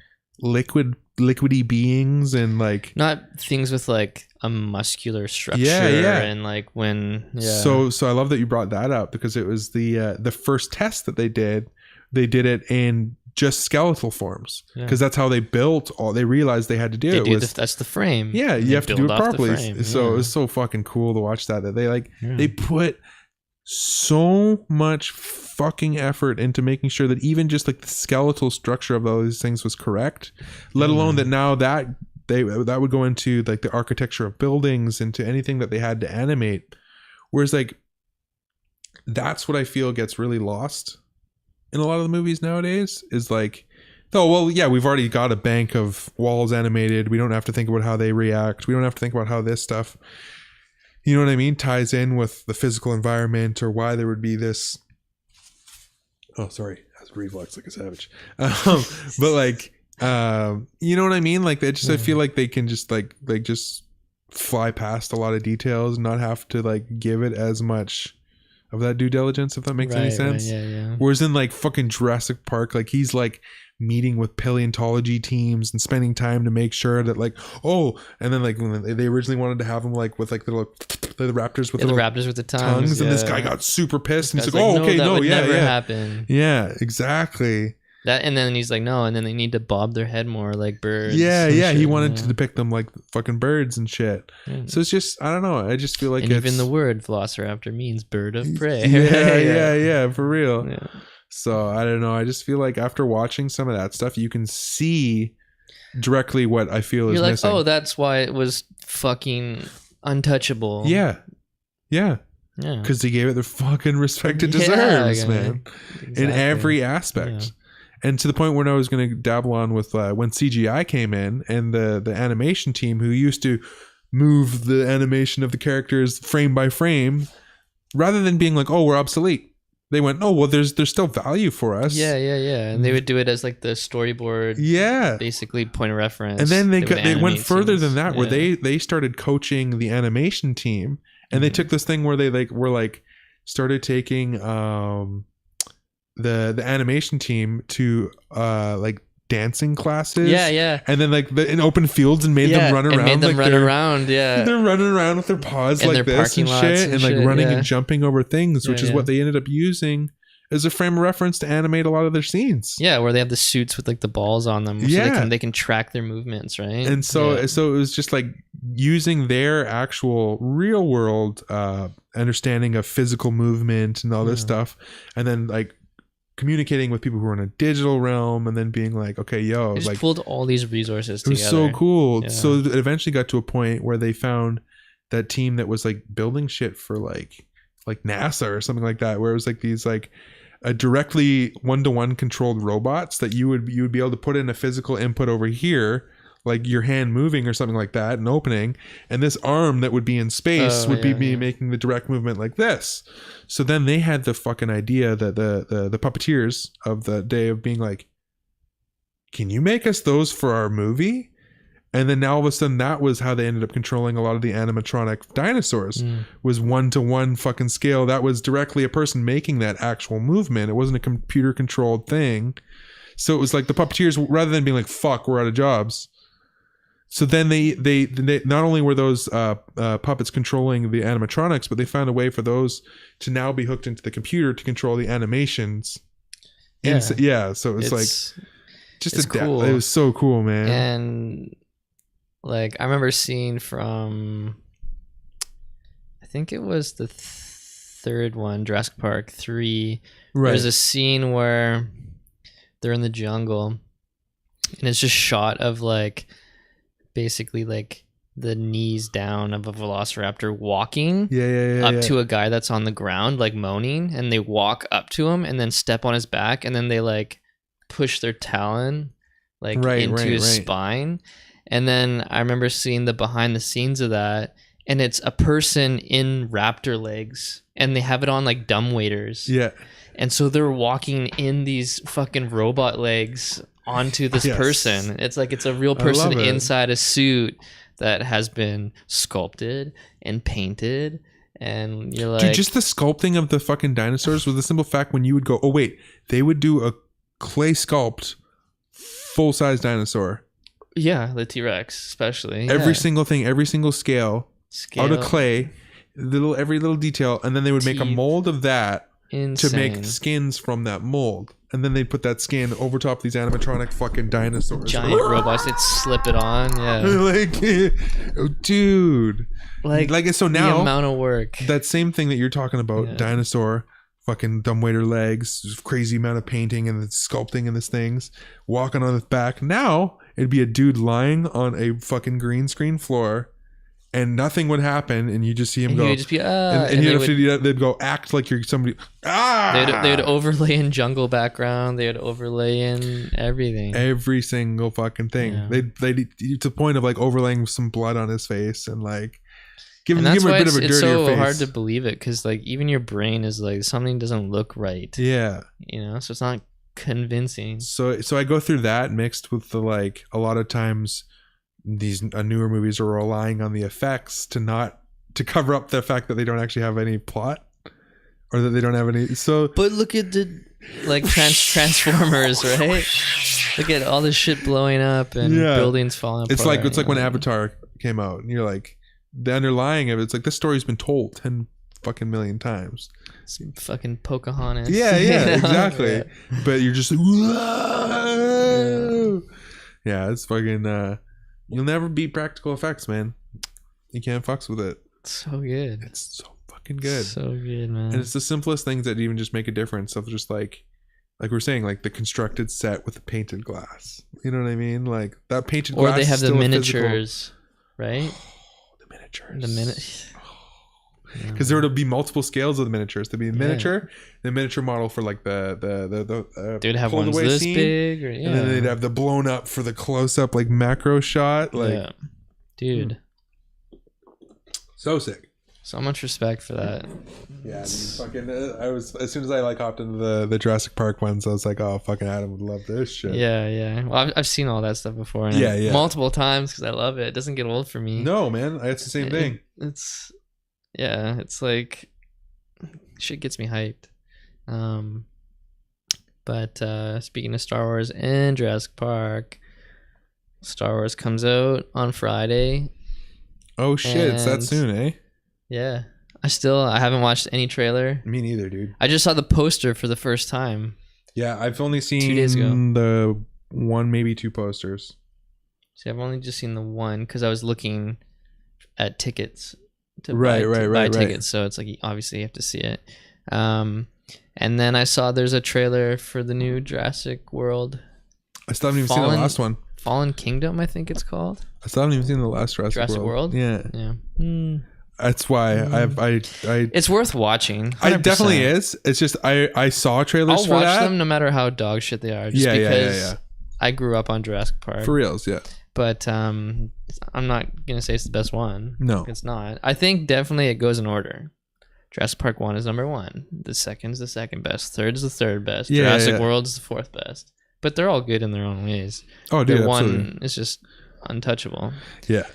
B: liquidy beings and like
C: Not things with like a muscular structure.
B: Yeah.
C: And like when
B: So I love that you brought that up, because it was the first test that they did. They did it in just skeletal forms, because that's how they built all. They realized they had to do
C: they
B: it.
C: do
B: Was,
C: that's the frame.
B: yeah, you have to do it
C: build off the
B: properly.
C: frame,
B: So
C: yeah.
B: it was so fucking cool to watch that they like they put so much fucking effort into making sure that even just like the skeletal structure of all these things was correct, let alone that now that that would go into like the architecture of buildings, into anything that they had to animate. Whereas like that's what I feel gets really lost in a lot of the movies nowadays, is like, oh well, yeah, we've already got a bank of walls animated, we don't have to think about how they react, we don't have to think about how this stuff, you know what I mean, ties in with the physical environment, or why there would be this, oh sorry, I was reflex like a savage, but like you know what I mean, like they just, I feel like they can just like just fly past a lot of details and not have to like give it as much of that due diligence, if that makes any sense.
C: Yeah.
B: Whereas in like fucking Jurassic Park, like he's like meeting with paleontology teams and spending time to make sure that like, oh, and then like when they originally wanted to have him like with like the raptors with
C: The
B: little
C: raptors with the tongues.
B: and this guy got super pissed and he's like,
C: Guy's
B: oh, okay,
C: that
B: no,
C: would
B: yeah,
C: never
B: yeah,
C: happen.
B: yeah, exactly.
C: That, and then he's like, no, and then they need to bob their head more like birds.
B: Yeah,
C: and
B: yeah, he
C: shit,
B: wanted
C: yeah.
B: to depict them like fucking birds and shit. So it's just, I don't know, I just feel like
C: And
B: it's
C: even the word velociraptor means bird of prey.
B: yeah, for real.
C: Yeah.
B: So I don't know, I just feel like after watching some of that stuff, you can see directly what I feel is
C: You're like,
B: missing.
C: oh, that's why it was fucking untouchable.
B: Yeah, because they gave it the fucking respect it deserves, man, in every aspect.
C: Yeah.
B: And to the point where I was going to dabble on with when CGI came in, and the animation team who used to move the animation of the characters frame by frame, rather than being like, oh, we're obsolete, they went, oh, well, there's still value for us.
C: Yeah. And they would do it as like the storyboard, basically point of reference.
B: And then they
C: would
B: went
C: animate
B: further
C: scenes.
B: than that, where
C: Yeah.
B: they started coaching the animation team And they took this thing where they like were like started taking the animation team to like dancing classes.
C: Yeah.
B: And then like in open fields and made them run around.
C: And made them
B: like
C: run
B: they're-
C: around. Yeah.
B: They're running around with their paws
C: And
B: like
C: their
B: this
C: parking
B: and
C: lots
B: shit, and like
C: shit,
B: running
C: yeah.
B: and jumping over things, which
C: Yeah,
B: is
C: yeah.
B: what they ended up using as a frame of reference to animate a lot of their scenes.
C: Yeah, where they have the suits with like the balls on them, so
B: Yeah.
C: they can track their movements, right?
B: And so
C: Yeah.
B: it was just like using their actual real world understanding of physical movement and all this stuff, and then like communicating with people who are in a digital realm, and then being like, okay, yo,
C: They just
B: like
C: pulled all these resources
B: it was
C: together.
B: so cool.
C: Yeah.
B: So it eventually got to a point where they found that team that was like building shit for like NASA or something like that, where it was like these like a directly one-to-one controlled robots that you would be able to put in a physical input over here, like your hand moving or something like that and opening, and this arm that would be in space would be making the direct movement like this. So then they had the fucking idea that the puppeteers of the day of being like, can you make us those for our movie? And then now all of a sudden that was how they ended up controlling a lot of the animatronic dinosaurs, was one-to-one fucking scale. That was directly a person making that actual movement. It wasn't a computer controlled thing. So it was like the puppeteers, rather than being like, fuck, we're out of jobs. So then they not only were those puppets controlling the animatronics, but they found a way for those to now be hooked into the computer to control the animations.
C: Yeah.
B: So it was like just
C: it's cool.
B: It was so cool, man.
C: And like I remember seeing from, I think it was the third one, Jurassic Park 3.
B: Right.
C: There's a scene where they're in the jungle, and it's just shot of like basically like the knees down of a velociraptor walking up to a guy that's on the ground like moaning, and they walk up to him and then step on his back, and then they like push their talon like into his spine. And then I remember seeing the behind the scenes of that, and it's a person in raptor legs, and they have it on like dumbwaiters.
B: Yeah.
C: And so they're walking in these fucking robot legs onto this person. It's like it's a real person
B: love it.
C: inside a suit that has been sculpted and painted. And you're like,
B: Dude, just the sculpting of the fucking dinosaurs was the simple fact when you would go, oh wait, they would do a clay sculpt full size dinosaur.
C: yeah, the T-Rex especially.
B: Every
C: yeah.
B: single thing, every single scale out of clay, every little detail, and then they would make a
C: Teeth.
B: mold of that
C: Insane.
B: to make skins from that mold. And then they'd put that skin over top these animatronic fucking dinosaurs.
C: Giant robots, they'd slip it on. Yeah.
B: like, oh, dude. Like so now
C: the amount of work.
B: that same thing that you're talking about, dinosaur, fucking dumbwaiter legs, crazy amount of painting and sculpting and this things, walking on its back. Now it'd be a dude lying on a fucking green screen floor, and nothing would happen, and you just see him
C: And
B: go.
C: he would just be,
B: and they'd go act like you're somebody.
C: They would overlay in jungle background. They would overlay in everything.
B: Every single fucking thing.
C: Yeah.
B: They to the point of like overlaying some blood on his face and like give
C: And
B: him
C: that's
B: a
C: why
B: bit of a
C: it's
B: dirtier
C: so
B: face.
C: hard to believe it, because like even your brain is like something doesn't look right.
B: Yeah.
C: You know, so it's not convincing.
B: So I go through that mixed with the like a lot of times these newer movies are relying on the effects to cover up the fact that they don't actually have any plot or that they don't have any. So
C: But look at the like Transformers, right? Look at all this shit blowing up and buildings falling apart.
B: it's like when
C: you know?
B: Avatar came out and you're like the underlying of it's like this story's been told 10 fucking million times.
C: Some fucking Pocahontas.
B: Yeah,
C: You know?
B: exactly.
C: Yeah.
B: But you're just like, whoa! Yeah, it's fucking. You'll never beat practical effects, man. You can't fucks with it.
C: So good.
B: It's so fucking good.
C: So good, man.
B: And it's the simplest things that even just make a difference. Of just like we're saying, like the constructed set with the painted glass. You know what I mean? Like that painted
C: Or
B: glass.
C: they have
B: is
C: the
B: still a
C: miniatures, right?
B: the miniatures.
C: The minute.
B: Because there would be multiple scales of the miniatures. There'd be a miniature, the miniature model for like the
C: They'd have
B: pulled
C: ones
B: away
C: this
B: scene,
C: big, or
B: and then they'd have the blown up for the close up like macro shot. Like
C: yeah. Dude,
B: so sick.
C: so much respect for that.
B: Yeah, fucking. I was as soon as I like hopped into the Jurassic Park ones, I was like, oh fucking Adam would love this shit.
C: Yeah. Well, I've seen all that stuff before. And
B: Yeah.
C: multiple times because I love it. It doesn't get old for me.
B: No, man, it's the same thing.
C: It's yeah, it's like shit gets me hyped. But speaking of Star Wars and Jurassic Park, Star Wars comes out on Friday.
B: Oh shit, it's that
C: And-
B: soon, eh?
C: Yeah. I haven't watched any trailer.
B: Me neither, dude.
C: I just saw the poster for the first time.
B: Yeah, I've only seen
C: 2 days ago.
B: the one, maybe two posters.
C: See, I've only just seen the one because I was looking at tickets to
B: Right,
C: buy
B: right.
C: tickets. So it's like obviously you have to see it. And then I saw there's a trailer for the new Jurassic World
B: I still haven't even seen the
C: Fallen-
B: last one.
C: Fallen Kingdom, I think it's called.
B: I still haven't even seen the last
C: Jurassic World?
B: Yeah,
C: Yeah.
B: that's why I
C: It's worth watching.
B: it definitely
C: 100%.
B: is. It's just I saw trailers
C: I'll
B: for
C: watch
B: that.
C: them no matter how dog shit they are. Just
B: Yeah,
C: because
B: yeah.
C: I grew up on Jurassic Park.
B: For reals, yeah.
C: But I'm not gonna say it's the best one.
B: No.
C: It's not. I think definitely it goes in order. Jurassic Park 1 is number 1. The second's the second best. Third is the third best.
B: Yeah,
C: Jurassic
B: yeah.
C: World is the fourth best. But they're all good in their own ways.
B: Oh, dude,
C: The
B: absolutely.
C: one is just untouchable.
B: Yeah.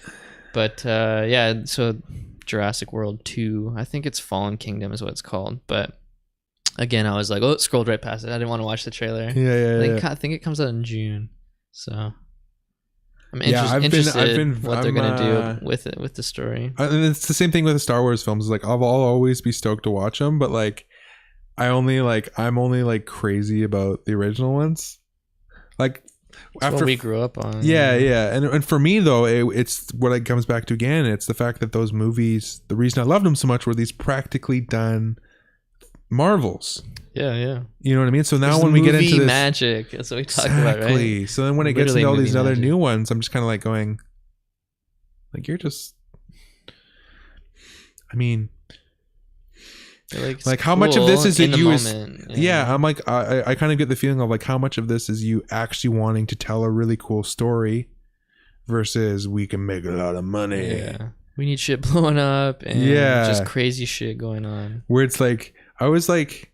C: But yeah, so Jurassic World 2, I think it's Fallen Kingdom is what it's called. But again, I was like, oh, scrolled right past it. I didn't want to watch the trailer.
B: Yeah.
C: I think it comes out in June. So I'm
B: Yeah, I've
C: interested
B: been-
C: what they're
B: I'm,
C: gonna do with it, with the story.
B: And it's the same thing with the Star Wars films. Like I'll always be stoked to watch them, but like I'm only like crazy about the original ones. Like
C: That's what we grew up on.
B: yeah, and for me though, it's what it comes back to again. It's the fact that those movies, the reason I loved them so much, were these practically done marvels.
C: yeah.
B: You know what I mean? So now
C: It's
B: when we get
C: movie
B: into this,
C: magic, that's what we talk about, right?
B: exactly. So then when it gets
C: Literally
B: into all
C: movie
B: these other
C: magic.
B: new ones, I'm just kind of like going, like you're just. I mean, like how much of this is
C: in
B: it
C: the
B: you
C: moment,
B: yeah, I'm like I kind of get the feeling of like how much of this is you actually wanting to tell a really cool story versus we can make a lot of money.
C: Yeah. We need shit blowing up and
B: Yeah.
C: just crazy shit going on.
B: Where it's like I was like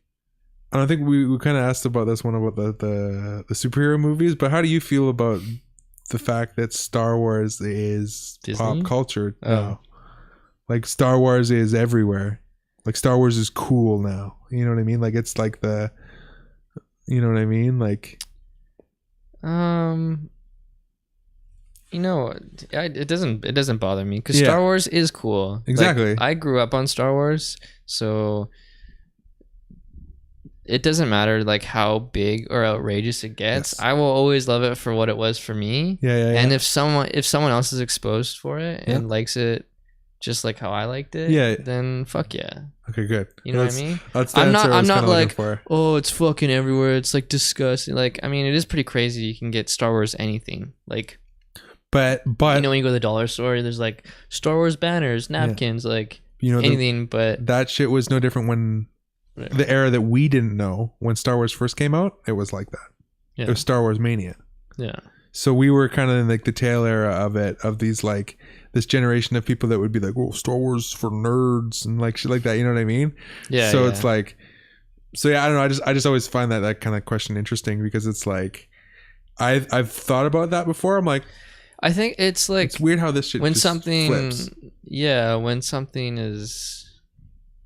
B: I don't think we kind of asked about this one about the superhero movies, but how do you feel about the fact that Star Wars is
C: Disney?
B: pop culture
C: Oh.
B: now? Like Star Wars is everywhere. Like Star Wars is cool now. You know what I mean? Like it's like you know what I mean? Like
C: You know, it doesn't bother me because
B: Yeah.
C: Star Wars is cool. Like,
B: Exactly.
C: I grew up on Star Wars, so it doesn't matter like how big or outrageous it gets.
B: Yes.
C: I will always love it for what it was for me.
B: yeah.
C: And if someone else is exposed for it
B: Yeah.
C: and likes it just like how I liked it,
B: Yeah.
C: then fuck yeah.
B: Okay, good.
C: You know what I mean?
B: That's the
C: I'm
B: answer I
C: not
B: was kinda looking
C: like,
B: for.
C: oh, it's fucking everywhere. It's like disgusting. Like, I mean, it is pretty crazy. You can get Star Wars anything. Like,
B: But
C: you know, when you go to the dollar store, there's like Star Wars banners, napkins, like
B: you know
C: anything. But
B: that shit was no different when the era that we didn't know when Star Wars first came out. It was like that.
C: yeah,
B: It was Star Wars mania.
C: yeah,
B: So we were kind of in like the tail era of it, of these like this generation of people that would be like, "Oh, Star Wars for nerds" and like shit like that. You know what I mean?
C: yeah.
B: So
C: yeah.
B: it's like, so yeah, I don't know. I just always find that kind of question interesting because it's like, I've thought about that before. I'm like,
C: I think it's like
B: it's weird how this shit
C: when
B: just
C: something,
B: flips.
C: yeah, when something is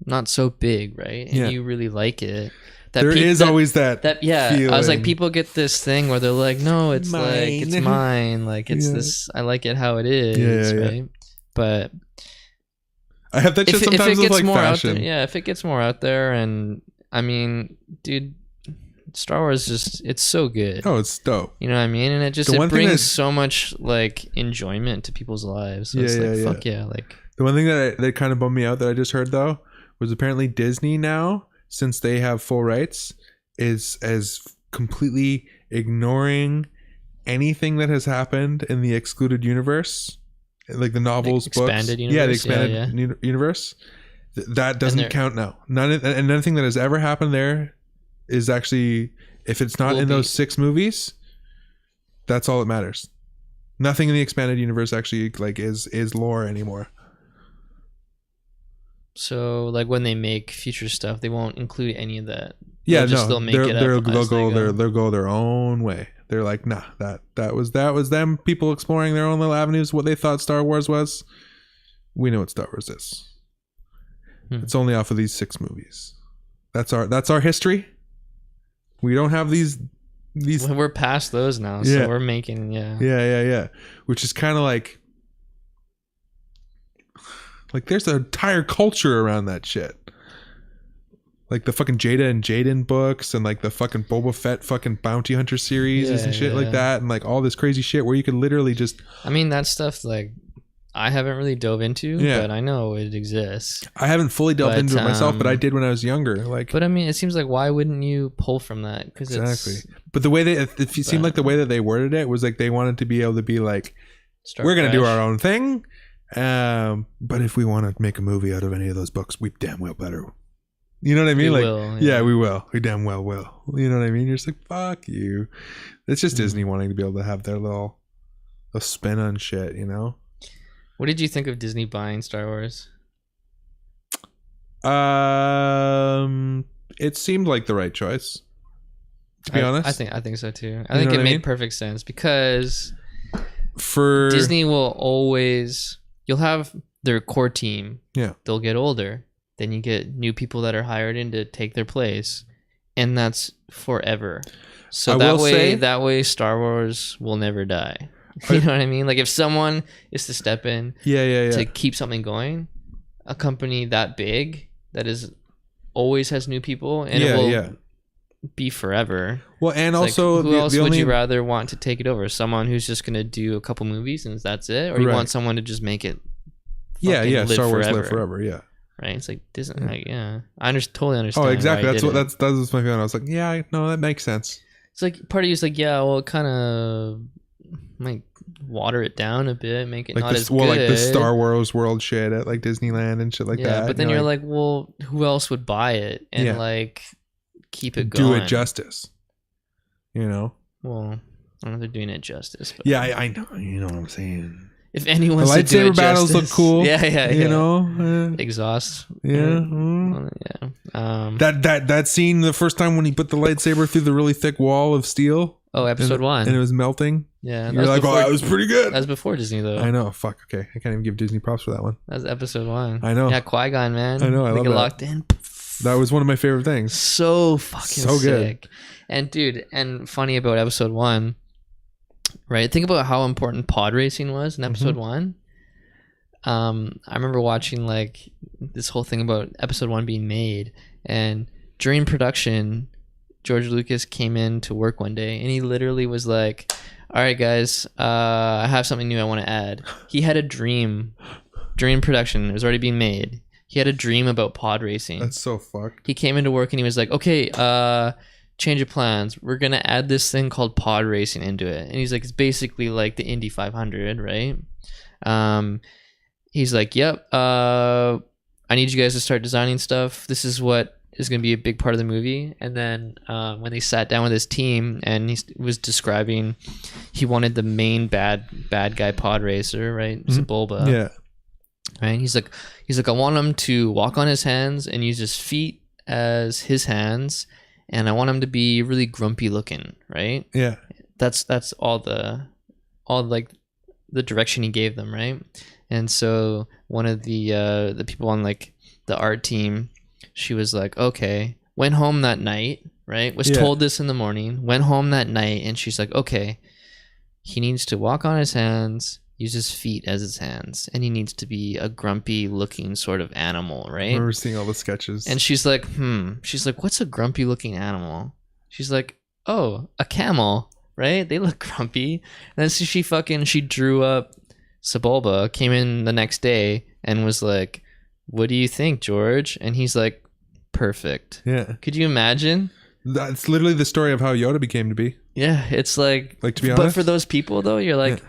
C: not so big, right, and
B: Yeah.
C: you really like it.
B: There is always that.
C: Yeah, I was like,
B: feeling.
C: people get this thing where they're like, no, it's like it's
B: Mine.
C: mine, like it's
B: Yeah.
C: this. I like it how it is,
B: Yeah, yeah.
C: right? But
B: I have that shit
C: if it
B: sometimes with
C: gets
B: like
C: more
B: fashion.
C: out there, yeah, if it gets more out there, and I mean, dude, Star Wars it's so good.
B: Oh, it's dope.
C: You know what I mean? And
B: The
C: it
B: one thing
C: brings
B: that-
C: so much like enjoyment to people's lives. So
B: Yeah,
C: it's like,
B: yeah,
C: fuck yeah, like
B: The one thing that kind of bummed me out that I just heard though was apparently Disney now, since they have full rights, is as completely ignoring anything that has happened in the excluded universe, like the novels,
C: expanded
B: books. Yeah, the
C: universe? Yeah,
B: expanded universe. That doesn't
C: they're-
B: count now. And nothing that has ever happened there is actually, if it's not
C: Will
B: in
C: be-
B: those 6 movies, that's all that matters. Nothing in the expanded universe actually like is lore anymore.
C: so like when they make future stuff, they won't include any of that.
B: Yeah,
C: They'll just
B: no,
C: still make it
B: they'll
C: up as they go.
B: they'll go their own way. They're like, nah, that was them people exploring their own little avenues. What they thought Star Wars was, we know what Star Wars is. It's only off of these 6 movies. That's our history. We don't have these.
C: Well, we're past those now,
B: Yeah.
C: so we're making
B: Yeah. Which is kind of like there's an entire culture around that shit. Like the fucking Jada and Jaden books and like the fucking Boba Fett fucking bounty hunter series and shit like that, and like all this crazy shit where you could literally just.
C: I mean, that stuff like I haven't really dove into, but I know it exists.
B: I haven't fully delved into it myself, but I did when I was younger. Like,
C: but I mean, it seems like why wouldn't you pull from that? Because
B: exactly. But the way it seemed like the way that they worded it was like they wanted to be able to be like, we're gonna do our own thing, but if we want to make a movie out of any of those books, we damn well better. You know what I mean?
C: We
B: like,
C: will,
B: yeah, we will. We damn well will. You know what I mean? You're just like, fuck you. It's just Disney wanting to be able to have their little spin on shit, you know?
C: What did you think of Disney buying Star Wars?
B: It seemed like the right choice. To be honest,
C: I think so too. I think it made perfect sense because
B: for
C: Disney will always, you'll have their core team.
B: Yeah.
C: They'll get older. Then you get new people that are hired in to take their place, and that's forever. So that way Star Wars will never die. You know what I mean? Like if someone is to step in to keep something going, a company that big that is always has new people and it will be forever.
B: Well, and
C: it's
B: also
C: like, who else would you rather want to take it over? Someone who's just going to do a couple movies and that's it, or you want someone to just make it live
B: Star Wars
C: forever.
B: live forever,
C: right? It's like Disney, I totally understand.
B: Oh, exactly.
C: Why
B: That's my feeling. I was like, yeah, no, that makes sense.
C: It's like part of you is like, yeah, well, it kind of might water it down a bit, make it
B: like
C: not as good.
B: like the Star Wars world shit at like Disneyland and shit like that.
C: Yeah, but then you're like, well, who else would buy it and like keep it going?
B: Do it justice. You know?
C: Well, I don't know if they're doing it justice. But
B: yeah, I know. You know what I'm saying.
C: If anyone's
B: the lightsaber battles look cool.
C: Yeah.
B: You know,
C: exhaust.
B: Yeah. That scene the first time when he put the lightsaber through the really thick wall of steel.
C: Oh, episode 1,
B: and it was melting.
C: Yeah,
B: you're like, oh, that was pretty good.
C: That was before Disney, though.
B: I know. Fuck. Okay, I can't even give Disney props for that one.
C: That was episode 1.
B: I know.
C: Yeah, Qui-Gon, man.
B: I know. I love
C: it
B: that.
C: Locked in.
B: That was one of my favorite things.
C: So fucking
B: so
C: sick.
B: Good.
C: And dude, and funny about episode 1, right? Think about how important pod racing was in episode 1. I remember watching like this whole thing about episode 1 being made, and during production, George Lucas came in to work one day and he literally was like, all right guys, I have something new I want to add. He had a dream during production. It was already being made. He had a dream about pod racing.
B: That's so fucked.
C: He came into work and he was like, okay, change of plans. We're going to add this thing called pod racing into it. And he's like, it's basically like the Indy 500, right? He's like, yep, I need you guys to start designing stuff. This is what is going to be a big part of the movie. And then when they sat down with his team and he was describing, he wanted the main bad guy pod racer, right? Sebulba.
B: Yeah.
C: Right. He's like, I want him to walk on his hands and use his feet as his hands. And I want him to be really grumpy looking. Right.
B: Yeah.
C: That's all like the direction he gave them. Right. And so one of the people on like the art team, she was like, okay, went home that night, right? Was told this in the morning, went home that night, and she's like, okay, he needs to walk on his hands, use his feet as his hands, and he needs to be a grumpy looking sort of animal, right?
B: I remember seeing all the sketches.
C: And she's like, what's a grumpy looking animal? She's like, oh, a camel, right? They look grumpy. And then she drew up Sebulba, came in the next day and was like, what do you think, George? And he's like, perfect.
B: Yeah.
C: Could you imagine?
B: That's literally the story of how Yoda became to be.
C: Yeah, it's like
B: to be honest.
C: But for those people though, you're like,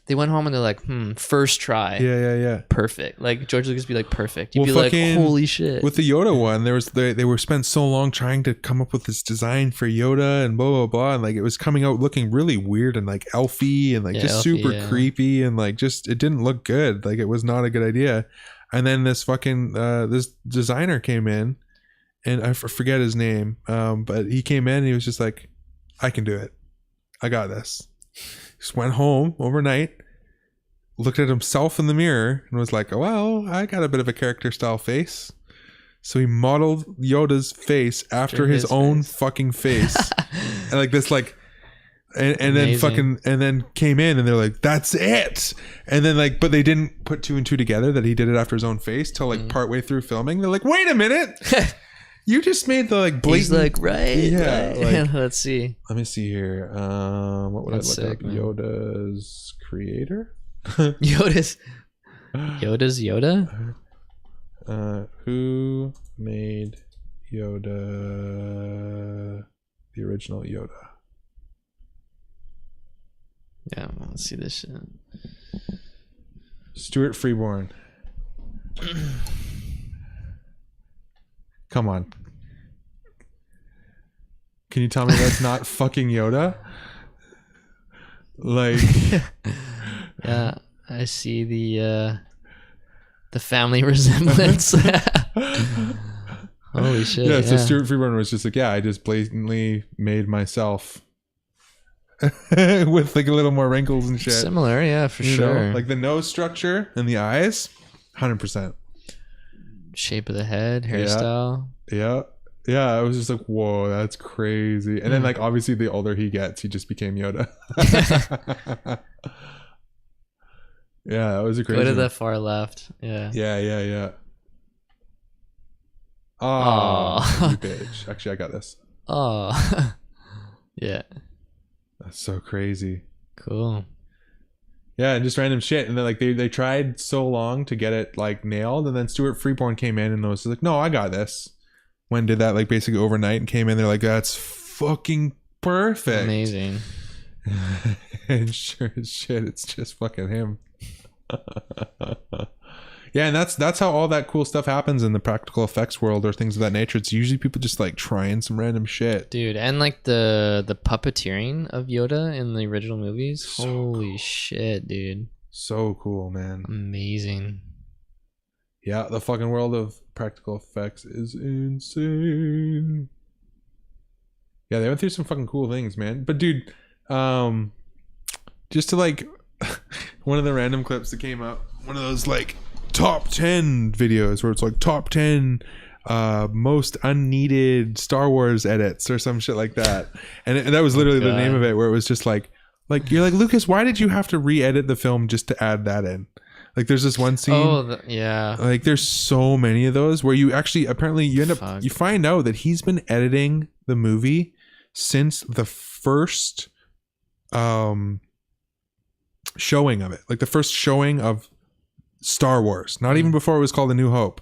C: they went home and they're like, first try.
B: Yeah.
C: Perfect. Like George Lucas be like, perfect. You'd be like, holy shit.
B: With the Yoda one, they were spent so long trying to come up with this design for Yoda and blah blah blah, and like it was coming out looking really weird and like elfy and like just
C: elfy,
B: super creepy and like just it didn't look good. Like it was not a good idea. And then this fucking this designer came in, and I forget his name, but he came in and he was just like, I can do it. I got this. Just went home overnight, looked at himself in the mirror and was like, oh, well, I got a bit of a character style face. So he modeled Yoda's face after his
C: his
B: own
C: face.
B: fucking face. And like this, like, and then
C: Amazing.
B: fucking, and then came in and they're like, that's it. And then like, but they didn't put 2 and 2 together that he did it after his own face till like partway through filming. They're like, wait a minute. You just made the like blatant.
C: He's like, right.
B: Yeah,
C: right.
B: like-
C: Let's see.
B: Let me see here. What would
C: That's
B: I look
C: sick,
B: up?
C: man.
B: Yoda's creator?
C: Yoda's Yoda?
B: Who made Yoda? The original Yoda.
C: Yeah, let's see this shit.
B: Stuart Freeborn. Come on. Can you tell me that's not fucking Yoda? Like,
C: Yeah, I see the family resemblance. Holy shit.
B: yeah,
C: Yeah,
B: so Stuart Freeborn was just like, yeah, I just blatantly made myself with like a little more wrinkles and shit.
C: Similar, yeah, for
B: You know?
C: sure.
B: Like the nose structure and the eyes, 100%.
C: Shape of the head, hairstyle.
B: Yeah. Yeah, I was just like, whoa, that's crazy. And then like obviously the older he gets, he just became Yoda. Yeah, that was a crazy
C: Go to
B: one.
C: the far left. Yeah.
B: Yeah. Oh,
C: Aw.
B: you bitch. Actually, I got this.
C: Oh. Yeah.
B: That's so crazy.
C: Cool.
B: Yeah, and just random shit. And then like they tried so long to get it like nailed, and then Stuart Freeborn came in and was like, no, I got this. When did that like basically overnight and came in, they're like, that's fucking perfect.
C: Amazing.
B: And sure as shit, it's just fucking him. Yeah, and that's how all that cool stuff happens in the practical effects world or things of that nature. It's usually people just like trying some random shit.
C: Dude, and like the puppeteering of Yoda in the original movies.
B: So
C: Holy shit, dude.
B: So cool, man.
C: Amazing.
B: Yeah, the fucking world of practical effects is insane. Yeah, they went through some fucking cool things, man. But dude, just to like one of the random clips that came up, one of those like top 10 videos where it's like top 10 most unneeded Star Wars edits or some shit like that. And that was literally the name of it, where it was just like you're like, Lucas, why did you have to re-edit the film just to add that in? Like there's this one scene.
C: Oh, yeah.
B: Like there's so many of those where you actually apparently you end up
C: Fuck.
B: you find out that he's been editing the movie since the first showing of it. Like the first showing of Star Wars. Not even before it was called A New Hope.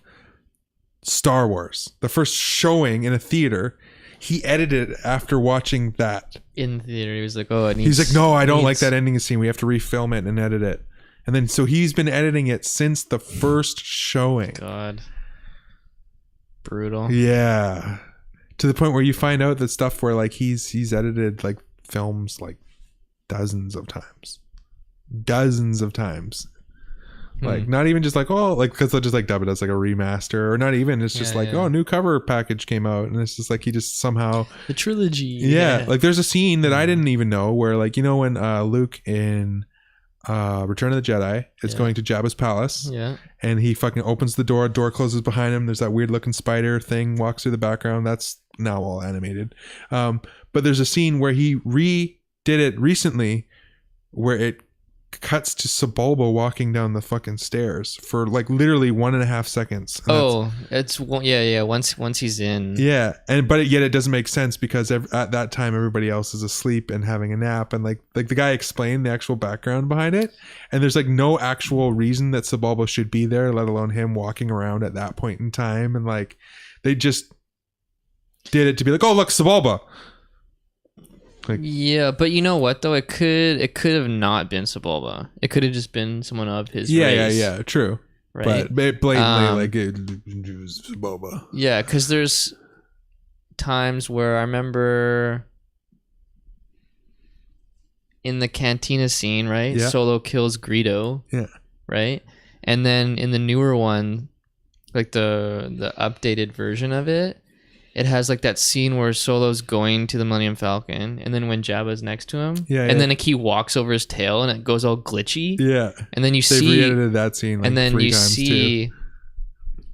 B: Star Wars. The first showing in a theater. He edited it after watching that.
C: In the theater, he was like, "Oh, it needs."
B: He's like, no, I don't like
C: needs-
B: that ending scene. We have to refilm it and edit it. And then so he's been editing it since the first showing.
C: God, brutal.
B: Yeah. To the point where you find out that stuff where like he's edited like films like dozens of times. Like not even just like, oh, like because they'll just like dub it as like a remaster, or not even, it's just
C: Yeah,
B: like,
C: yeah.
B: oh, new cover package came out, and it's just like he just somehow
C: The trilogy.
B: yeah. Like there's a scene that I didn't even know where like, you know, when Luke in Return of the Jedi is
C: Yeah.
B: going to Jabba's palace,
C: Yeah.
B: and he fucking opens the door closes behind him, there's that weird looking spider thing walks through the background. That's now all animated. But there's a scene where he redid it recently where it cuts to Sebulba walking down the fucking stairs for like literally 1.5 seconds. And
C: Oh, it's yeah. Once he's in.
B: yeah, but yet it doesn't make sense because at that time everybody else is asleep and having a nap, and like the guy explained the actual background behind it, and there's like no actual reason that Sebulba should be there, let alone him walking around at that point in time, and like they just did it to be like, oh look, Sebulba. Like,
C: Yeah, but you know what though? It could have not been Sebulba. It could have just been someone of his race.
B: yeah, true.
C: Right.
B: But it blatantly like it was Sebulba.
C: Yeah, because there's times where I remember in the cantina scene, right?
B: Yeah.
C: Solo kills Greedo.
B: Yeah.
C: Right? And then in the newer one, like the updated version of it, it has like that scene where Solo's going to the Millennium Falcon, and then when Jabba's next to him,
B: Yeah,
C: and
B: yeah.
C: then like he walks over his tail and it goes all glitchy.
B: Yeah.
C: And then you
B: They've
C: see
B: re-edited that scene like
C: and then
B: 3
C: you
B: times
C: see
B: too.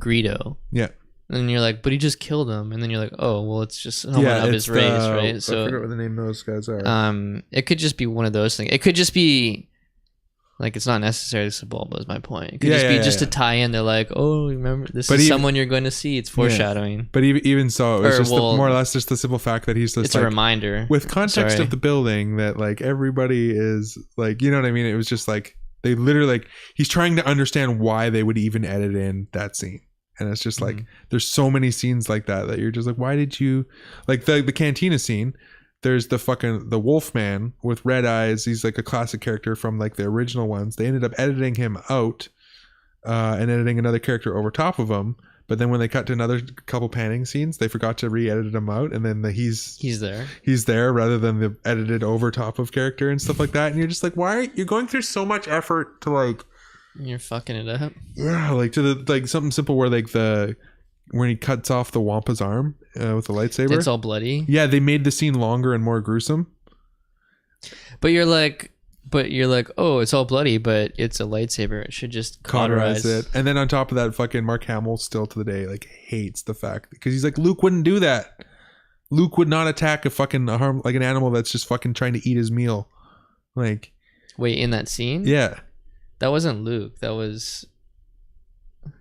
C: Greedo.
B: Yeah.
C: And you're like, but he just killed him. And then you're like, oh, well, it's just someone of his race, right?
B: I
C: So
B: forget what the name of those guys are.
C: it could just be one of those things. It could just be like, it's not necessarily Sebulba is my point. It could just be to tie in. They're like, oh, remember, this is someone you're going to see. It's foreshadowing.
B: But even so, it was just more or less just the simple fact that he's just
C: it's a reminder
B: with context of the building that like everybody is like, you know what I mean? It was just like they literally like he's trying to understand why they would even edit in that scene. And it's just like there's so many scenes like that you're just like, why did you like the cantina scene? There's the Wolfman with red eyes. He's like a classic character from like the original ones. They ended up editing him out and editing another character over top of him. But then when they cut to another couple panning scenes, they forgot to re-edit him out, and then he's there rather than the edited over top of character and stuff like that. And you're just like, why are you going through so much effort to like?
C: You're fucking it up.
B: Yeah, like to the like something simple where like when he cuts off the Wampa's arm with the lightsaber.
C: It's all bloody.
B: Yeah, they made the scene longer and more gruesome.
C: But you're like, oh, it's all bloody, but it's a lightsaber. It should just cauterize
B: it. And then on top of that, fucking Mark Hamill still to the day like hates the fact because he's like, Luke wouldn't do that. Luke would not attack an animal that's just fucking trying to eat his meal. Like,
C: wait, in that scene?
B: Yeah.
C: That wasn't Luke. That was...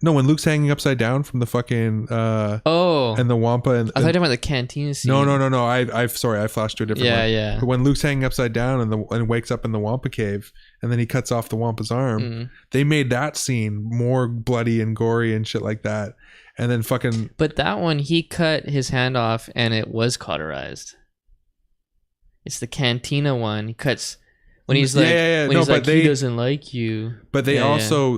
B: No, when Luke's hanging upside down from the fucking... and the Wampa... And,
C: I thought you were talking about the cantina scene.
B: No. Sorry, I flashed to a different one.
C: Yeah.
B: But when Luke's hanging upside down and wakes up in the Wampa cave, and then he cuts off the Wampa's arm, they made that scene more bloody and gory and shit like that. And then fucking...
C: But that one, he cut his hand off and it was cauterized. It's the cantina one. He cuts... When he's like, he doesn't like you.
B: But they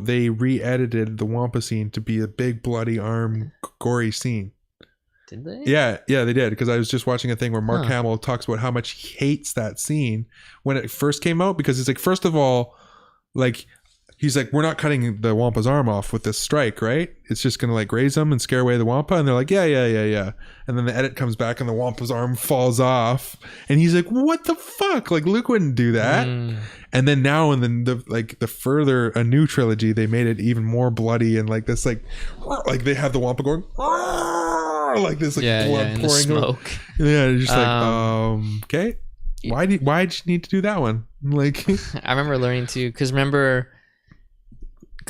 B: they re-edited the Wampa scene to be a big bloody arm, gory scene.
C: Did they?
B: Yeah, they did. Because I was just watching a thing where Mark Hamill talks about how much he hates that scene when it first came out. Because it's like, first of all, like he's like, we're not cutting the Wampa's arm off with this strike, right? It's just gonna like graze him and scare away the Wampa. And they're like, yeah. And then the edit comes back and the Wampa's arm falls off, and he's like, what the fuck? Like Luke wouldn't do that. And then now, and then a new trilogy, they made it even more bloody and like this, like they have the Wampa going like this, like blood pouring
C: smoke.
B: Yeah, just like okay. Why did you need to do that one? Like,
C: I remember learning to, because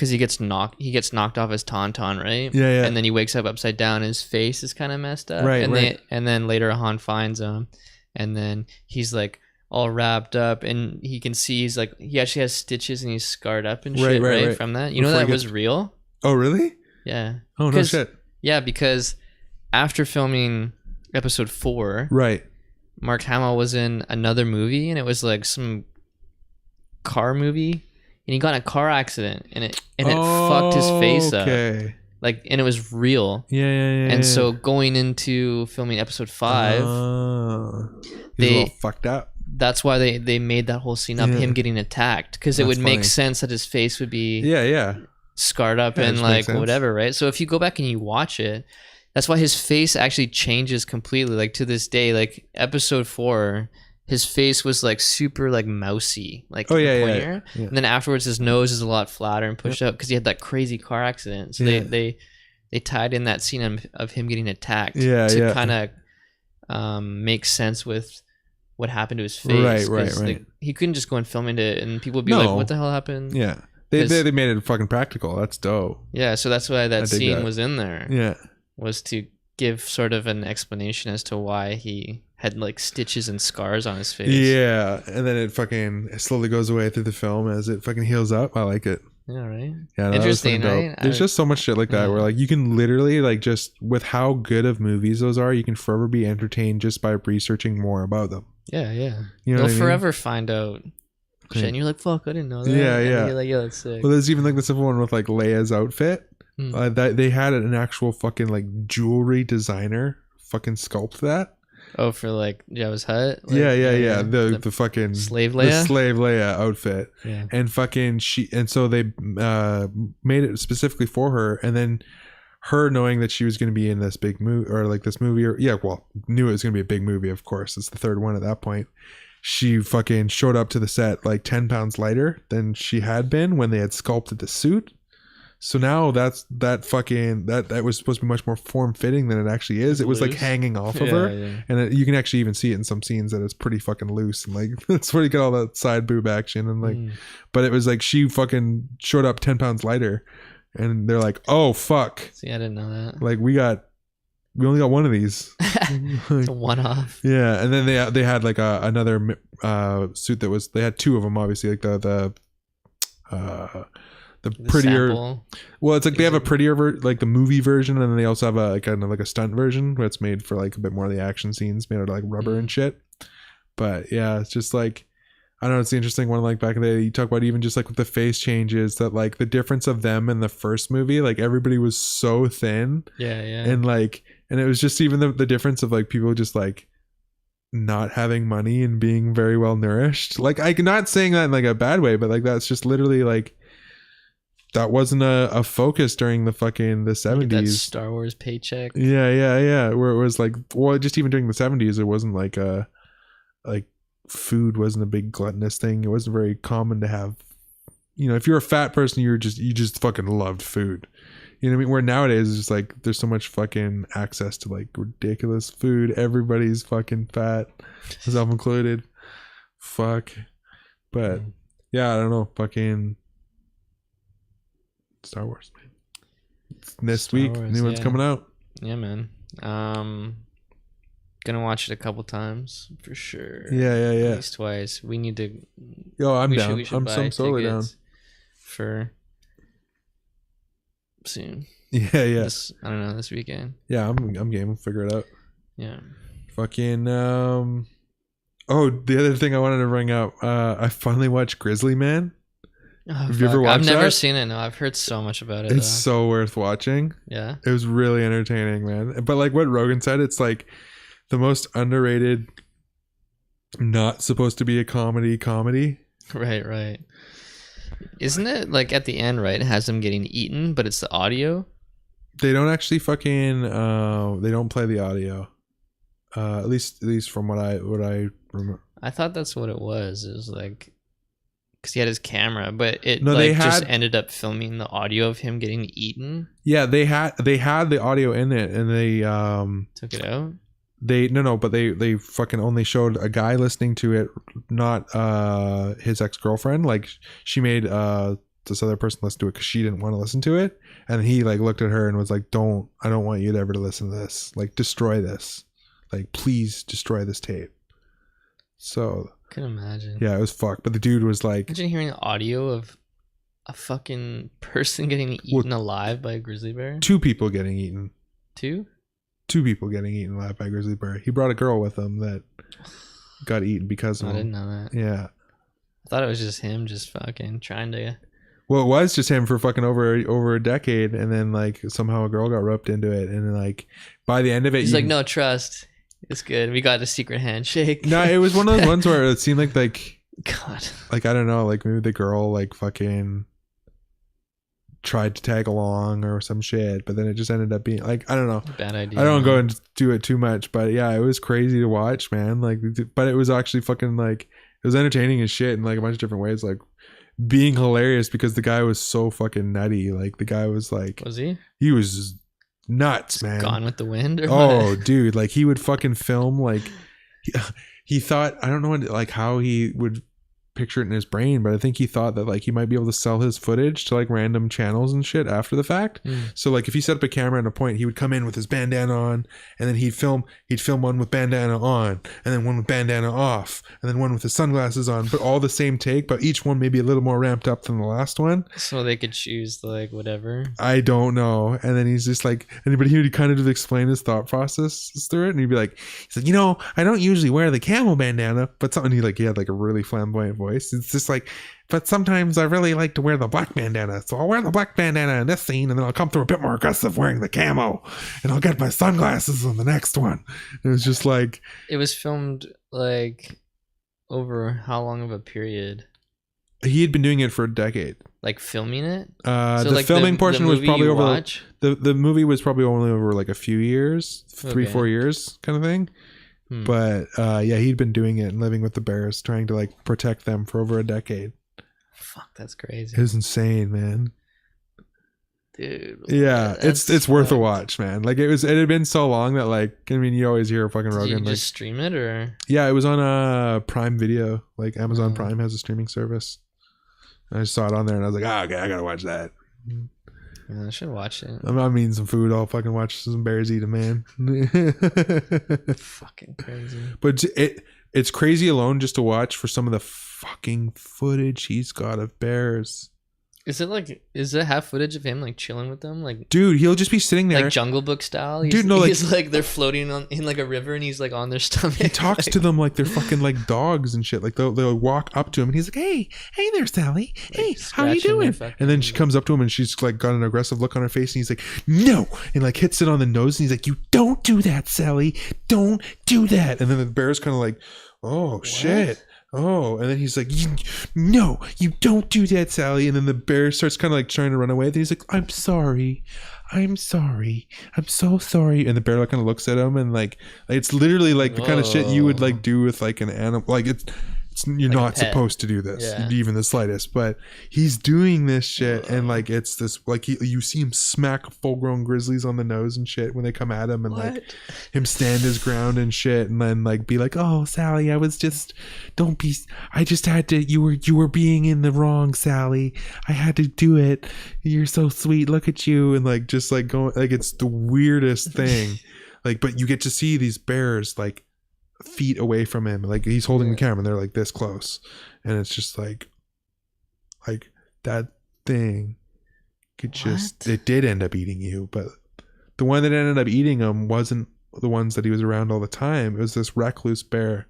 C: he gets knocked off his tauntaun, right?
B: Yeah.
C: And then he wakes up upside down. His face is kind of messed up,
B: right?
C: And then later Han finds him, and then he's like all wrapped up, and he can see he actually has stitches and he's scarred up and shit, right? From that, you know, that was real.
B: Oh, really?
C: Yeah.
B: Oh, no shit.
C: Yeah, because after filming episode 4,
B: right,
C: Mark Hamill was in another movie, and it was like some car movie. And he got in a car accident, and it fucked his face up. Like, and it was real.
B: Yeah.
C: And so going into filming episode 5,
B: they all fucked up.
C: That's why they made that whole scene up, him getting attacked, because it would make sense that his face would be scarred up and like whatever, right? So if you go back and you watch it, that's why his face actually changes completely. Like to this day, like episode 4. His face was like super like mousy, like pointier. And then afterwards, his nose is a lot flatter and pushed up because he had that crazy car accident. So they tied in that scene of him getting attacked to kind of make sense with what happened to his face.
B: Right.
C: Like, he couldn't just go and film it, and people would be like, "What the hell happened?"
B: Yeah, they made it fucking practical. That's dope.
C: Yeah, so that's why that scene was in there.
B: Yeah,
C: was to give sort of an explanation as to why he had like stitches and scars on his face.
B: Yeah, and then it slowly goes away through the film as it fucking heals up. I like it.
C: Yeah, right.
B: Yeah, interesting. Right? There's just so much shit like that where like you can literally like just with how good of movies those are, you can forever be entertained just by researching more about them.
C: Yeah.
B: You know,
C: you'll forever find out shit, and you're like, "Fuck, I didn't know that."
B: Yeah.
C: You're like, "Yeah, that's sick."
B: Well, there's even like the simple one with like Leia's outfit. That they had an actual fucking like jewelry designer fucking sculpt that.
C: Oh, for like Jabba's Hutt? Like,
B: yeah. The fucking
C: slave Leia?
B: The slave Leia outfit.
C: Yeah.
B: And fucking so they made it specifically for her, and then her knowing that she was going to be in this big movie or like this movie knew it was going to be a big movie, of course. It's the third one at that point. She fucking showed up to the set like 10 pounds lighter than she had been when they had sculpted the suit. So now that was supposed to be much more form fitting than it actually is. It was like
C: Loose?
B: hanging off of
C: Yeah,
B: her,
C: yeah.
B: and you can actually even see it in some scenes that it's pretty fucking loose, and like that's where you get all that side boob action and like. But it was like she fucking showed up 10 pounds lighter, and they're like, oh fuck,
C: See, I didn't know that.
B: like we only got one of these.
C: It's a one-off.
B: Yeah, and then they had like another suit that was, they had two of them obviously, like the prettier
C: Sample.
B: well, it's like they have a prettier like the movie version, and then they also have a kind of like a stunt version where it's made for like a bit more of the action scenes, made out of like rubber and shit. But yeah, it's just like, I don't know, it's the interesting one. Like back in the day, you talk about even just like with the face changes, that like the difference of them in the first movie, like everybody was so thin,
C: Yeah, yeah.
B: and like, and it was just even the difference of like people just like not having money and being very well nourished. Like I'm not saying that in like a bad way, but like that's just literally like, that wasn't a focus during the fucking the
C: Get that
B: 70s.
C: Star Wars paycheck.
B: Yeah. Where it was like, well, just even during the 70s, it wasn't like like food wasn't a big gluttonous thing. It wasn't very common to have, you know, if you're a fat person, you just fucking loved food. You know what I mean? Where nowadays it's just like there's so much fucking access to like ridiculous food. Everybody's fucking fat, myself included. Fuck. But yeah, I don't know. Fucking Star Wars, man. It's this
C: Star
B: week,
C: Wars,
B: new one's
C: yeah.
B: coming out.
C: Yeah, man. Gonna watch it a couple times for sure.
B: Yeah.
C: At least twice. We need to.
B: Yo, I'm
C: we
B: down.
C: We should
B: I'm
C: buy
B: totally down.
C: tickets for soon.
B: Yeah.
C: I don't know, this weekend.
B: Yeah, I'm game. We'll figure it out.
C: Yeah.
B: Fucking oh, the other thing I wanted to bring up, I finally watched Grizzly Man.
C: Oh,
B: Have you ever
C: fuck.
B: watched
C: I've never
B: that?
C: seen it. No, I've heard so much about it.
B: It's
C: though.
B: so worth watching.
C: Yeah.
B: It was really entertaining, man. But like what Rogan said, it's like the most underrated, not supposed to be a comedy.
C: Right. Isn't it like at the end, right? It has him getting eaten, but it's the audio.
B: They don't actually fucking they don't play the audio. At least from what I remember.
C: I thought that's what it was. It was like, because he had his camera, but it
B: No,
C: like
B: they
C: just
B: had-
C: ended up filming the audio of him getting eaten.
B: Yeah, they had the audio in it, and they
C: Took it out.
B: but they fucking only showed a guy listening to it, not his ex-girlfriend. Like she made this other person listen to it because she didn't want to listen to it, and he like looked at her and was like, I don't want you to ever to listen to this. Like destroy this. Like please destroy this tape. So
C: Can imagine.
B: yeah, it was fucked. But the dude was like,
C: Imagine hearing the audio of a fucking person getting eaten alive by a grizzly bear.
B: two people getting eaten alive by a grizzly bear. He brought a girl with him that got eaten because of
C: I
B: him.
C: didn't know that.
B: Yeah.
C: I thought it was just him just fucking trying to.
B: Well, it was just him for fucking over a decade, and then like somehow a girl got roped into it, and then like by the end of it,
C: He's like, no, trust. It's good. We got a secret handshake.
B: No, it was one of those ones where it seemed like
C: God.
B: like I don't know, like maybe the girl like fucking tried to tag along or some shit, but then it just ended up being like I don't know.
C: Bad idea.
B: I don't
C: man.
B: go and do it too much, but yeah, it was crazy to watch, man. Like, but it was actually fucking like it was entertaining as shit in like a bunch of different ways, like being hilarious because the guy was so fucking nutty. Like the guy was like,
C: Was he?
B: he was nuts, man.
C: Gone with the wind? Or
B: Oh,
C: what?
B: dude, like he would fucking film like he thought, I don't know what, like how he would picture it in his brain, but I think he thought that like he might be able to sell his footage to like random channels and shit after the fact. So like if he set up a camera at a point, he would come in with his bandana on, and then he'd film one with bandana on, and then one with bandana off, and then one with his sunglasses on, but all the same take, but each one maybe a little more ramped up than the last one.
C: So they could choose like whatever.
B: I don't know. And then he's just like, anybody he would kind of just explain his thought process through it, and he'd be like, he's like, you know, I don't usually wear the camel bandana, but something he had like a really flamboyant voice. It's just like, but sometimes I really like to wear the black bandana, so I'll wear the black bandana in this scene, and then I'll come through a bit more aggressive wearing the camo, and I'll get my sunglasses on the next one. It was just like,
C: It was filmed like over how long of a period?
B: he had been doing it for a decade.
C: Like filming it?
B: The
C: like,
B: filming portion was
C: movie
B: probably
C: you
B: over
C: watch?
B: the movie was probably only over like a few years, 3-4 years kind of thing. But yeah, he'd been doing it and living with the bears, trying to like protect them for over a decade.
C: Fuck, that's crazy.
B: It was insane, man.
C: Dude.
B: Yeah,
C: that's
B: it's worth a
C: fucked.
B: watch, man. Like it had been so long that like I mean you always hear fucking
C: Did
B: Rogan
C: you
B: like
C: just stream it or?
B: yeah, it was on Prime Video. Like Amazon
C: Oh.
B: Prime has a streaming service. And I just saw it on there and I was like, okay, I gotta watch that.
C: Yeah, I should watch it.
B: I'm eating some food. I'll fucking watch some bears eat a man.
C: Fucking crazy.
B: But it's crazy alone just to watch for some of the fucking footage he's got of bears.
C: Is it have footage of him like chilling with them, like
B: Dude, he'll just be sitting there.
C: like Jungle Book style?
B: Dude, no, like-
C: he's like they're floating in like a river, and he's like on their stomach.
B: He talks to them like they're fucking like dogs and shit. Like they'll walk up to him and he's like, hey there, Sally. Hey, how you
C: scratching their
B: doing?
C: fucking-
B: And then she comes up to him and she's like got an aggressive look on her face and he's like, no, and like hits it on the nose and he's like, you don't do that, Sally. Don't do that. And then the bear's kind of like, oh shit. Oh, and then he's like, no, you don't do that, Sally. And then the bear starts kind of like trying to run away. Then he's like, I'm sorry. I'm so sorry. And the bear like kind of looks at him and like it's literally like the kind of shit you would like do with like an animal. Like it's you're
C: Like a
B: not
C: pet.
B: supposed to do this,
C: Yeah.
B: even the slightest. But he's doing this shit, and like it's this like you see him smack full-grown grizzlies on the nose and shit when they come at him, and like him stand his ground and shit, and then like be like, "Oh, Sally, I just had to. You were being in the wrong, Sally. I had to do it. You're so sweet. Look at you," and like just like going like it's the weirdest thing. Like, but you get to see these bears like feet away from him, like he's holding the camera and they're like this close, and it's just like that thing could just it did end up eating you, but the one that ended up eating him wasn't the ones that he was around all the time. It was this recluse bear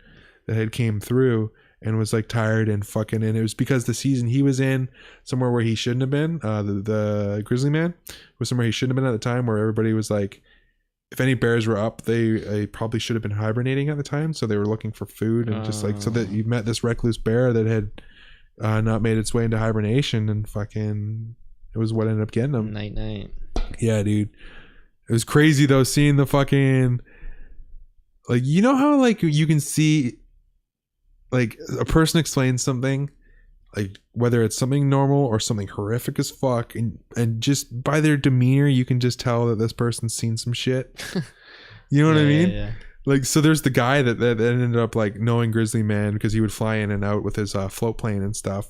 B: that had came through and was like tired and fucking, and it was because the season he was in somewhere where he shouldn't have been. The grizzly man was somewhere he shouldn't have been at the time, where everybody was like, if any bears were up, they probably should have been hibernating at the time, so they were looking for food, and just like so that you met this recluse bear that had not made its way into hibernation, and fucking it was what ended up getting him.
C: Night.
B: Yeah, dude, it was crazy though seeing the fucking like, you know how like you can see like a person explains something, like whether it's something normal or something horrific as fuck, and just by their demeanor you can just tell that this person's seen some shit. You know what I mean?
C: Yeah.
B: Like, so there's the guy that ended up like knowing Grizzly Man because he would fly in and out with his float plane and stuff,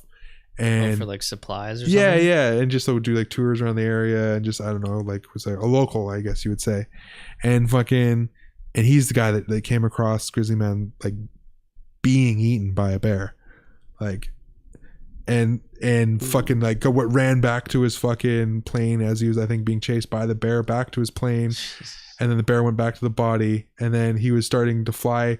B: and
C: For like supplies or
B: yeah,
C: something.
B: yeah, and just would do like tours around the area and just I don't know, like was like a local, I guess you would say, and fucking, and he's the guy that came across Grizzly Man like being eaten by a bear, like. And fucking like what ran back to his fucking plane as he was, I think, being chased by the bear back to his plane, and then the bear went back to the body, and then he was starting to fly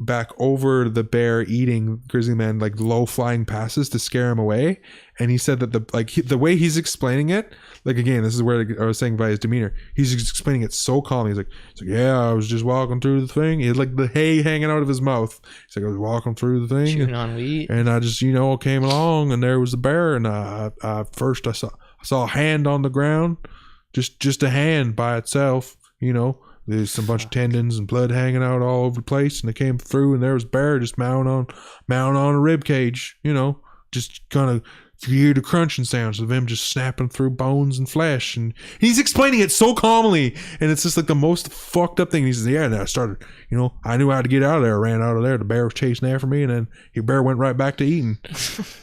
B: back over the bear eating Grizzly Man, like low flying passes to scare him away. And he said that the way he's explaining it, like again, this is where I was saying by his demeanor, he's explaining it so calm. He's like, yeah, I was just walking through the thing. He had like the hay hanging out of his mouth. He's like, I was walking through the thing,
C: Chewing on wheat.
B: and I just came along, and there was a bear, and first I saw a hand on the ground, just a hand by itself. There's some bunch of tendons and blood hanging out all over the place, and they came through, and there was a bear just mounting on a rib cage. Just kind of you hear the crunching sounds of him just snapping through bones and flesh, and he's explaining it so calmly, and it's just like the most fucked up thing. He says, "Yeah, and I started, I knew how to get out of there. I ran out of there. The bear was chasing after me, and then the bear went right back to eating."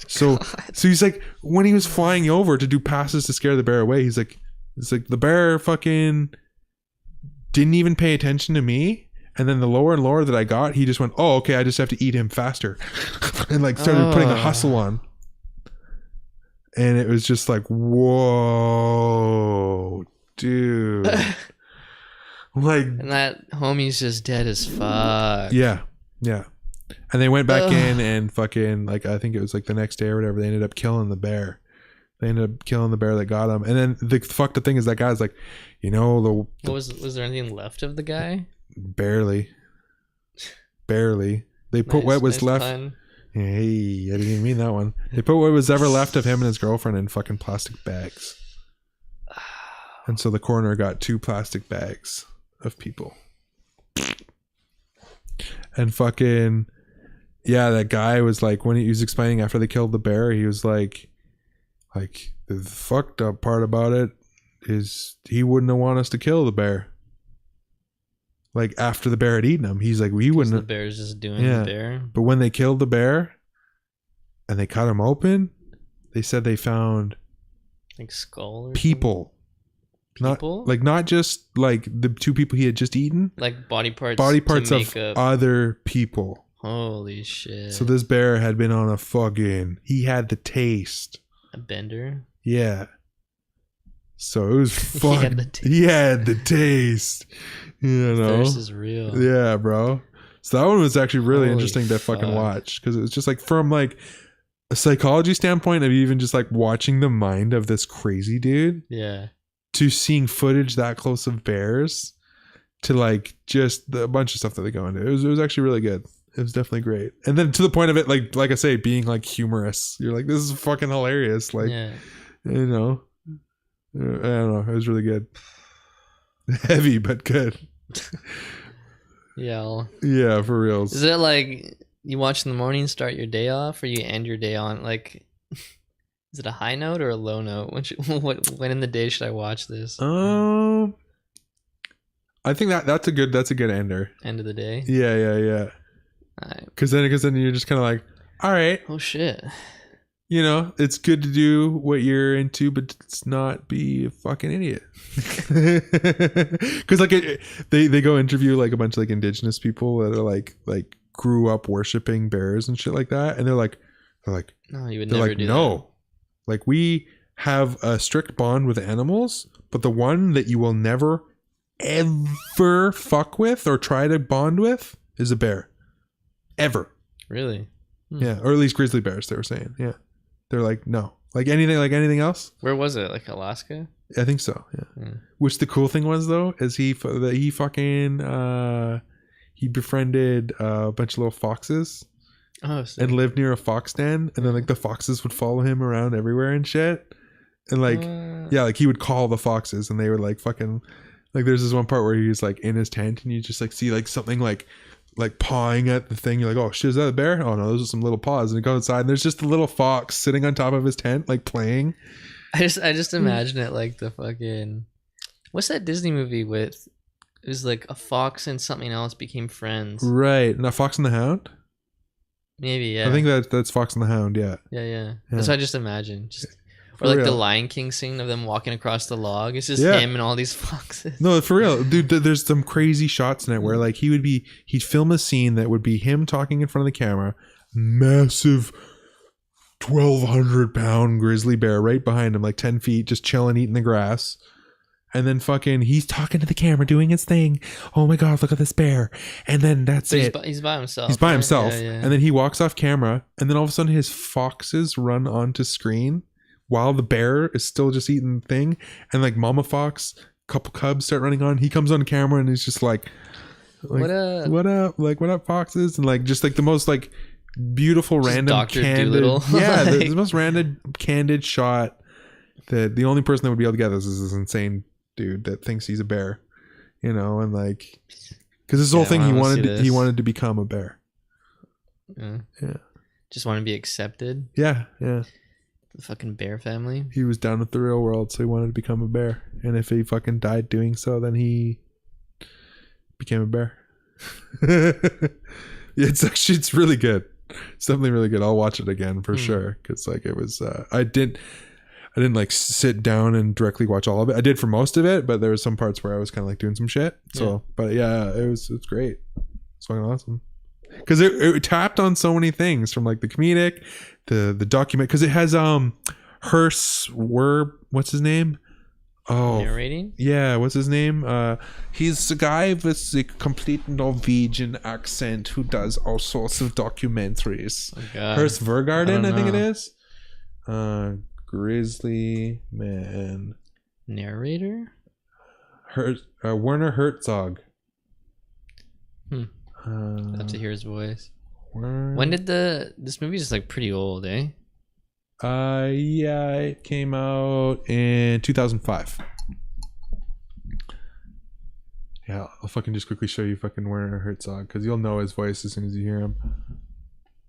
B: So he's like, when he was flying over to do passes to scare the bear away, he's like, it's like the bear fucking didn't even pay attention to me, and then the lower and lower that I got, he just went, oh, okay, I just have to eat him faster, and like started putting a hustle on, and it was just like, whoa, dude. Like,
C: And that homie's just dead as fuck.
B: yeah, and they went back in and fucking, like, I think it was like the next day or whatever, they ended up killing the bear. They ended up killing the bear that got him. And then the fucked up thing is that guy's like,
C: What was there anything left of the guy?
B: barely. They put what was left.
C: pun.
B: Hey, I didn't even mean that one. They put what was ever left of him and his girlfriend in fucking plastic bags. And so the coroner got 2 plastic bags of people. And fucking, yeah, that guy was like, when he was explaining after they killed the bear, he was like the fucked up part about it he wouldn't want us to kill the bear. Like after the bear had eaten him, he's like, we
C: The
B: wouldn't.
C: bear's just doing
B: Yeah.
C: the bear.
B: But when they killed the bear and they cut him open, they said they found
C: Like skull or
B: people.
C: People?
B: Not just like the two people he had just eaten.
C: like body parts to
B: Of
C: make up.
B: other people.
C: Holy shit.
B: So this bear had been on a fucking. He had the taste.
C: a bender.
B: Yeah. So it was
C: He
B: fun.
C: had the taste.
B: He had the taste. You know.
C: Thirst is real.
B: Yeah, bro. So that one was actually really
C: Holy
B: interesting to fucking
C: fuck.
B: watch because it was just like from like a psychology standpoint of even just like watching the mind of this crazy dude
C: Yeah.
B: to seeing footage that close of bears to like just a bunch of stuff that they go into. It was actually really good. It was definitely great. And then to the point of it, like I say, being like humorous. You're like, this is fucking hilarious. Like,
C: Yeah.
B: you know, I don't know. It was really good. Heavy, but good.
C: Yeah.
B: Yeah, for reals.
C: Is it like you watch in the morning, start your day off, or you end your day on like? Is it a high note or a low note? When in the day should I watch this?
B: I think that's a good ender.
C: End of the day.
B: Yeah.
C: Alright.
B: Because then you're just kind of like, all right,
C: Oh shit.
B: you know, it's good to do what you're into, but it's not be a fucking idiot. Because like they go interview like a bunch of like indigenous people that are like grew up worshiping bears and shit like that, and they're like
C: No, you would
B: they're
C: never
B: like
C: do
B: no, like we have a strict bond with animals, but the one that you will never ever fuck with or try to bond with is a bear. Ever.
C: that. Really?
B: Yeah, or at least grizzly bears. They were saying, yeah, they're like no, like anything else.
C: Where was it? Like Alaska?
B: I think so. Yeah.
C: Yeah.
B: Which the cool thing was though is he befriended a bunch of little foxes
C: Oh, so
B: and lived near a fox den, and then like the foxes would follow him around everywhere and shit, and like yeah, like he would call the foxes and they would like fucking like there's this one part where he's like in his tent and you just like see like something like pawing at the thing. You're like, oh shit, is that a bear? Oh no, those are some little paws. And you go outside and there's just a little fox sitting on top of his tent like playing.
C: I just imagine it like the fucking what's that Disney movie with it was like a fox and something else became friends.
B: Right. Now Fox and the Hound?
C: Maybe, yeah.
B: I think that's Fox and the Hound, yeah.
C: Yeah. That's what I just imagine. Just
B: For
C: or like the
B: real.
C: Lion King scene of them walking across the log. It's just
B: Yeah.
C: him and all these foxes.
B: No, for real. Dude, there's some crazy shots in it where like he'd film a scene that would be him talking in front of the camera, massive 1,200-pound grizzly bear right behind him, like 10 feet, just chilling, eating the grass. And then fucking he's talking to the camera, doing his thing. Oh my God, look at this bear. And then that's
C: So
B: it.
C: he's by himself.
B: He's by
C: right?
B: himself.
C: Yeah.
B: And then he walks off camera. And then all of a sudden his foxes run onto screen while the bear is still just eating the thing. And like mama fox, couple cubs start running on. He comes on camera and he's just like
C: What up?
B: What up? Like, what up, foxes? And like just like the most like beautiful
C: Just
B: random
C: Dr.
B: candid.
C: Dolittle.
B: Yeah, the
C: Like-
B: most random candid shot that the only person that would be able to get this is this insane dude that thinks he's a bear, you know, and like because this whole
C: Yeah,
B: thing
C: I
B: he
C: wanna see
B: wanted he
C: this.
B: wanted to become a bear.
C: Yeah.
B: Yeah.
C: Just want to be accepted.
B: Yeah.
C: The fucking bear family.
B: He was down with the real world, so he wanted to become a bear. And if he fucking died doing so, then he became a bear. Yeah, it's really good. It's definitely really good. I'll watch it again for sure because like it was. I didn't like sit down and directly watch all of it. I did for most of it, but there was some parts where I was kind of like doing some shit. So, but yeah, it's great. It's fucking awesome because it tapped on so many things from like the comedic, the document because it has what's his name? Oh,
C: Narrating.
B: yeah, what's his name? He's the guy with the complete Norwegian accent who does all sorts of documentaries.
C: Oh, God.
B: Hurst Vergarden,
C: I
B: I
C: don't
B: think it
C: know.
B: is. Grizzly Man.
C: Narrator.
B: Werner Herzog.
C: I have to hear his voice.
B: When
C: When did this movie is like pretty old, eh?
B: yeah, it came out in 2005. Yeah, I'll fucking just quickly show you fucking Werner Herzog because you'll know his voice as soon as you hear him.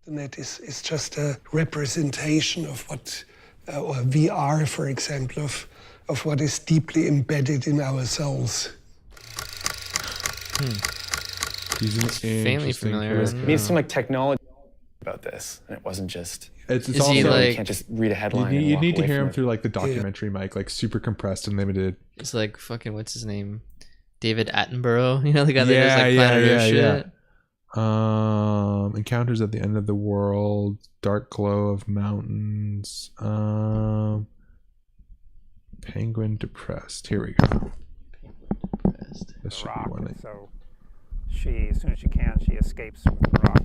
G: Internet is just a representation of what or VR, for example, of of what is deeply embedded in our souls.
B: He's an
C: Faintly
B: interesting
C: familiar.
B: character.
H: We need some like technology about this, and it wasn't just.
B: It's
C: Is
B: also
C: he,
H: You
C: like-
H: can't just read a
B: you
H: headline.
B: need,
H: and
B: you
H: walk
B: need to
H: away
B: hear
H: from
B: him
H: it.
B: through like the documentary mic, like super compressed and limited.
C: It's like fucking what's his name, David Attenborough. You know the guy that does like Planet Earth shit.
B: Encounters at the End of the World, Dark Glow of Mountains, Penguin Depressed. Here we go. This should be one. That,
I: So she, as soon as she can, she escapes from the rock.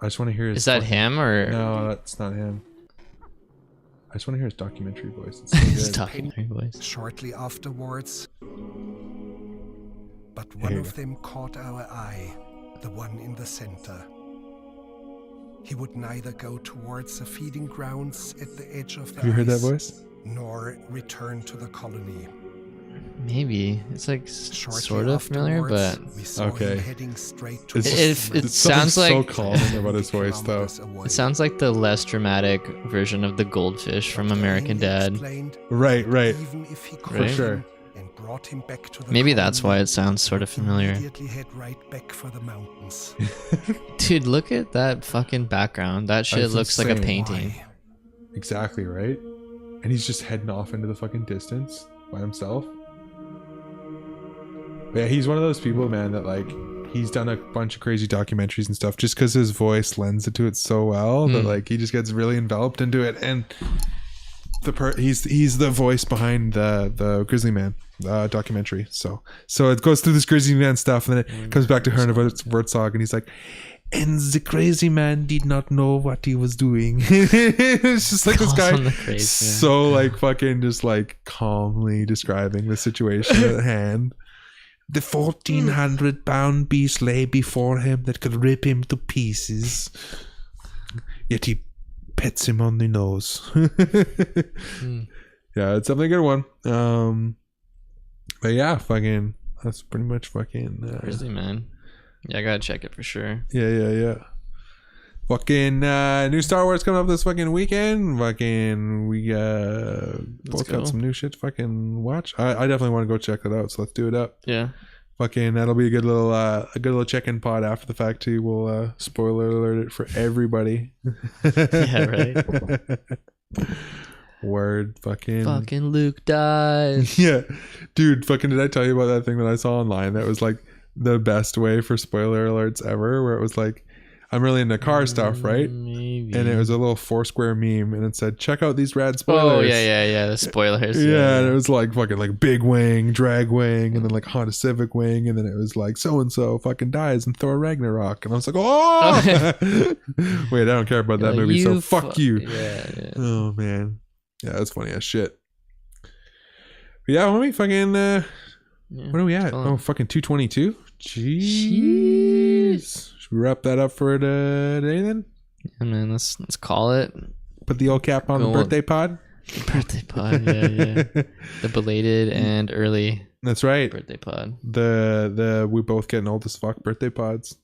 B: I just want to hear his.
C: Is that
B: fucking-
C: him or
B: No, that's not him. I just want to hear his documentary voice. It's so
C: his
B: good.
C: documentary voice?
G: Shortly afterwards, but one
B: Here you
G: of them caught our eye, the one in the center. He would neither go towards the feeding grounds at the edge of the
B: Have you heard that
G: ice,
B: voice?
G: nor return to the colony.
C: Maybe it's like
G: Shortly
C: sort of familiar, but
G: afterwards, we saw
B: Okay.
G: him heading straight
B: It's
G: towards
C: It-
G: the
C: it
G: mountain,
C: sounds
B: something
C: like-
B: so calming about his voice, though.
G: kilometers away.
C: it sounds like the less dramatic version of the goldfish from
G: Dr.
C: American
G: Amy
C: Dad.
G: explained
B: Right, right.
G: even if he caught
C: Right?
B: sure.
G: him and brought him back to the
C: Maybe that's why
G: colony,
C: it sounds sort of
G: he
C: familiar.
G: immediately head right back for the mountains.
C: Dude, look at that fucking background. That shit
B: That's
C: looks like a
B: insane.
C: painting.
G: Why?
B: Exactly right. And he's just heading off into the fucking distance by himself. But yeah, he's one of those people, man, that like he's done a bunch of crazy documentaries and stuff just because his voice lends it to it so well that like he just gets really enveloped into it. And he's the voice behind the Grizzly Man documentary. So it goes through this Grizzly Man stuff, and then it comes back to Herne Herzog, and he's like, and the crazy man did not know what he was doing. It's just like this
C: Calls
B: guy
C: him the crazy man.
B: so like fucking just like calmly describing the situation at hand. The 1,400-pound beast lay before him that could rip him to pieces. Yet he pets him on the nose. Yeah, it's definitely a good one. But yeah, fucking that's pretty much fucking
C: Grizzly Man. Yeah, I gotta check it for sure.
B: yeah. Fucking new Star Wars coming up this fucking weekend. Fucking we both
C: go.
B: got some new shit to fucking watch. I definitely want to go check that out, so let's do it up.
C: Yeah.
B: Fucking that'll be a good little check-in pod after the fact too. We'll spoiler alert it for everybody.
C: Yeah, right.
B: Word fucking
C: Fucking Luke dies.
B: yeah, dude. Fucking did I tell you about that thing that I saw online that was like the best way for spoiler alerts ever? Where it was like, I'm really into car stuff, right?
C: Maybe.
B: And it was a little Foursquare meme, and it said, "Check out these rad spoilers."
C: Oh yeah. The spoilers.
B: Yeah, and it was like fucking like big wing, drag wing, and then like Honda Civic wing, and then it was like so and so fucking dies in Thor Ragnarok, and I was like, oh, wait, I don't care about that
C: Like,
B: movie, so
C: you
B: fuck you.
C: Yeah.
B: Oh man, yeah, that's funny as shit. But yeah, let me fucking. What are we at?
C: Fun.
B: Oh, fucking 222. Jeez. Should we wrap that up for today then?
C: Yeah, man, let's call it
B: Put the old cap on
C: Go
B: the
C: on.
B: birthday pod.
C: birthday pod. Yeah. The belated and early
B: That's right.
C: birthday pod.
B: The we both getting old as fuck birthday pods.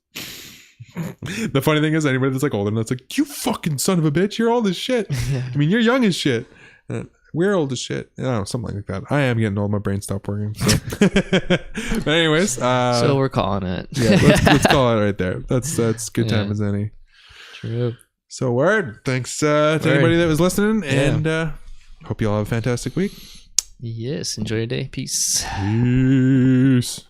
B: The funny thing is, anybody that's like older, and that's like, you fucking son of a bitch, you're old as shit. I mean, you're young as shit. We're old as shit. I don't know, something like that. I am getting old. My brain stopped working. So. But anyways,
C: So we're calling it.
B: yeah, let's call it right there. That's good time
C: Yeah.
B: as any.
C: True.
B: So word. Thanks to anybody that was listening,
C: Yeah.
B: and hope you all have a fantastic week.
C: Yes. Enjoy your day. Peace.
B: Peace.